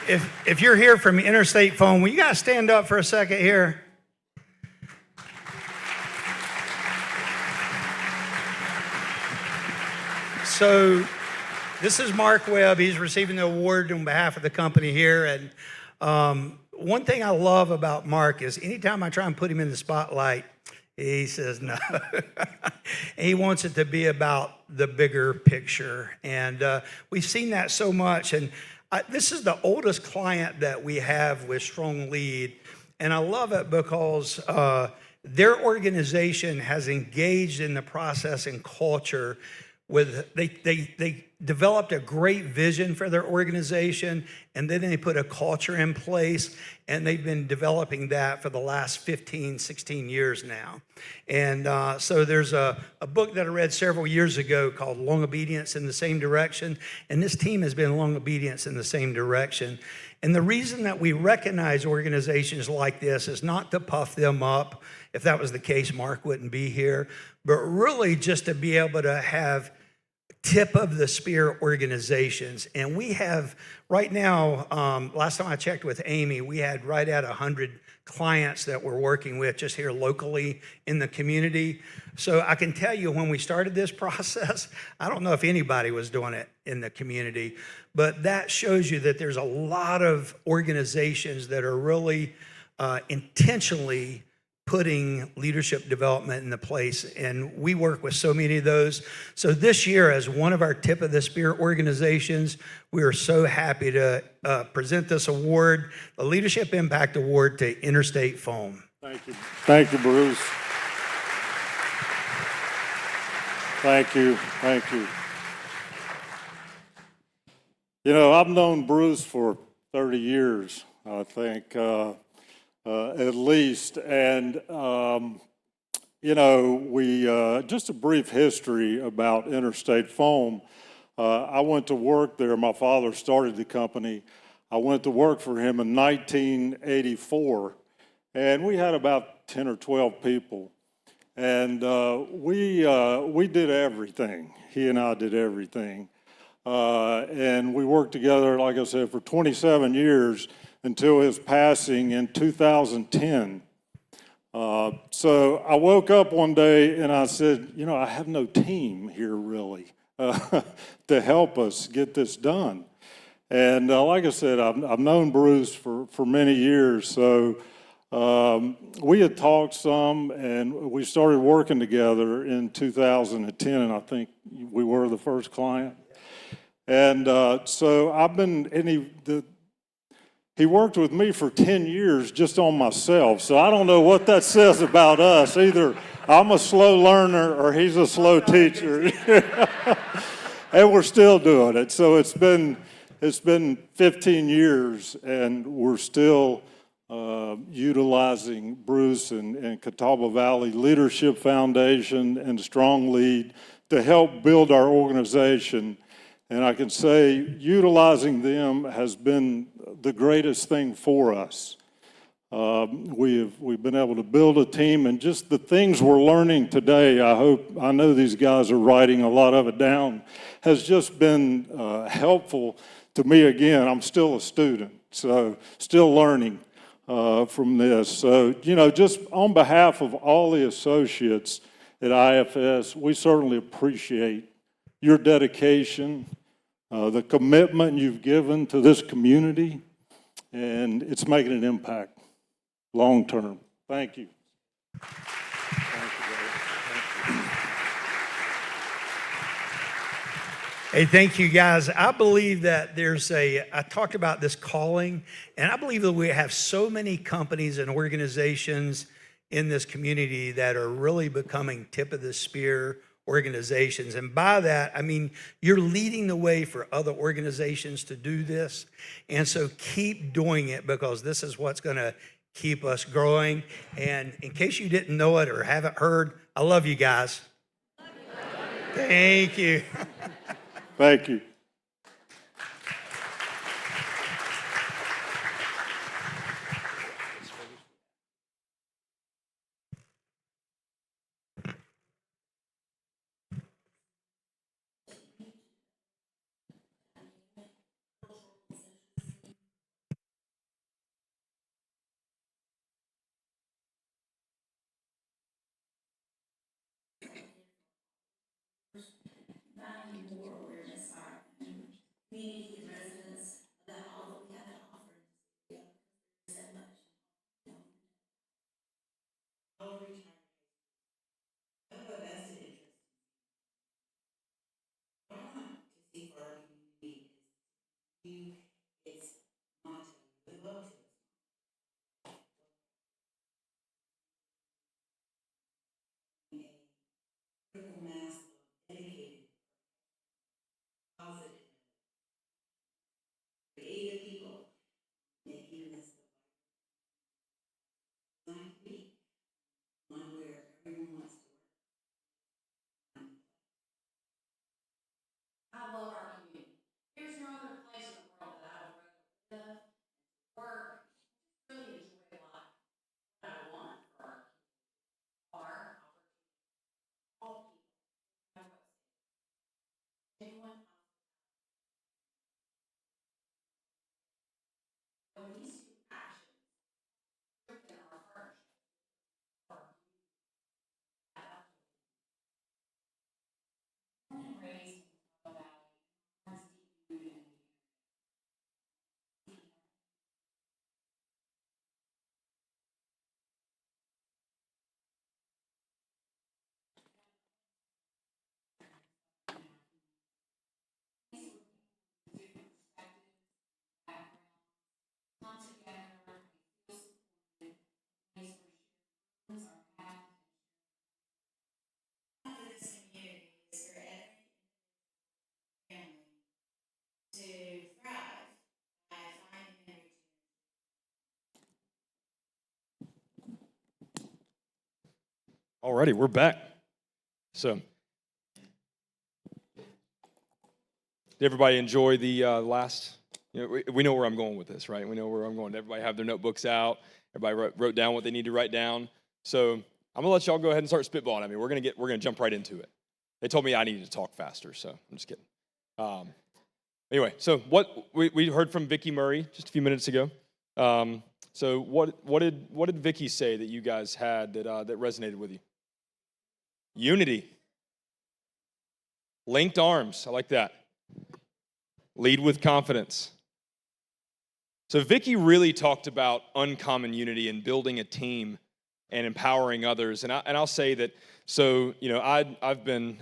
Speaker 10: if you're here from Interstate Phone, will you guys stand up for a second here? So this is Mark Webb. He's receiving the award on behalf of the company here. And one thing I love about Mark is anytime I try and put him in the spotlight, he says no. He wants it to be about the bigger picture. And we've seen that so much. And this is the oldest client that we have with Strong Lead. And I love it because their organization has engaged in the process and culture with they developed a great vision for their organization, and then they put a culture in place, and they've been developing that for the last 15, 16 years now. And so there's a book that I read several years ago called Long Obedience in the Same Direction, and this team has been long obedience in the same direction. And the reason that we recognize organizations like this is not to puff them up. If that was the case, Mark wouldn't be here, but really just to be able to have tip of the spear organizations. And we have right now, last time I checked with Amy, we had right at 100 clients that we're working with just here locally in the community. So I can tell you when we started this process, I don't know if anybody was doing it in the community, but that shows you that there's a lot of organizations that are really intentionally putting leadership development into place, and we work with so many of those. So this year, as one of our tip of the spear organizations, we are so happy to present this award, the Leadership Impact Award, to Interstate Foam.
Speaker 11: Thank you, Bruce. Thank you. You know, I've known Bruce for 30 years, I think. At least, and you know, we just a brief history about Interstate Foam. I went to work there. My father started the company. I went to work for him in 1984, and we had about 10 or 12 people, and we did everything. He and I did everything, and we worked together, like I said, for 27 years. Until his passing in 2010. So I woke up one day and I said, you know, I have no team here really to help us get this done. And like I said, I've known Bruce for many years. So we had talked some and we started working together in 2010, and I think we were the first client. And so I've been, he worked with me for 10 years just on myself, so I don't know what that says about us. Either I'm a slow learner or he's a slow teacher. And we're still doing it. So it's been 15 years, and we're still utilizing Bruce and Catawba Valley Leadership Foundation and Strong Lead to help build our organization. And I can say utilizing them has been the greatest thing for us. We've been able to build a team, and just the things we're learning today, I know these guys are writing a lot of it down, has just been helpful to me. Again, I'm still a student, so still learning from this. So, you know, just on behalf of all the associates at IFS, we certainly appreciate your dedication, the commitment you've given to this community, and it's making an impact long term. Thank you.
Speaker 10: Hey, thank you, guys. I believe that I talked about this calling, and I believe that we have so many companies and organizations in this community that are really becoming tip of the spear organizations. And by that, I mean, you're leading the way for other organizations to do this. And so keep doing it, because this is what's going to keep us growing. And in case you didn't know it or haven't heard, I love you guys. Thank you.
Speaker 11: Thank you.
Speaker 2: Alrighty, we're back. So, did everybody enjoy the last? We know where I'm going with this, right? We know where I'm going. Everybody have their notebooks out. Everybody wrote down what they need to write down. So I'm gonna let y'all go ahead and start spitballing. I mean, we're gonna jump right into it. They told me I needed to talk faster, so I'm just kidding. Anyway, so what we heard from Vicki Murray just a few minutes ago. So what did Vicki say that you guys had that resonated with you? Unity. Linked arms. I like that. Lead with confidence. So Vicki really talked about uncommon unity and building a team and empowering others. And I'll say that. So I've been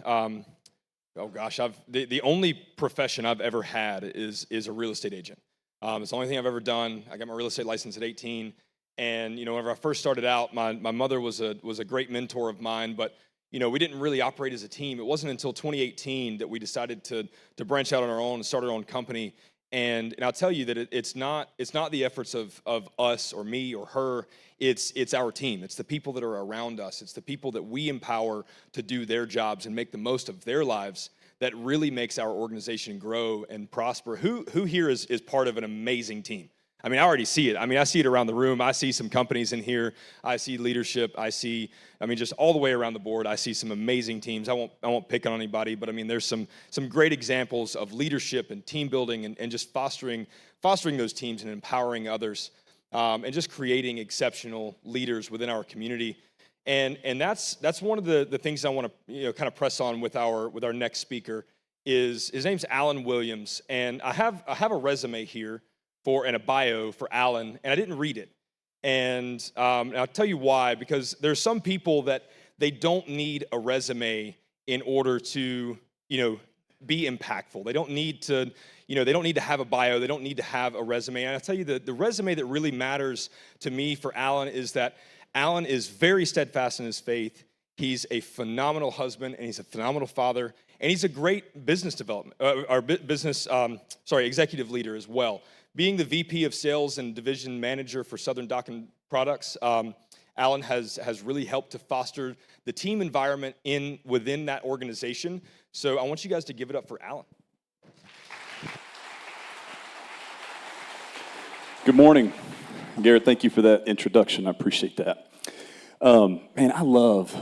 Speaker 2: the only profession I've ever had is a real estate agent. It's the only thing I've ever done. I got my real estate license at 18, and whenever I first started out, my mother was a great mentor of mine, but we didn't really operate as a team. It wasn't until 2018 that we decided to branch out on our own and start our own company. And I'll tell you that it's not the efforts of us or me or her. It's our team. It's the people that are around us. It's the people that we empower to do their jobs and make the most of their lives that really makes our organization grow and prosper. Who here is part of an amazing team? I mean, I already see it. I mean, I see it around the room. I see some companies in here. I see leadership. Just all the way around the board, I see some amazing teams. I won't pick on anybody, but I mean, there's some great examples of leadership and team building and just fostering those teams and empowering others, and just creating exceptional leaders within our community. And that's one of the things I want to kind of press on with our next speaker. Is his name's Alan Williams, and I have a resume here and a bio for Alan, and I didn't read it. And I'll tell you why, because there's some people that they don't need a resume in order to, be impactful. They don't need to, they don't need to have a bio. They don't need to have a resume. And I'll tell you the resume that really matters to me for Alan is that Alan is very steadfast in his faith. He's a phenomenal husband, and he's a phenomenal father, and he's a great business executive leader as well. Being the VP of Sales and Division Manager for Southern Dock and Products, Alan has really helped to foster the team environment within that organization. So I want you guys to give it up for Alan.
Speaker 12: Good morning. Garrett, thank you for that introduction. I appreciate that. Man, I love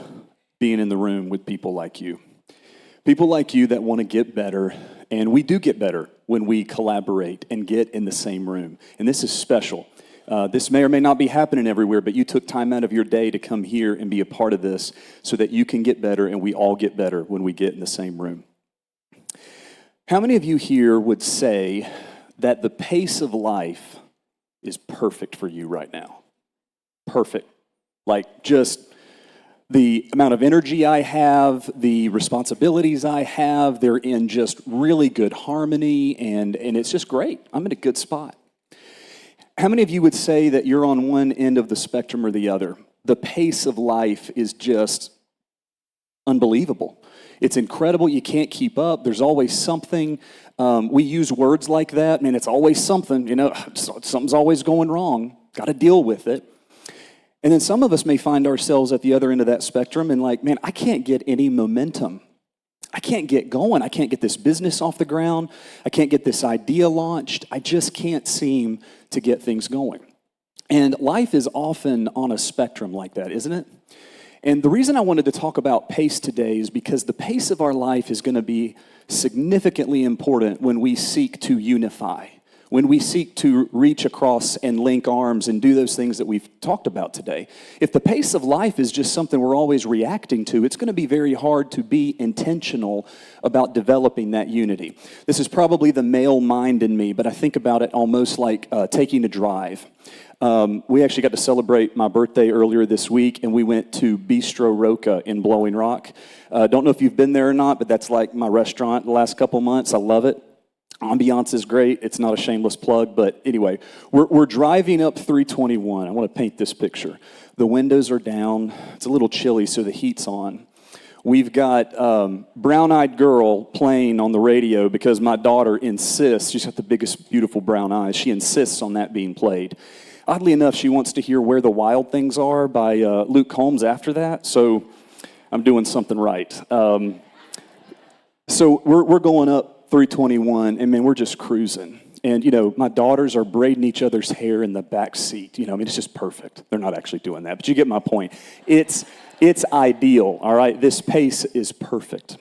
Speaker 12: being in the room with people like you. People like you that want to get better, and we do get better when we collaborate and get in the same room. And this is special. This may or may not be happening everywhere, but you took time out of your day to come here and be a part of this so that you can get better and we all get better when we get in the same room. How many of you here would say that the pace of life is perfect for you right now? Perfect. Like just the amount of energy I have, the responsibilities I have, they're in just really good harmony, and it's just great. I'm in a good spot. How many of you would say that you're on one end of the spectrum or the other? The pace of life is just unbelievable. It's incredible. You can't keep up. There's always something. We use words like that. Man, it's always something. Something's always going wrong. Got to deal with it. And then some of us may find ourselves at the other end of that spectrum and like, man, I can't get any momentum. I can't get going. I can't get this business off the ground. I can't get this idea launched. I just can't seem to get things going. And life is often on a spectrum like that, isn't it? And the reason I wanted to talk about pace today is because the pace of our life is going to be significantly important when we seek to unify, when we seek to reach across and link arms and do those things that we've talked about today. If the pace of life is just something we're always reacting to, it's going to be very hard to be intentional about developing that unity. This is probably the male mind in me, but I think about it almost like taking a drive. We actually got to celebrate my birthday earlier this week, and we went to Bistro Roca in Blowing Rock. Don't know if you've been there or not, but that's like my restaurant the last couple months. I love it. Ambiance is great. It's not a shameless plug, but anyway, we're driving up 321. I want to paint this picture. The windows are down. It's a little chilly, so the heat's on. We've got Brown-Eyed Girl playing on the radio because my daughter insists. She's got the biggest, beautiful brown eyes. She insists on that being played. Oddly enough, she wants to hear Where the Wild Things Are by Luke Combs after that, so I'm doing something right. So we're going up 321, and man, we're just cruising. And, my daughters are braiding each other's hair in the back seat. It's just perfect. They're not actually doing that, but you get my point. It's ideal, all right? This pace is perfect.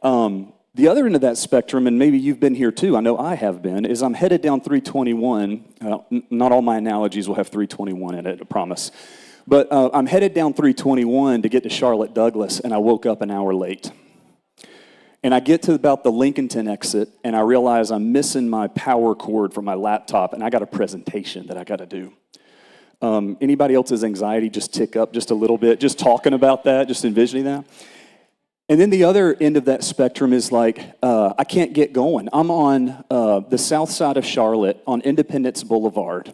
Speaker 12: The other end of that spectrum, and maybe you've been here too, I know I have been, is I'm headed down 321. Not all my analogies will have 321 in it, I promise. But I'm headed down 321 to get to Charlotte Douglas, and I woke up an hour late. And I get to about the Lincolnton exit, and I realize I'm missing my power cord from my laptop, and I got a presentation that I got to do. Anybody else's anxiety just tick up just a little bit, just talking about that, just envisioning that? And then the other end of that spectrum is like, I can't get going. I'm on the south side of Charlotte on Independence Boulevard.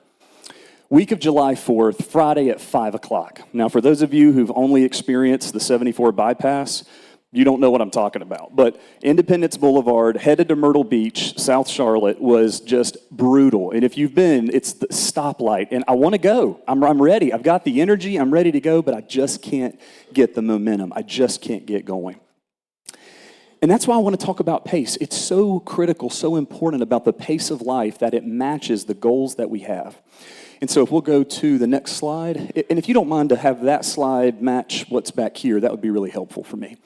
Speaker 12: Week of July 4th, Friday at 5 o'clock. Now, for those of you who've only experienced the 74 bypass, you don't know what I'm talking about. But Independence Boulevard, headed to Myrtle Beach, South Charlotte, was just brutal. And if you've been, it's the stoplight. And I want to go. I'm ready. I've got the energy. I'm ready to go, but I just can't get the momentum. I just can't get going. And that's why I want to talk about pace. It's so critical, so important about the pace of life that it matches the goals that we have. And so if we'll go to the next slide, and if you don't mind to have that slide match what's back here, that would be really helpful for me.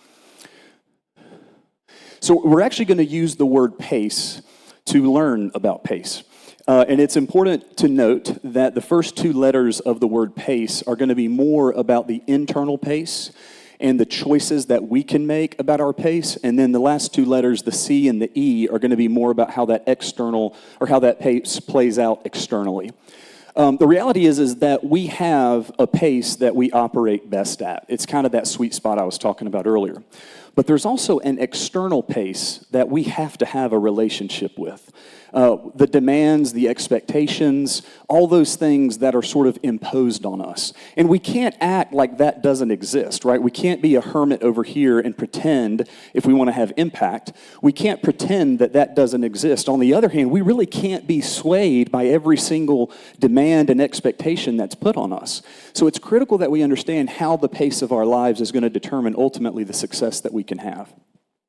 Speaker 12: So we're actually going to use the word pace to learn about pace. And it's important to note that the first two letters of the word pace are going to be more about the internal pace and the choices that we can make about our pace. And then the last two letters, the C and the E, are going to be more about how that external, or how that pace plays out externally. The reality is that we have a pace that we operate best at. It's kind of that sweet spot I was talking about earlier. But there's also an external pace that we have to have a relationship with. The demands, the expectations, all those things that are sort of imposed on us. And we can't act like that doesn't exist, right? We can't be a hermit over here and pretend, if we want to have impact, we can't pretend that that doesn't exist. On the other hand, we really can't be swayed by every single demand and expectation that's put on us. So it's critical that we understand how the pace of our lives is going to determine ultimately the success that we can have.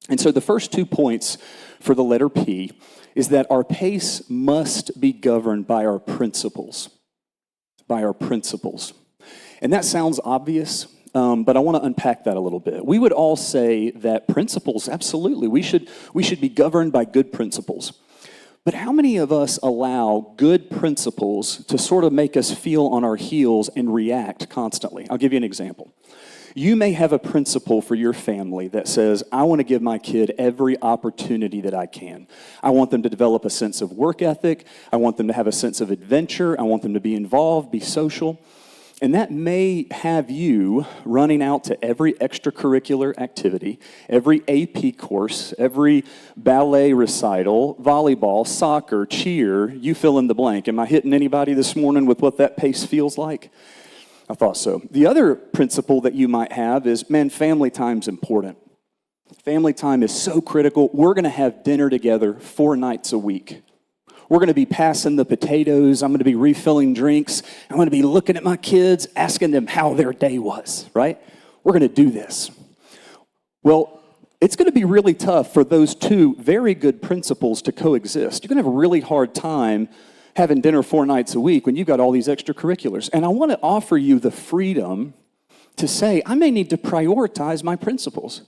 Speaker 12: And so the first 2 points for the letter P is that our pace must be governed by our principles. By our principles. And that sounds obvious, but I want to unpack that a little bit. We would all say that principles, absolutely, we should be governed by good principles. But how many of us allow good principles to sort of make us feel on our heels and react constantly? I'll give you an example. You may have a principle for your family that says, I want to give my kid every opportunity that I can. I want them to develop a sense of work ethic. I want them to have a sense of adventure. I want them to be involved, be social. And that may have you running out to every extracurricular activity, every AP course, every ballet recital, volleyball, soccer, cheer, you fill in the blank. Am I hitting anybody this morning with what that pace feels like? I thought so. The other principle that you might have is, man, family time's important. Family time is so critical. We're going to have dinner together 4 nights a week. We're going to be passing the potatoes. I'm going to be refilling drinks. I'm going to be looking at my kids, asking them how their day was, right? We're going to do this. Well, it's going to be really tough for those two very good principles to coexist. You're going to have a really hard time having dinner 4 nights a week when you've got all these extracurriculars. And I want to offer you the freedom to say, I may need to prioritize my principles.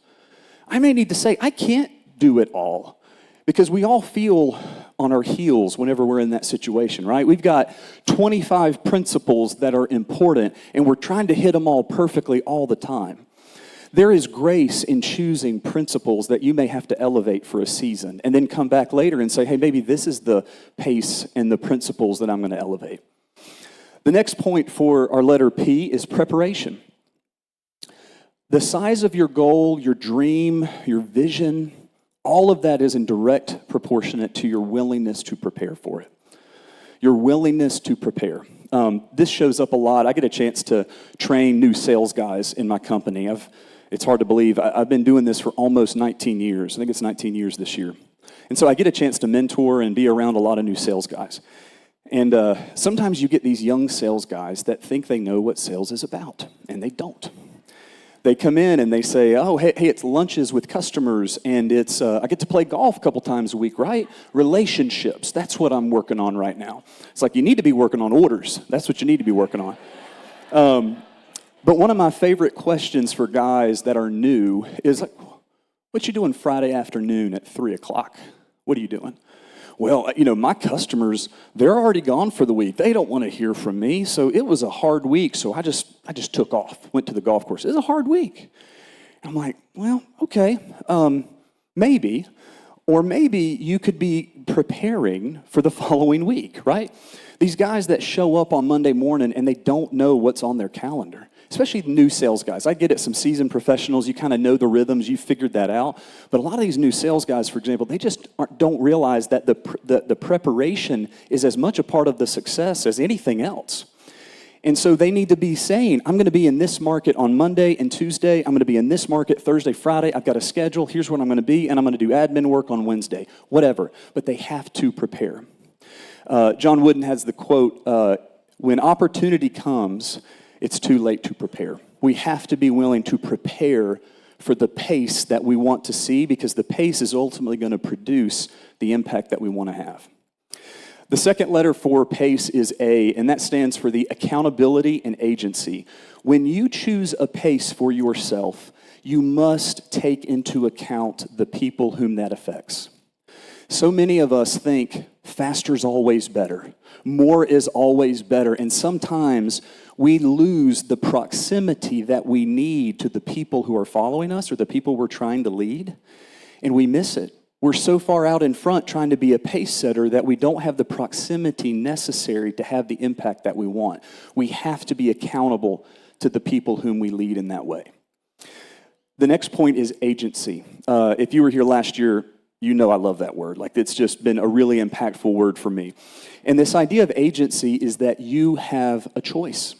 Speaker 12: I may need to say, I can't do it all. Because we all feel on our heels whenever we're in that situation, right? We've got 25 principles that are important, and we're trying to hit them all perfectly all the time. There is grace in choosing principles that you may have to elevate for a season and then come back later and say, hey, maybe this is the pace and the principles that I'm going to elevate. The next point for our letter P is preparation. The size of your goal, your dream, your vision, all of that is in direct proportionate to your willingness to prepare for it. Your willingness to prepare. This shows up a lot. I get a chance to train new sales guys in my company. It's hard to believe. I've been doing this for almost 19 years. I think it's 19 years this year. And so I get a chance to mentor and be around a lot of new sales guys. And sometimes you get these young sales guys that think they know what sales is about, and they don't. They come in and they say, oh, hey, it's lunches with customers, and it's I get to play golf a couple times a week, right? Relationships, that's what I'm working on right now. It's like, you need to be working on orders. That's what you need to be working on. But one of my favorite questions for guys that are new is like, what you doing Friday afternoon at 3 o'clock? What are you doing? Well, my customers, they're already gone for the week. They don't want to hear from me. So it was a hard week. So I just took off, went to the golf course. It was a hard week. I'm like, well, okay, maybe. Or maybe you could be preparing for the following week, right? These guys that show up on Monday morning and they don't know what's on their calendar. Especially new sales guys. I get it, some seasoned professionals, you kind of know the rhythms, you figured that out. But a lot of these new sales guys, for example, they just don't realize that the preparation is as much a part of the success as anything else. And so they need to be saying, I'm going to be in this market on Monday and Tuesday. I'm going to be in this market Thursday, Friday. I've got a schedule. Here's where I'm going to be, and I'm going to do admin work on Wednesday. Whatever. But they have to prepare. John Wooden has the quote, when opportunity comes, it's too late to prepare. We have to be willing to prepare for the pace that we want to see, because the pace is ultimately going to produce the impact that we want to have. The second letter for PACE is A, and that stands for the accountability and agency. When you choose a PACE for yourself, you must take into account the people whom that affects. So many of us think faster is always better, more is always better, and sometimes we lose the proximity that we need to the people who are following us or the people we're trying to lead, and we miss it. We're so far out in front trying to be a pace setter that we don't have the proximity necessary to have the impact that we want. We have to be accountable to the people whom we lead in that way. The next point is agency. If you were here last year, you know I love that word. Like, it's just been a really impactful word for me. And this idea of agency is that you have a choice.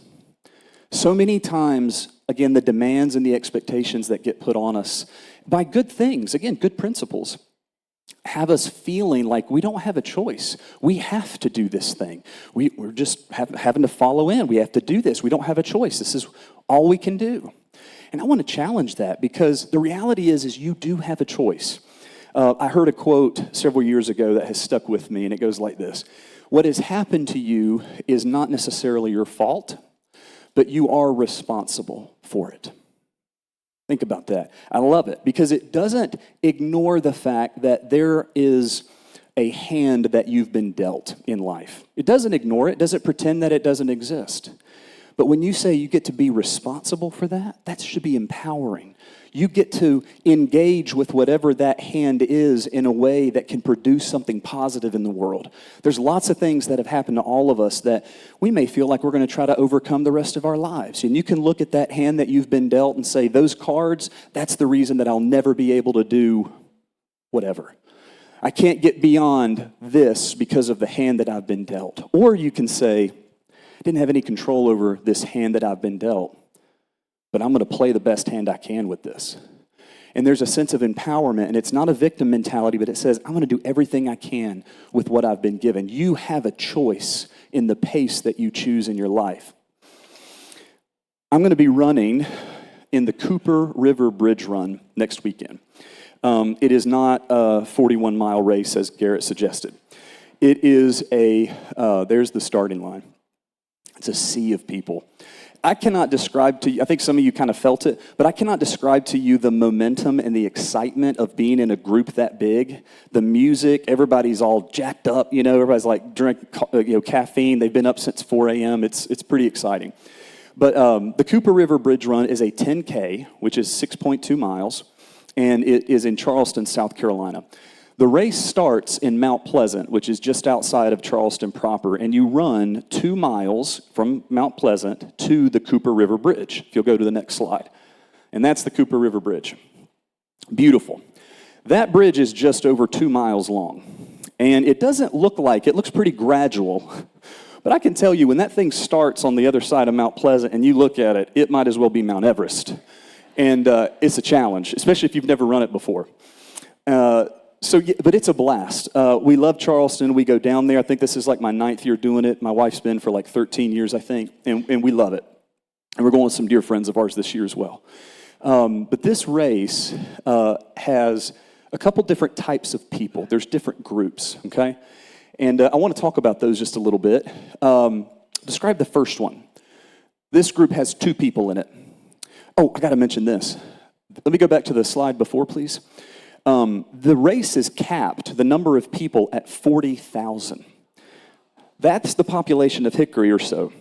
Speaker 12: So many times, again, the demands and the expectations that get put on us by good things, again, good principles, have us feeling like we don't have a choice. We have to do this thing. We're just having to follow in. We have to do this. We don't have a choice. This is all we can do. And I want to challenge that, because the reality is you do have a choice. I heard a quote several years ago that has stuck with me, and it goes like this. What has happened to you is not necessarily your fault, but you are responsible for it. Think about that. I love it, because it doesn't ignore the fact that there is a hand that you've been dealt in life. It doesn't ignore it, doesn't pretend that it doesn't exist. But when you say you get to be responsible for that, that should be empowering. You get to engage with whatever that hand is in a way that can produce something positive in the world. There's lots of things that have happened to all of us that we may feel like we're going to try to overcome the rest of our lives. And you can look at that hand that you've been dealt and say, those cards, that's the reason that I'll never be able to do whatever. I can't get beyond this because of the hand that I've been dealt. Or you can say, I didn't have any control over this hand that I've been dealt, but I'm going to play the best hand I can with this. And there's a sense of empowerment, and it's not a victim mentality, but it says, I'm going to do everything I can with what I've been given. You have a choice in the pace that you choose in your life. I'm going to be running in the Cooper River Bridge Run next weekend. It is not a 41-mile race, as Garrett suggested. It is there's the starting line. It's a sea of people. I cannot describe to you, I think some of you kind of felt it, but I cannot describe to you the momentum and the excitement of being in a group that big. The music, everybody's all jacked up, everybody's like drink caffeine. They've been up since 4 a.m. It's pretty exciting. But the Cooper River Bridge Run is a 10K, which is 6.2 miles, and it is in Charleston, South Carolina. The race starts in Mount Pleasant, which is just outside of Charleston proper, and you run 2 miles from Mount Pleasant to the Cooper River Bridge, if you'll go to the next slide. And that's the Cooper River Bridge. Beautiful. That bridge is just over 2 miles long, and it doesn't look like, it looks pretty gradual, but I can tell you when that thing starts on the other side of Mount Pleasant and you look at it, it might as well be Mount Everest. And it's a challenge, especially if you've never run it before. But it's a blast. We love Charleston. We go down there. I think this is like my 9th year doing it. My wife's been for like 13 years, I think, and we love it. And we're going with some dear friends of ours this year as well. But this race has a couple different types of people. There's different groups, okay? And I want to talk about those just a little bit. Describe the first one. This group has 2 people in it. Oh, I got to mention this. Let me go back to the slide before, please. The race is capped, the number of people, at 40,000. That's the population of Hickory or so.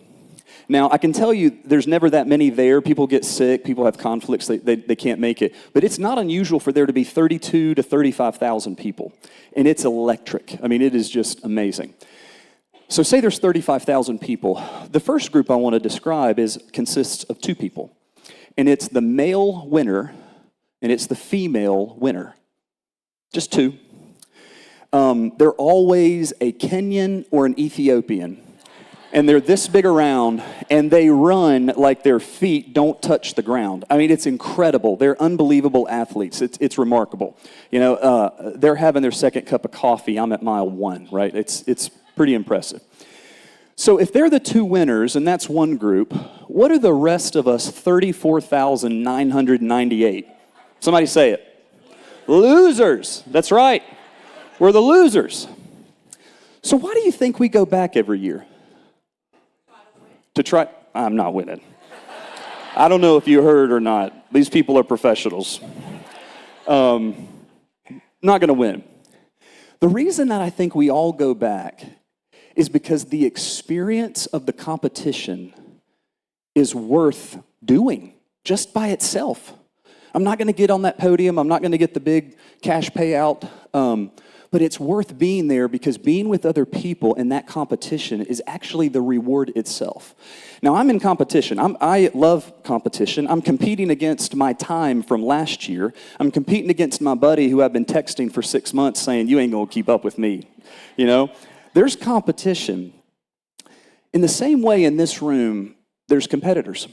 Speaker 12: Now, I can tell you there's never that many there. People get sick, people have conflicts, they can't make it. But it's not unusual for there to be 32 to 35,000 people. And it's electric. I mean, it is just amazing. So say there's 35,000 people. The first group I want to describe consists of 2 people. And it's the male winner and it's the female winner. Just 2. They're always a Kenyan or an Ethiopian. And they're this big around, and they run like their feet don't touch the ground. I mean, it's incredible. They're unbelievable athletes. It's remarkable. You know, they're having their second cup of coffee. I'm at mile 1, right? It's pretty impressive. So if they're the 2 winners, and that's one group, what are the rest of us 34,998? Somebody say it. Losers. That's right. We're the losers. So why do you think we go back every year? To try. I'm not winning. I don't know if you heard or not. These people are professionals. Not going to win. The reason that I think we all go back is because the experience of the competition is worth doing just by itself. I'm not going to get on that podium. I'm not going to get the big cash payout. But it's worth being there because being with other people in that competition is actually the reward itself. Now, I'm in competition. I love competition. I'm competing against my time from last year. I'm competing against my buddy who I've been texting for 6 months saying, you ain't going to keep up with me. You know, there's competition. In the same way in this room, there's competitors.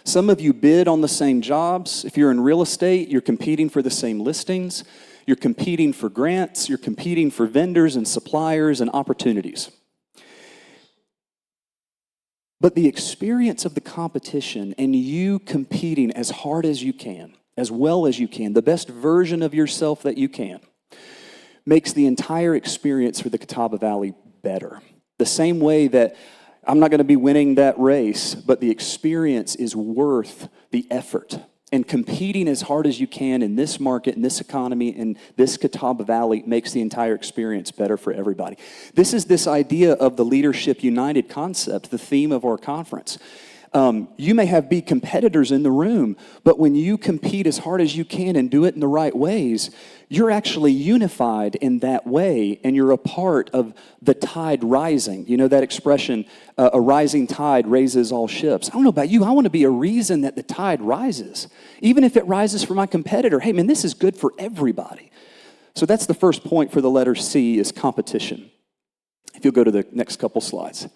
Speaker 12: Some of you bid on the same jobs. If you're in real estate, you're competing for the same listings. You're competing for grants. You're competing for vendors and suppliers and opportunities. But the experience of the competition and you competing as hard as you can, as well as you can, the best version of yourself that you can, makes the entire experience for the Catawba Valley better. The same way that I'm not going to be winning that race, but the experience is worth the effort. And competing as hard as you can in this market, in this economy, in this Catawba Valley makes the entire experience better for everybody. This is this idea of the Leadership United concept, the theme of our conference. You may be competitors in the room, but when you compete as hard as you can and do it in the right ways, you're actually unified in that way, and you're a part of the tide rising. You know that expression, a rising tide raises all ships. I don't know about you, I want to be a reason that the tide rises. Even if it rises for my competitor, hey man, this is good for everybody. So that's the first point for the letter C, is competition. If you'll go to the next couple slides.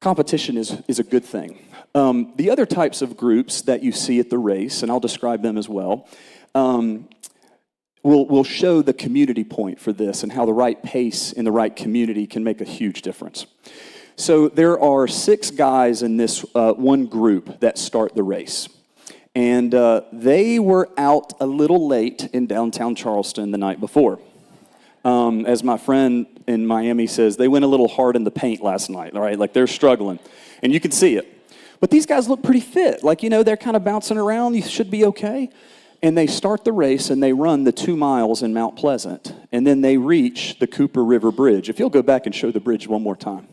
Speaker 12: Competition is a good thing. The other types of groups that you see at the race, and I'll describe them as well, we'll show the community point for this and how the right pace in the right community can make a huge difference. So there are 6 guys in this one group that start the race. And they were out a little late in downtown Charleston the night before. As my friend in Miami says, they went a little hard in the paint last night, all right? Like they're struggling, and you can see it. But these guys look pretty fit. Like, you know, they're kind of bouncing around. You should be okay. And they start the race, and they run the 2 miles in Mount Pleasant, and then they reach the Cooper River Bridge. If you'll go back and show the bridge one more time.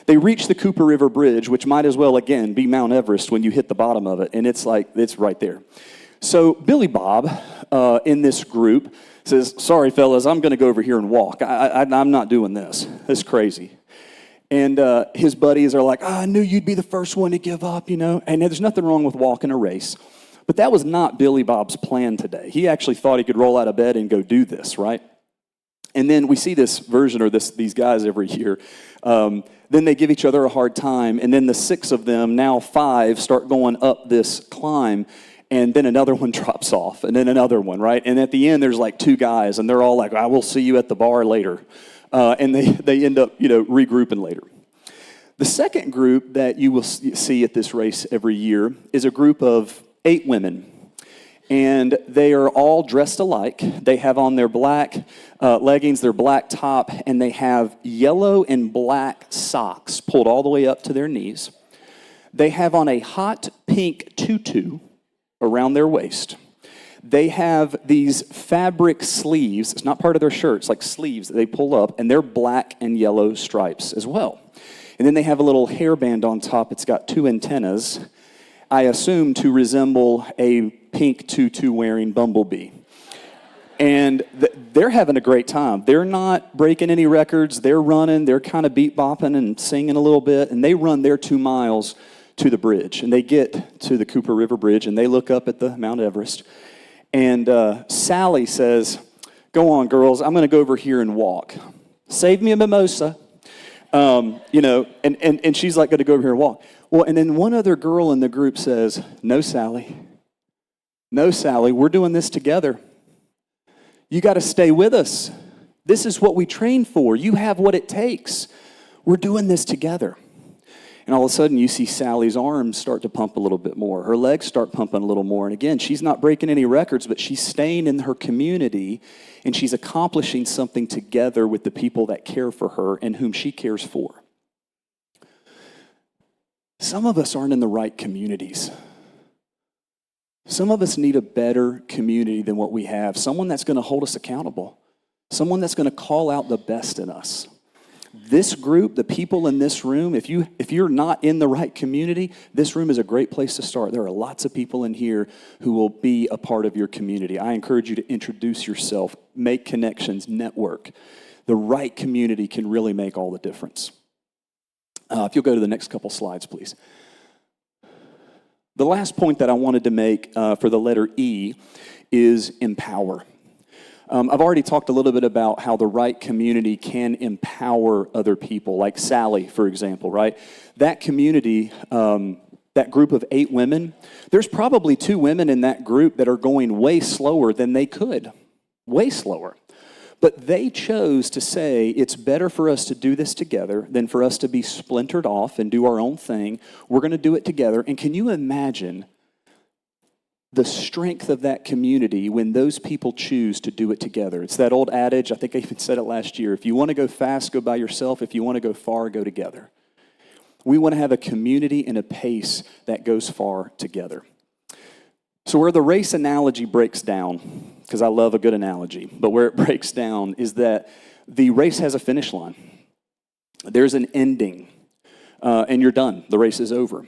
Speaker 12: They reach the Cooper River Bridge, which might as well, again, be Mount Everest when you hit the bottom of it, and it's right there. So Billy Bob in this group says, sorry, fellas, I'm going to go over here and walk. I'm not doing this. This is crazy. And his buddies are like, I knew you'd be the first one to give up, you know. And there's nothing wrong with walking a race. But that was not Billy Bob's plan today. He actually thought he could roll out of bed and go do this, right? And then we see this version, or these guys every year. Then they give each other a hard time. And then the 6 of them, now 5, start going up this climb. And then another one drops off, and then another one, right? And at the end, there's like 2 guys, and they're all like, I will see you at the bar later. And they end up, you know, regrouping later. The second group that you will see at this race every year is a group of 8 women. And they are all dressed alike. They have on their black leggings, their black top, and they have yellow and black socks pulled all the way up to their knees. They have on a hot pink tutu around their waist. They have these fabric sleeves. It's not part of their shirts, like sleeves that they pull up, and they're black and yellow stripes as well. And then they have a little hairband on top. It's got 2 antennas, I assume to resemble a pink tutu-wearing bumblebee. And they're having a great time. They're not breaking any records. They're running. They're kind of beat-bopping and singing a little bit. And they run their 2 miles to the bridge. And they get to the Cooper River Bridge, and they look up at the Mount Everest. And Sally says, "Go on, girls. I'm going to go over here and walk. Save me a mimosa." And she's like going to go over here and walk. Well, and then one other girl in the group says, "No, Sally. No, Sally, we're doing this together. You got to stay with us. This is what we train for. You have what it takes. We're doing this together." And all of a sudden, you see Sally's arms start to pump a little bit more. Her legs start pumping a little more. And again, she's not breaking any records, but she's staying in her community, and she's accomplishing something together with the people that care for her and whom she cares for. Some of us aren't in the right communities. Some of us need a better community than what we have. Someone that's going to hold us accountable. Someone that's going to call out the best in us. This group, the people in this room, if you're not in the right community, this room is a great place to start. There are lots of people in here who will be a part of your community. I encourage you to introduce yourself, make connections, network. The right community can really make all the difference. If you'll go to the next couple slides, please. The last point that I wanted to make for the letter E is empower. I've already talked a little bit about how the right community can empower other people, like Sally, for example, right? That community, that group of 8 women, there's probably 2 women in that group that are going way slower than they could, way slower. But they chose to say, it's better for us to do this together than for us to be splintered off and do our own thing. We're going to do it together. And can you imagine the strength of that community when those people choose to do it together? It's that old adage, I think I even said it last year, if you want to go fast, go by yourself. If you want to go far, go together. We want to have a community and a pace that goes far together. So where the race analogy breaks down, because I love a good analogy, but where it breaks down is that the race has a finish line. There's an ending, and you're done. The race is over.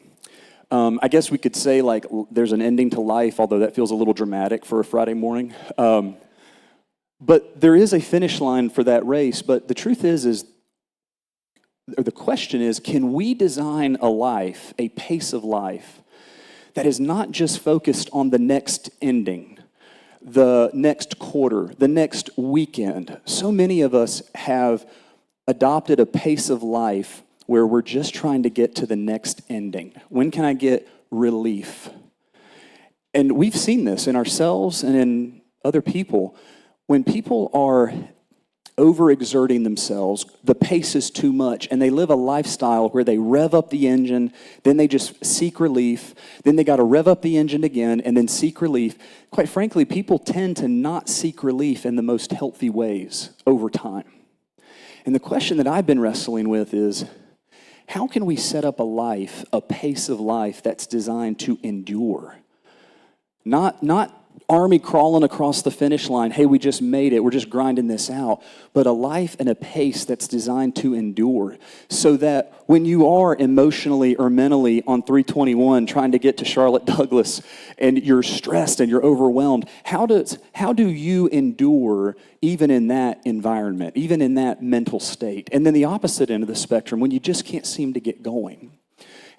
Speaker 12: I guess we could say like there's an ending to life, although that feels a little dramatic for a Friday morning. But there is a finish line for that race. But the truth is, or the question is, can we design a life, a pace of life, that is not just focused on the next ending, the next quarter, the next weekend? So many of us have adopted a pace of life where we're just trying to get to the next ending. When can I get relief? And we've seen this in ourselves and in other people. When people are overexerting themselves, the pace is too much, and they live a lifestyle where they rev up the engine, then they just seek relief, then they got to rev up the engine again, and then seek relief. Quite frankly, people tend to not seek relief in the most healthy ways over time. And the question that I've been wrestling with is, how can we set up a life, a pace of life that's designed to endure? Not army crawling across the finish line, hey, we just made it, we're just grinding this out, but a life and a pace that's designed to endure, so that when you are emotionally or mentally on 321 trying to get to Charlotte Douglas and you're stressed and you're overwhelmed, how do you endure even in that environment, even in that mental state? And then the opposite end of the spectrum, when you just can't seem to get going.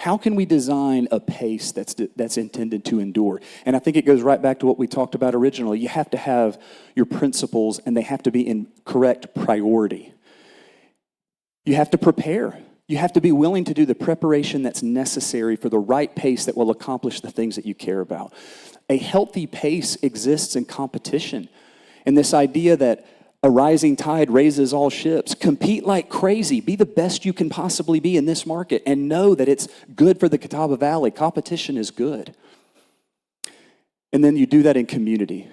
Speaker 12: How can we design a pace that's intended to endure? And I think it goes right back to what we talked about originally. You have to have your principles, and they have to be in correct priority. You have to prepare. You have to be willing to do the preparation that's necessary for the right pace that will accomplish the things that you care about. A healthy pace exists in competition. And this idea that a rising tide raises all ships. Compete like crazy. Be the best you can possibly be in this market, and know that it's good for the Catawba Valley. Competition is good. And then you do that in community.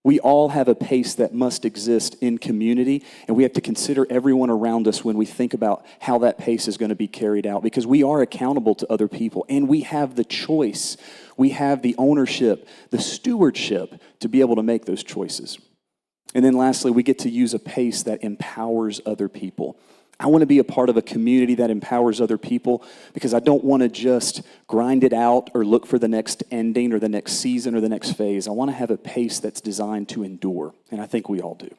Speaker 12: We all have a pace that must exist in community, and we have to consider everyone around us when we think about how that pace is going to be carried out, because we are accountable to other people, and we have the choice. We have the ownership, the stewardship to be able to make those choices. And then lastly, we get to use a pace that empowers other people. I want to be a part of a community that empowers other people because I don't want to just grind it out or look for the next ending or the next season or the next phase. I want to have a pace that's designed to endure, and I think we all do.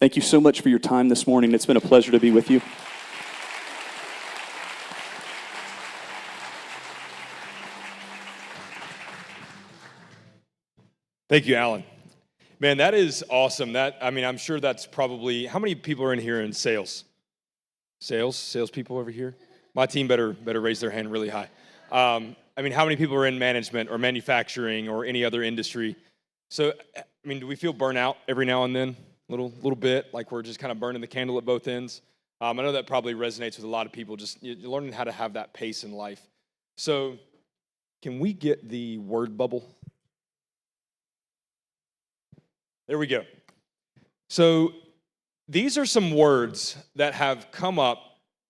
Speaker 12: Thank you so much for your time this morning. It's been a pleasure to be with you.
Speaker 2: Thank you, Alan. Man, that is awesome. I'm sure that's probably, how many people are in here in sales? Salespeople over here? My team better raise their hand really high. How many people are in management or manufacturing or any other industry? So, do we feel burnout every now and then? A little bit, like we're just kind of burning the candle at both ends? I know that probably resonates with a lot of people, just you're learning how to have that pace in life. So, can we get the word bubble? There we go. So, these are some words that have come up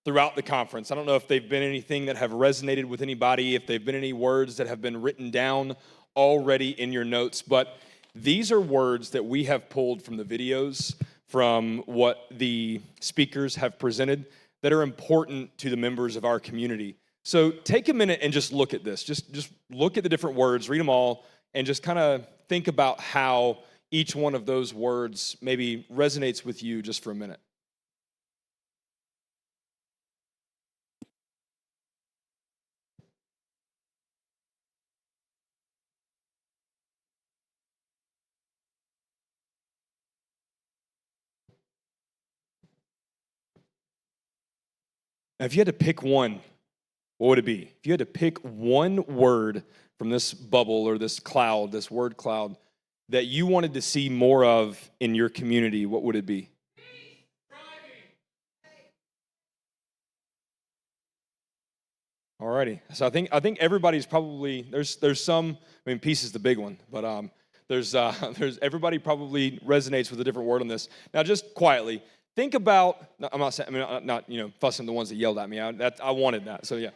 Speaker 2: throughout the conference. I don't know if they've been anything that have resonated with anybody, if they've been any words that have been written down already in your notes, but these are words that we have pulled from the videos, from what the speakers have presented, that are important to the members of our community. So take a minute and just look at this. Just look at the different words, read them all, and just kind of think about how each one of those words maybe resonates with you just for a minute. Now, if you had to pick one, what would it be? If you had to pick one word from this bubble or this cloud, this word cloud, that you wanted to see more of in your community, what would it be? Alrighty. So I think everybody's probably there's some. Peace is the big one, but there's everybody probably resonates with a different word on this. Now, just quietly think about. I'm not saying. Not fussing the ones that yelled at me. I wanted that. So yeah.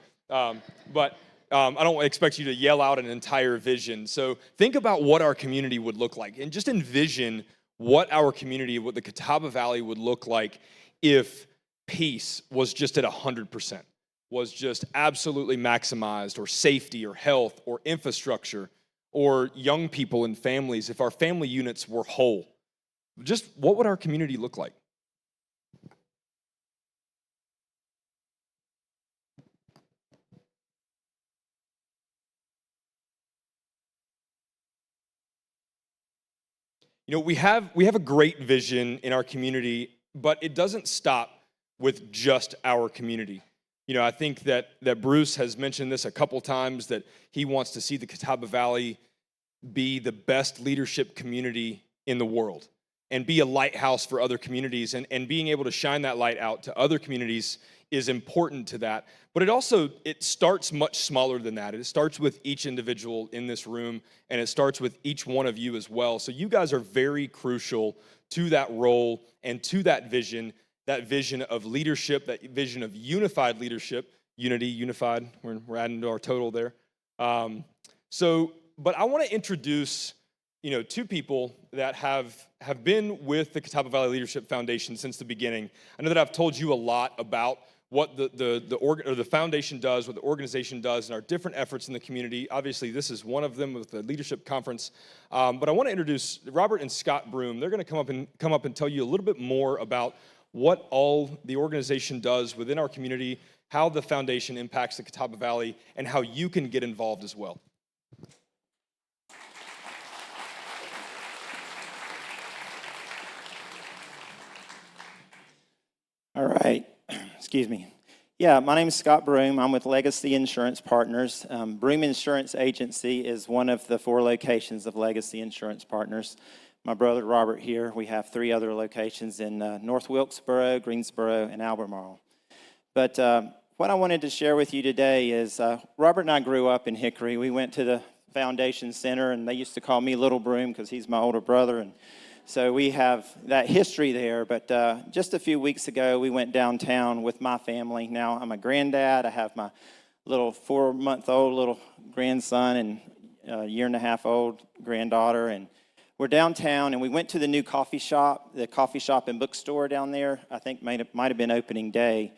Speaker 2: But I don't expect you to yell out an entire vision. So think about what our community would look like, and just envision what our community, what the Catawba Valley would look like if peace was just at 100%, was just absolutely maximized, or safety, or health, or infrastructure, or young people and families, if our family units were whole. Just what would our community look like? We have a great vision in our community, but it doesn't stop with just our community. I think that Bruce has mentioned this a couple times, that he wants to see the Catawba Valley be the best leadership community in the world and be a lighthouse for other communities, and being able to shine that light out to other communities is important to that. But it starts much smaller than that. It starts with each individual in this room, and it starts with each one of you as well. So you guys are very crucial to that role and to that vision of leadership, that vision of unified leadership, unity, unified, we're adding to our total there. But I want to introduce two people that have been with the Catawba Valley Leadership Foundation since the beginning. I know that I've told you a lot about what the foundation does, what the organization does, and our different efforts in the community. Obviously, this is one of them with the leadership conference. But I want to introduce Robert and Scott Broom. They're going to come up and tell you a little bit more about what all the organization does within our community, how the foundation impacts the Catawba Valley, and how you can get involved as well.
Speaker 13: All right. Excuse me. Yeah, my name is Scott Broom. I'm with Legacy Insurance Partners. Broom Insurance Agency is one of the 4 locations of Legacy Insurance Partners. My brother Robert here, we have 3 other locations in North Wilkesboro, Greensboro, and Albemarle. But what I wanted to share with you today is Robert and I grew up in Hickory. We went to Foundation Center, and they used to call me Little Broom because he's my older brother, and so we have that history there. But just a few weeks ago, we went downtown with my family. Now I'm a granddad. I have my little 4-month-old little grandson and a 1.5-year-old granddaughter, and we're downtown, and we went to the new coffee shop and bookstore down there. I think might have been opening day.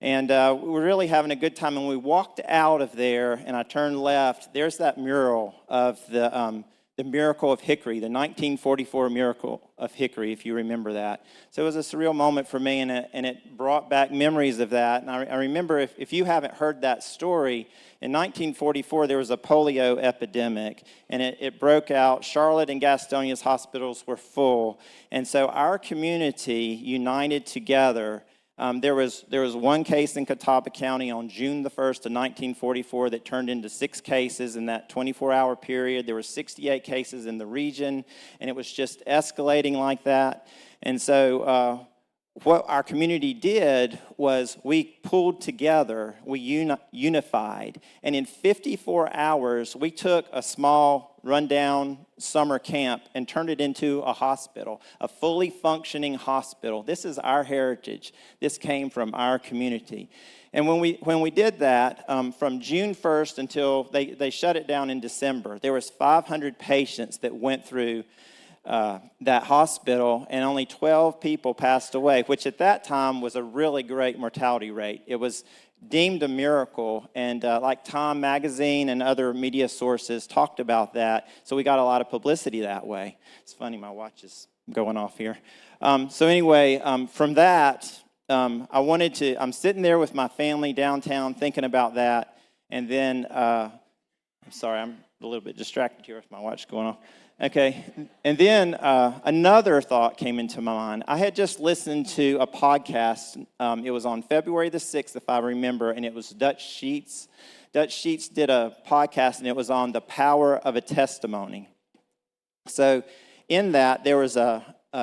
Speaker 13: And we were really having a good time. And we walked out of there, and I turned left. There's that mural of the Miracle of Hickory, the 1944 Miracle of Hickory, if you remember that. So it was a surreal moment for me, and it brought back memories of that. And I remember, if you haven't heard that story, in 1944, there was a polio epidemic, and it broke out. Charlotte and Gastonia's hospitals were full. And so our community united together. There was one case in Catawba County on June the 1st of 1944 that turned into 6 cases in that 24-hour period. There were 68 cases in the region, and it was just escalating like that. And so what our community did was we pulled together, we unified, and in 54 hours, we took a small rundown summer camp and turned it into a hospital, a fully functioning hospital. This is our heritage. This came from our community. And when we did that, from June 1st until they shut it down in December, there was 500 patients that went through that hospital, and only 12 people passed away, which at that time was a really great mortality rate. It was deemed a miracle, and like Time Magazine and other media sources talked about that, so we got a lot of publicity that way. It's funny, my watch is going off here. So anyway, from that, I'm sitting there with my family downtown thinking about that, and then, I'm sorry, I'm a little bit distracted here with my watch going off. Okay, and then another thought came into my mind. I had just listened to a podcast. It was on February the 6th, if I remember, and it was Dutch Sheets. Dutch Sheets did a podcast, and it was on the power of a testimony. So in that, there was a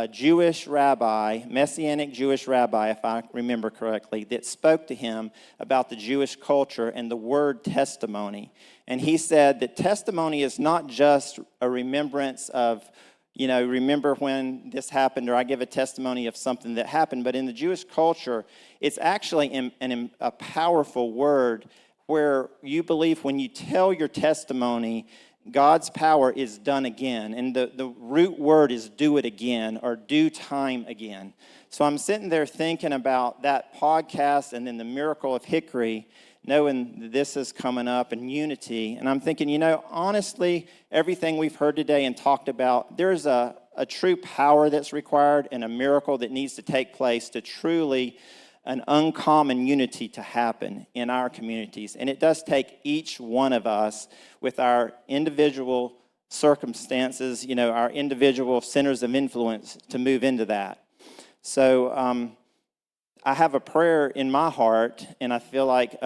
Speaker 13: Jewish rabbi, Messianic Jewish rabbi, if I remember correctly, that spoke to him about the Jewish culture and the word testimony. And he said that testimony is not just a remembrance of, remember when this happened, or I give a testimony of something that happened, but in the Jewish culture, it's actually a powerful word where you believe when you tell your testimony, God's power is done again. And the root word is do it again, or do time again. So I'm sitting there thinking about that podcast and then the Miracle of Hickory, knowing this is coming up in unity. And I'm thinking, honestly, everything we've heard today and talked about, there's a true power that's required and a miracle that needs to take place to truly an uncommon unity to happen in our communities. And it does take each one of us with our individual circumstances, our individual centers of influence to move into that. So I have a prayer in my heart, and I feel like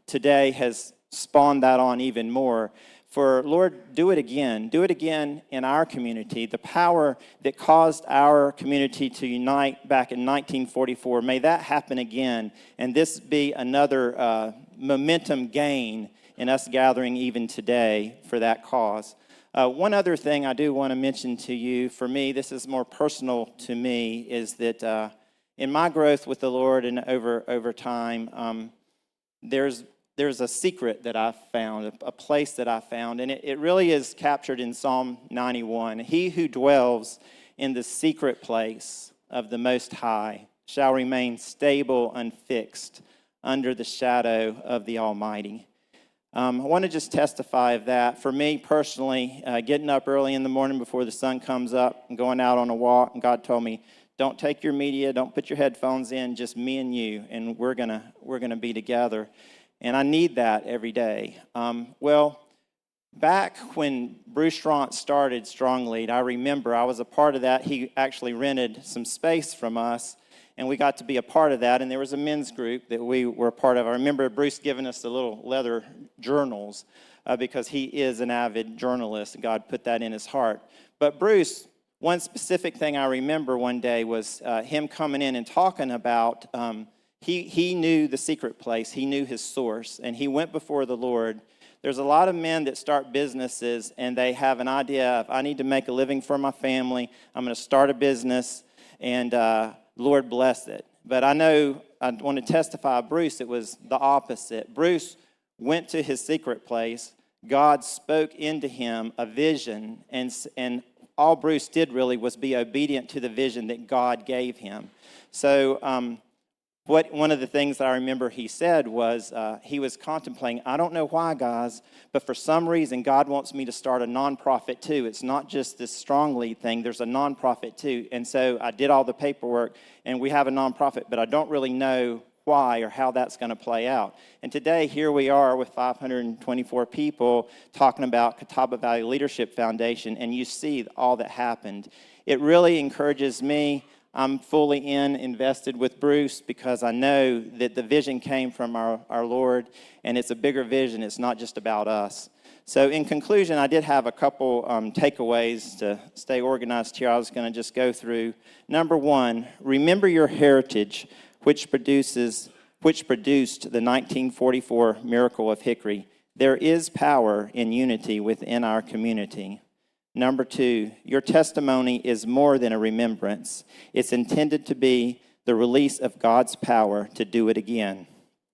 Speaker 13: today has spawned that on even more. For, Lord, do it again in our community. The power that caused our community to unite back in 1944, may that happen again, and this be another momentum gain in us gathering even today for that cause. One other thing I do want to mention to you, for me, this is more personal to me, is that in my growth with the Lord and over time, there's a secret that I've found, a place that I found, and it really is captured in Psalm 91. He who dwells in the secret place of the Most High shall remain stable and fixed under the shadow of the Almighty. I want to just testify of that. For me personally, getting up early in the morning before the sun comes up and going out on a walk, and God told me, don't take your media, don't put your headphones in, just me and you, and we're gonna be together. And I need that every day. Back when Bruce Straunt started Strong Lead, I remember I was a part of that. He actually rented some space from us, and we got to be a part of that. And there was a men's group that we were a part of. I remember Bruce giving us the little leather journals because he is an avid journalist, and God put that in his heart. But Bruce, one specific thing I remember one day was him coming in and talking about he knew the secret place. He knew his source, and he went before the Lord there's a lot of men that start businesses and they have an idea of, I need to make a living for my family. I'm going to start a business, and Lord bless it. But I know, I want to testify, Bruce, it was the opposite. Bruce went to his secret place. God spoke into him a vision, and all Bruce did really was be obedient to the vision that God gave him. So one of the things that I remember he said was he was contemplating, I don't know why, guys, but for some reason God wants me to start a nonprofit too. It's not just this strong lead thing, there's a nonprofit too. And so I did all the paperwork, and we have a nonprofit, but I don't really know why or how that's going to play out. And today, here we are with 524 people talking about Catawba Valley Leadership Foundation, and you see all that happened. It really encourages me. I'm fully invested with Bruce, because I know that the vision came from our Lord, and it's a bigger vision. It's not just about us. So in conclusion, I did have a couple takeaways to stay organized here. I was going to just go through. Number one, remember your heritage, which produced the 1944 miracle of Hickory. There is power in unity within our community. Number two, your testimony is more than a remembrance. It's intended to be the release of God's power to do it again.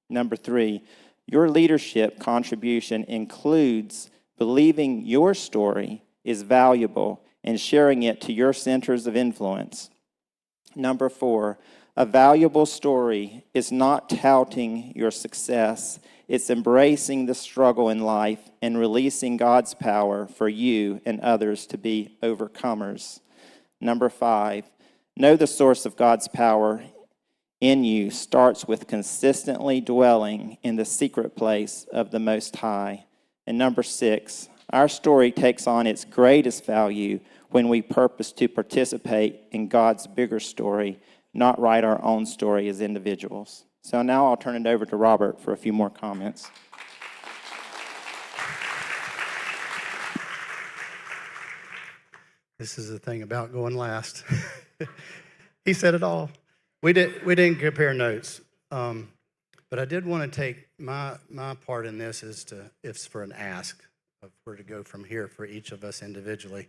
Speaker 13: Number three, your leadership contribution includes believing your story is valuable and sharing it to your centers of influence. Number four, a valuable story is not touting your success. It's embracing the struggle in life and releasing God's power for you and others to be overcomers. Number five, know the source of God's power in you starts with consistently dwelling in the secret place of the Most High. And number six, our story takes on its greatest value when we purpose to participate in God's bigger story, not write our own story as individuals. So now I'll turn it over to Robert for a few more comments.
Speaker 10: This is the thing about going last. He said it all. We didn't compare notes, but I did want to take my part in this is for an ask of where to go from here for each of us individually.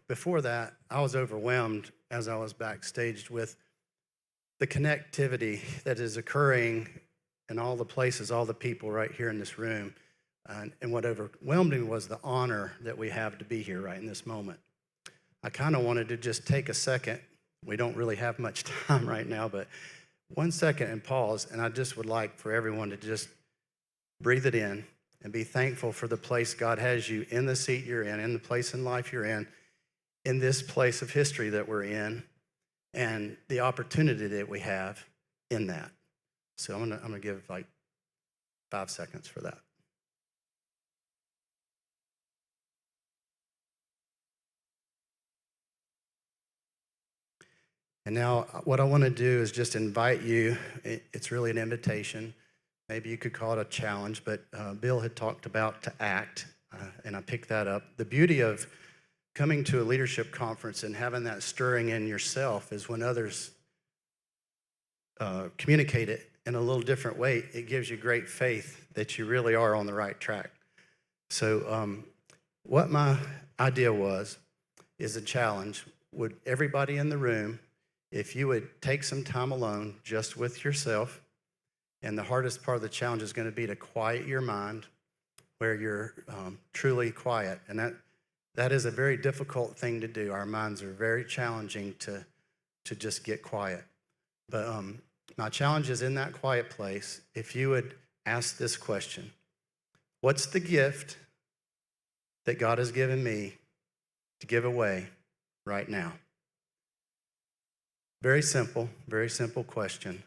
Speaker 10: Before that, I was overwhelmed as I was backstage with the connectivity that is occurring in all the places, all the people right here in this room. And what overwhelmed me was the honor that we have to be here right in this moment. I kind of wanted to just take a second. We don't really have much time right now, but 1 second and pause. And I just would like for everyone to just breathe it in and be thankful for the place God has you in, the seat you're in the place in life you're in this place of history that we're in, and the opportunity that we have in that. So I'm gonna give like 5 seconds for that. And now what I want to do is just invite you. It's really an invitation. Maybe you could call it a challenge, but Bill had talked about to act, and I picked that up. The beauty of coming to a leadership conference and having that stirring in yourself is when others communicate it in a little different way, it gives you great faith that you really are on the right track. So what my idea is a challenge. Would everybody in the room, if you would take some time alone just with yourself, and the hardest part of the challenge is going to be to quiet your mind where you're truly quiet. And that is a very difficult thing to do. Our minds are very challenging to just get quiet. But my challenge is in that quiet place, if you would ask this question: what's the gift that God has given me to give away right now? Very simple question.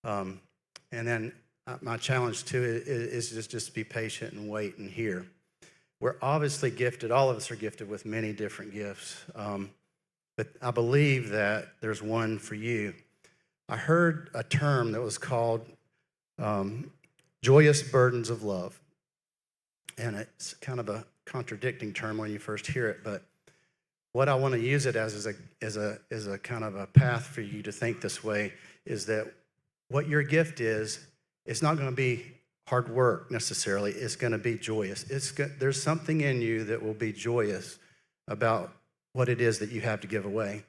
Speaker 10: And then my challenge too is just be patient and wait and hear. We're obviously gifted, all of us are gifted with many different gifts, but I believe that there's one for you. I heard a term that was called joyous burdens of love. And it's kind of a contradicting term when you first hear it, but what I want to use it as is a kind of a path for you to think this way, is that what your gift is, it's not going to be
Speaker 8: hard work necessarily. It's going to be joyous. There's something in you that will be joyous about what it is that you have to give away.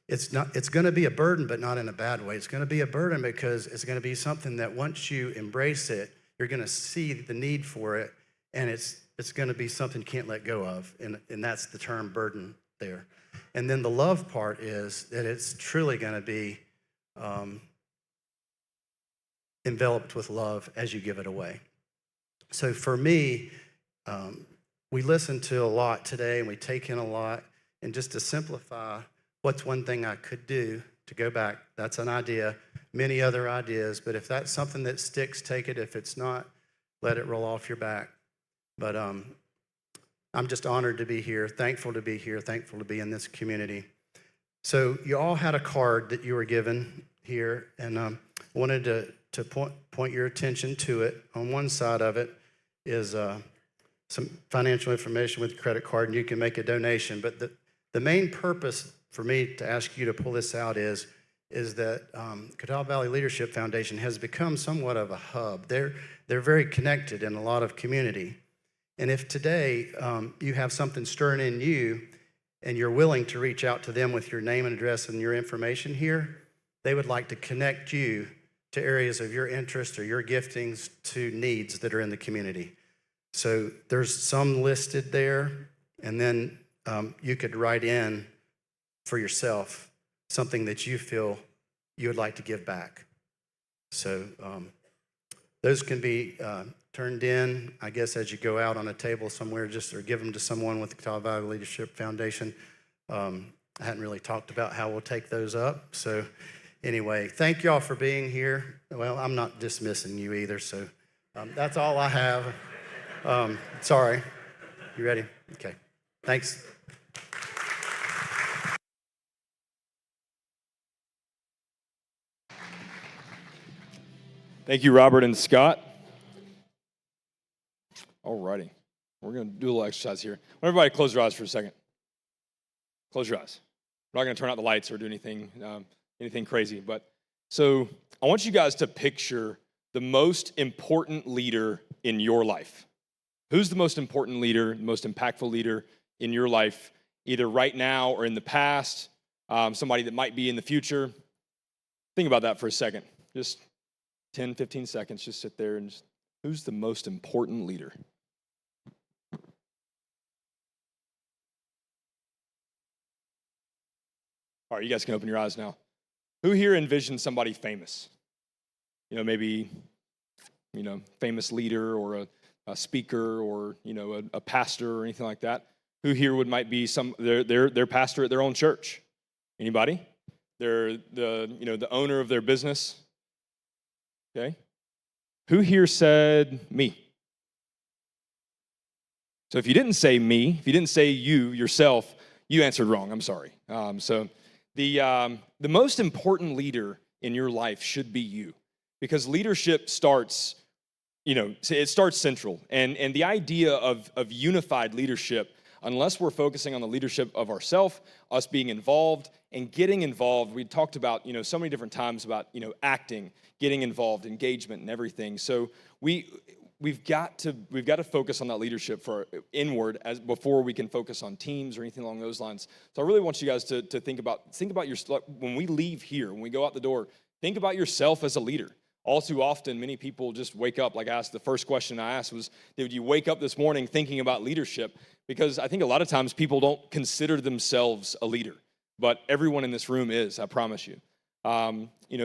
Speaker 8: It's going to be a burden, but not in a bad way. It's going to be a burden because it's going to be something that once you embrace it, you're going to see the need for it, and it's going to be something you can't let go of, and that's the term burden there. And then the love part is that it's truly going to be enveloped with love as you give it away. So for me, we listen to a lot today and we take in a lot. And just to simplify, what's one thing I could do to go back? That's an idea, many other ideas. But if that's something that sticks, take it. If it's not, let it roll off your back. But I'm just honored to be here, thankful to be here, thankful to be in this community. So you all had a card that you were given here, and wanted to point your attention to it. On one side of it is some financial information with your credit card, and you can make a donation. But the main purpose for me to ask you to pull this out is that Catawba Valley Leadership Foundation has become somewhat of a hub. They're very connected in a lot of community. And if today you have something stirring in you and you're willing to reach out to them with your name and address and your information here, they would like to connect you to areas of your interest or your giftings to needs that are in the community. So there's some listed there, and then you could write in for yourself something that you feel you would like to give back. So those can be turned in, I guess, as you go out on a table somewhere, or give them to someone with the Catawba Valley Leadership Foundation. I hadn't really talked about how we'll take those up. So anyway, thank y'all for being here. Well, I'm not dismissing you either, so that's all I have. Sorry. You ready? Okay. Thanks.
Speaker 2: Thank you, Robert and Scott. All righty. We're going to do a little exercise here. Everybody close your eyes for a second. Close your eyes. We're not going to turn out the lights or do anything crazy. But so I want you guys to picture the most important leader in your life. Who's the most important leader, the most impactful leader in your life, either right now or in the past, somebody that might be in the future? Think about that for a second. Just 10, 15 seconds, just sit there and who's the most important leader? All right, you guys can open your eyes now. Who here envisions somebody famous? Maybe, famous leader or a speaker or, a pastor or anything like that. Who here might be their pastor at their own church? Anybody? They're the owner of their business. Okay. Who here said me? So if you didn't say me, if you didn't say you yourself, you answered wrong. I'm sorry. So the most important leader in your life should be you, because leadership starts, it starts central. And the idea of unified leadership, unless we're focusing on the leadership of ourselves, us being involved and getting involved, we talked about, so many different times about, acting, getting involved, engagement and everything. So we've got to focus on that leadership for inward before we can focus on teams or anything along those lines. So I really want you guys to think about your, when we leave here, when we go out the door, think about yourself as a leader. All too often, many people just wake up, like the first question I asked was, did you wake up this morning thinking about leadership? Because I think a lot of times people don't consider themselves a leader, but everyone in this room is, I promise you.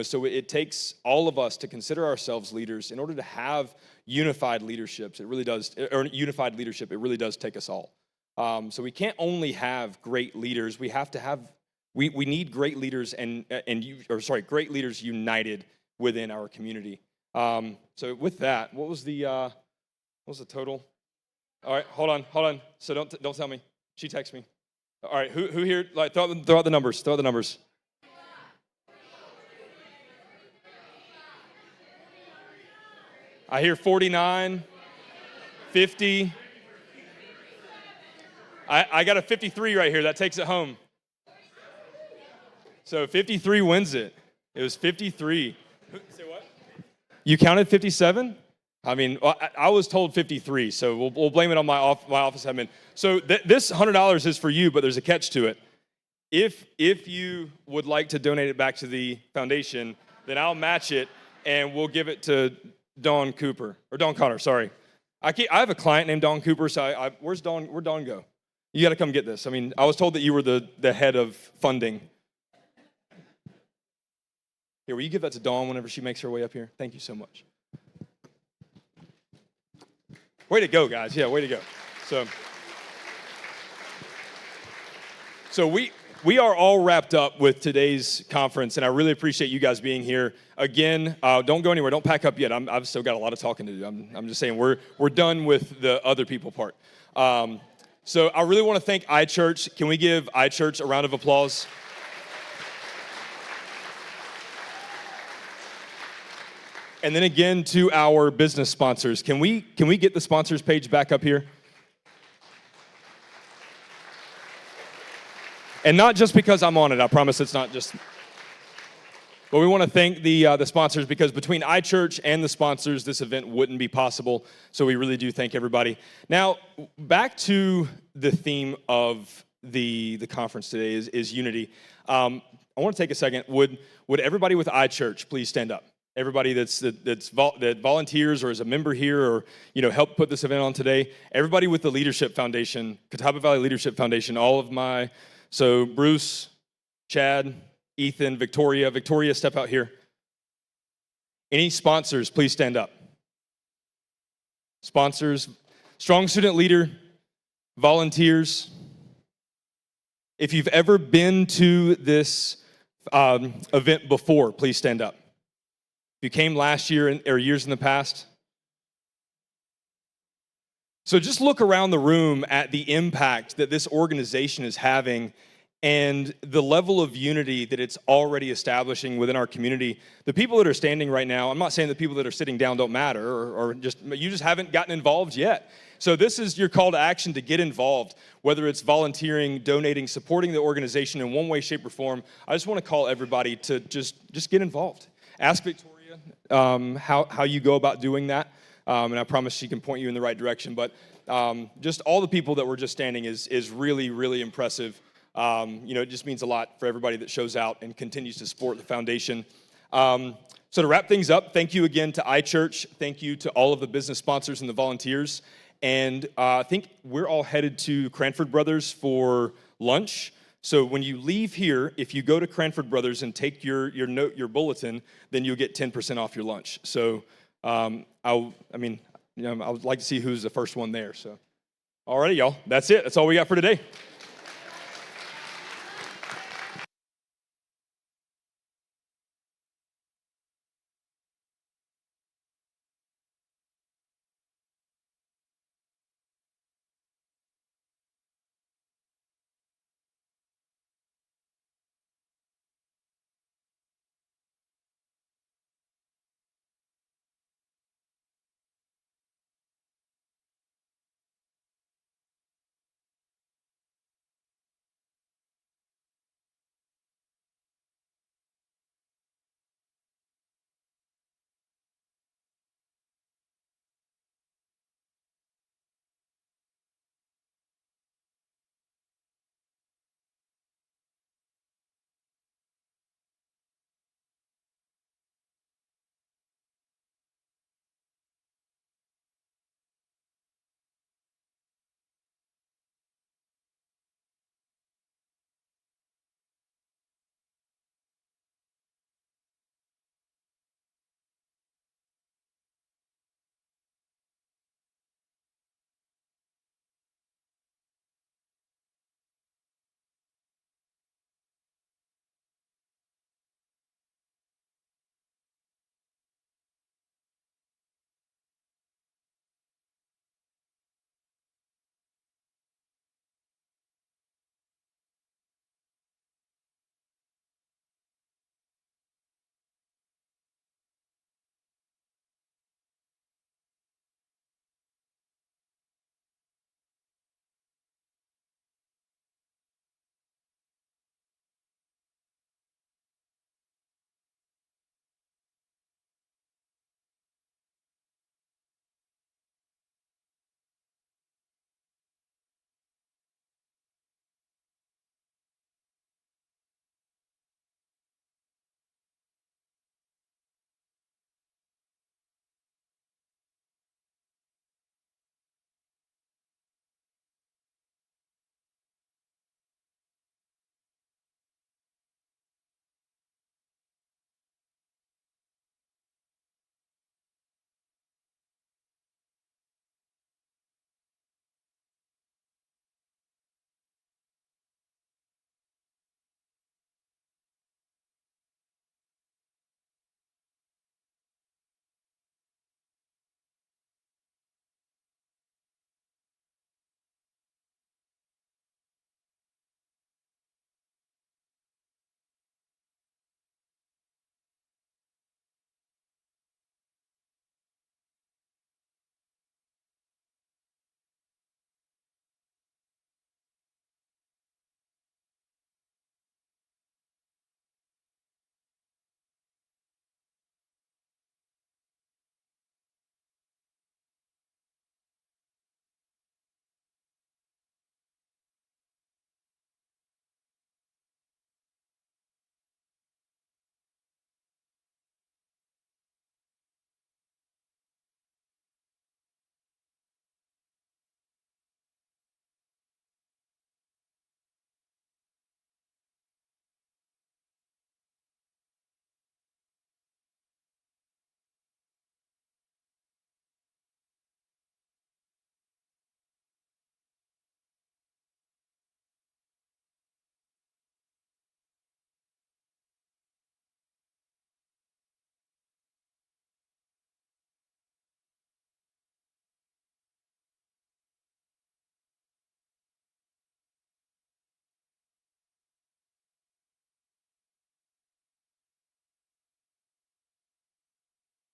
Speaker 2: So it takes all of us to consider ourselves leaders in order to have unified leaderships. It really does, or unified leadership. It really does take us all. So we can't only have great leaders. We have to have. We need great leaders great leaders united within our community. So with that, what was the total? All right, hold on. So don't tell me. She texted me. All right, who here? Like throw out the numbers. Throw out the numbers. I hear 49, 50. I got a 53 right here. That takes it home. So 53 wins it. It was 53. Say what? You counted 57? I mean, I was told 53, so we'll blame it on my office admin. So this $100 is for you, but there's a catch to it. If you would like to donate it back to the foundation, then I'll match it and we'll give it to Dawn Connor. Sorry, I have a client named Dawn Cooper. So where'd Dawn go? You got to come get this. I mean, I was told that you were the head of funding. Here, will you give that to Dawn whenever she makes her way up here? Thank you so much. Way to go, guys. Yeah, way to go. So we are all wrapped up with today's conference, and I really appreciate you guys being here. Again, don't go anywhere. Don't pack up yet. I've still got a lot of talking to do. I'm just saying we're done with the other people part. So I really want to thank iChurch. Can we give iChurch a round of applause? And then again to our business sponsors. Can we get the sponsors page back up here? And not just because I'm on it. I promise it's not just. But we want to thank the sponsors, because between iChurch and the sponsors, this event wouldn't be possible. So we really do thank everybody. Now, back to the theme of the conference today is unity. I want to take a second. Would everybody with iChurch please stand up? Everybody that volunteers or is a member here or helped put this event on today. Everybody with the Leadership Foundation, Catawba Valley Leadership Foundation. So Bruce, Chad, Ethan, Victoria, step out here. Any sponsors, please stand up. Sponsors, strong student leader, volunteers. If you've ever been to this event before, please stand up. If you came last year or years in the past. So just look around the room at the impact that this organization is having and the level of unity that it's already establishing within our community. The people that are standing right now, I'm not saying the people that are sitting down don't matter or you just haven't gotten involved yet. So this is your call to action to get involved, whether it's volunteering, donating, supporting the organization in one way, shape, or form. I just want to call everybody to just get involved. Ask Victoria how you go about doing that, and I promise she can point you in the right direction. But just all the people that were just standing is really, really impressive. It just means a lot for everybody that shows out and continues to support the foundation. So to wrap things up, thank you again to iChurch. Thank you to all of the business sponsors and the volunteers. And I think we're all headed to Cranford Brothers for lunch. So when you leave here, if you go to Cranford Brothers and take your bulletin, then you'll get 10% off your lunch. So I would like to see who's the first one there. So, all righty, y'all. That's it. That's all we got for today.